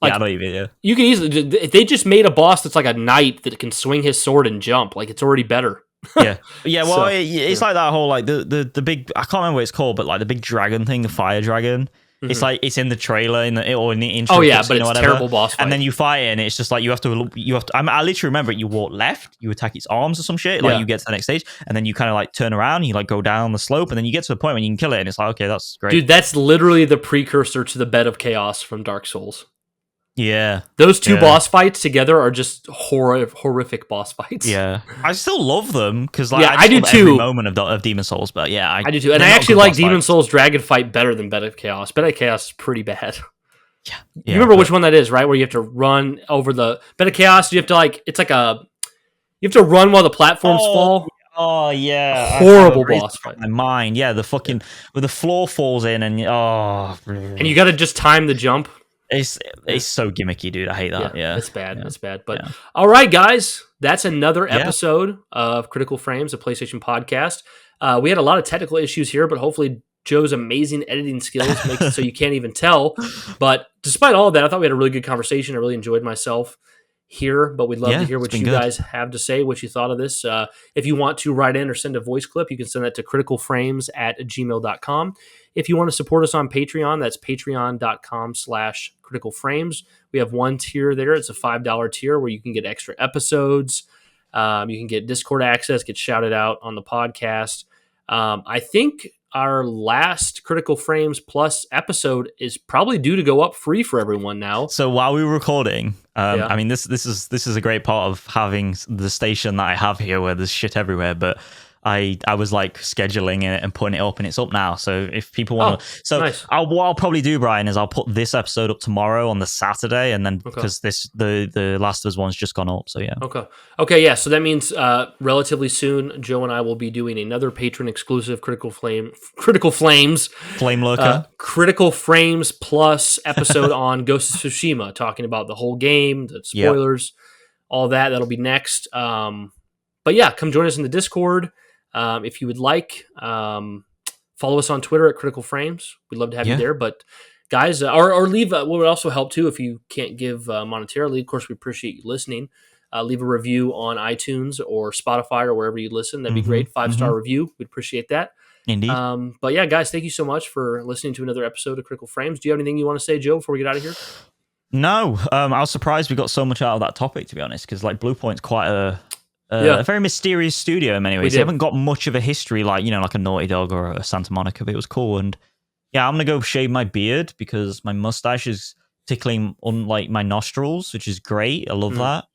A: I don't even.
B: You can easily, if they just made a boss that's like a knight that can swing his sword and jump, like it's already better.
A: Well, it's like that whole like the big, I can't remember what it's called, but like the big dragon thing, the fire dragon. Mm-hmm. It's like it's in the trailer or in the intro.
B: Oh yeah, but it's a terrible boss fight.
A: And then you fight it, and it's just like you have to. I literally remember it. You walk left, you attack its arms or some shit. Like you get to the next stage, and then you kind of like turn around, and you like go down the slope, and then you get to a point when you can kill it, and it's like, okay, that's great.
B: Dude, that's literally the precursor to the Bed of Chaos from Dark Souls.
A: Yeah,
B: those two boss fights together are just horrific boss fights.
A: Yeah, I still love them because like
B: I do too.
A: Every moment of Demon Souls, but I
B: do too, and I actually like Demon Souls Dragon Fight better than Bed of Chaos. Bed of Chaos is pretty bad.
A: Yeah,
B: you remember which one that is, right? Where you have to run over the Bed of Chaos. You have to you have to run while the platforms fall.
A: Oh yeah,
B: horrible boss fight.
A: My mind, the fucking where the floor falls in and
B: you got to just time the jump.
A: It's so gimmicky, dude. I hate that. Yeah.
B: It's bad. It's bad. But all right, guys, that's another episode of Critical Frames, a PlayStation podcast. We had a lot of technical issues here, but hopefully Joe's amazing editing skills makes it so you can't even tell. But despite all of that, I thought we had a really good conversation. I really enjoyed myself here, but we'd love to hear what you guys have to say, what you thought of this. If you want to write in or send a voice clip, you can send that to criticalframes@gmail.com. If you want to support us on Patreon, that's patreon.com/criticalframes. We have one tier there. It's a $5 tier where you can get extra episodes. You can get Discord access, get shouted out on the podcast. I think our last Critical Frames Plus episode is probably due to go up free for everyone now.
A: So while we were recording, I mean, this is a great part of having the station that I have here where there's shit everywhere, but I was like scheduling it and putting it up, and it's up now. So if people want to,
B: nice.
A: What I'll probably do, Brian, is I'll put this episode up tomorrow on the Saturday, and then because the Last of Us one's just gone up, so yeah.
B: Okay, yeah. So that means relatively soon, Joe and I will be doing another patron exclusive Critical Flames,
A: Flame Lurker,
B: Critical Frames Plus episode on Ghost of Tsushima, talking about the whole game, the spoilers, all that. That'll be next. But yeah, come join us in the Discord. If you would like, follow us on Twitter at Critical Frames. We'd love to have you there. But guys, or leave, what would also help too if you can't give monetarily. Of course, we appreciate you listening. Leave a review on iTunes or Spotify or wherever you listen. That'd be great. 5-star review. We'd appreciate that.
A: Indeed.
B: But yeah, guys, thank you so much for listening to another episode of Critical Frames. Do you have anything you want to say, Joe, before we get out of here?
A: No, I was surprised we got so much out of that topic, to be honest, because like Blue Point's quite a very mysterious studio in many ways. They haven't got much of a history like, like a Naughty Dog or a Santa Monica, but it was cool. And yeah, I'm going to go shave my beard because my mustache is tickling unlike my nostrils, which is great. I love that.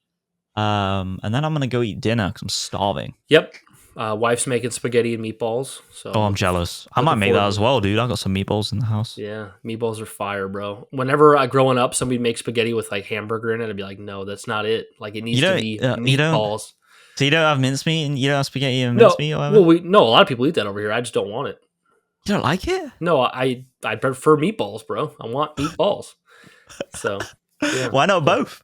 A: And then I'm going to go eat dinner because I'm starving.
B: Yep. Wife's making spaghetti and meatballs. So
A: I'm jealous. I might make that as well, dude. I got some meatballs in the house.
B: Yeah, meatballs are fire, bro. Whenever growing up, somebody makes spaghetti with like hamburger in it, I'd be like, no, that's not it. Like it needs to be meatballs.
A: So you don't have mincemeat and you don't have spaghetti and mincemeat or whatever?
B: Well, a lot of people eat that over here. I just don't want it.
A: You don't like it?
B: No, I prefer meatballs, bro. I want meatballs. So yeah.
A: Why not both?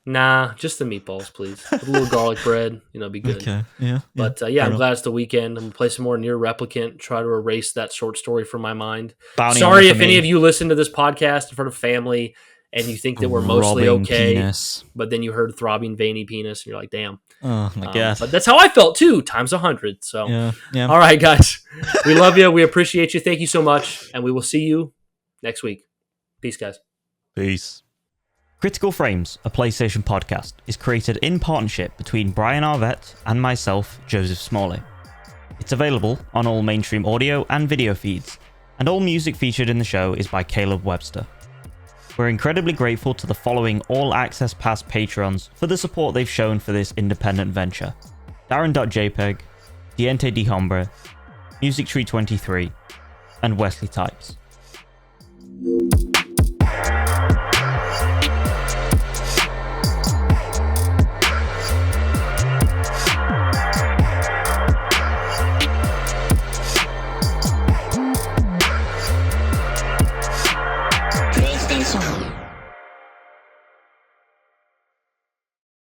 B: Nah, just the meatballs, please. With a little garlic bread, be good.
A: Okay, yeah.
B: But I'm glad it's the weekend. I'm going to play some more NieR Replicant, try to erase that short story from my mind. Sorry if any of you listen to this podcast in front of family and you think that we're mostly okay, penis. But then you heard throbbing, veiny penis, and you're like, damn.
A: Oh, my God.
B: But that's how I felt, too, times 100. So,
A: yeah.
B: All right, guys. We love you. We appreciate you. Thank you so much. And we will see you next week. Peace, guys.
A: Peace. Critical Frames, a PlayStation podcast, is created in partnership between Bryan Arvett and myself, Joseph Smalley. It's available on all mainstream audio and video feeds, and all music featured in the show is by Caleb Webster. We're incredibly grateful to the following All Access Pass patrons for the support they've shown for this independent venture: Darren.jpg, Diente de Hombre, Music Tree 23, and Wesley Types.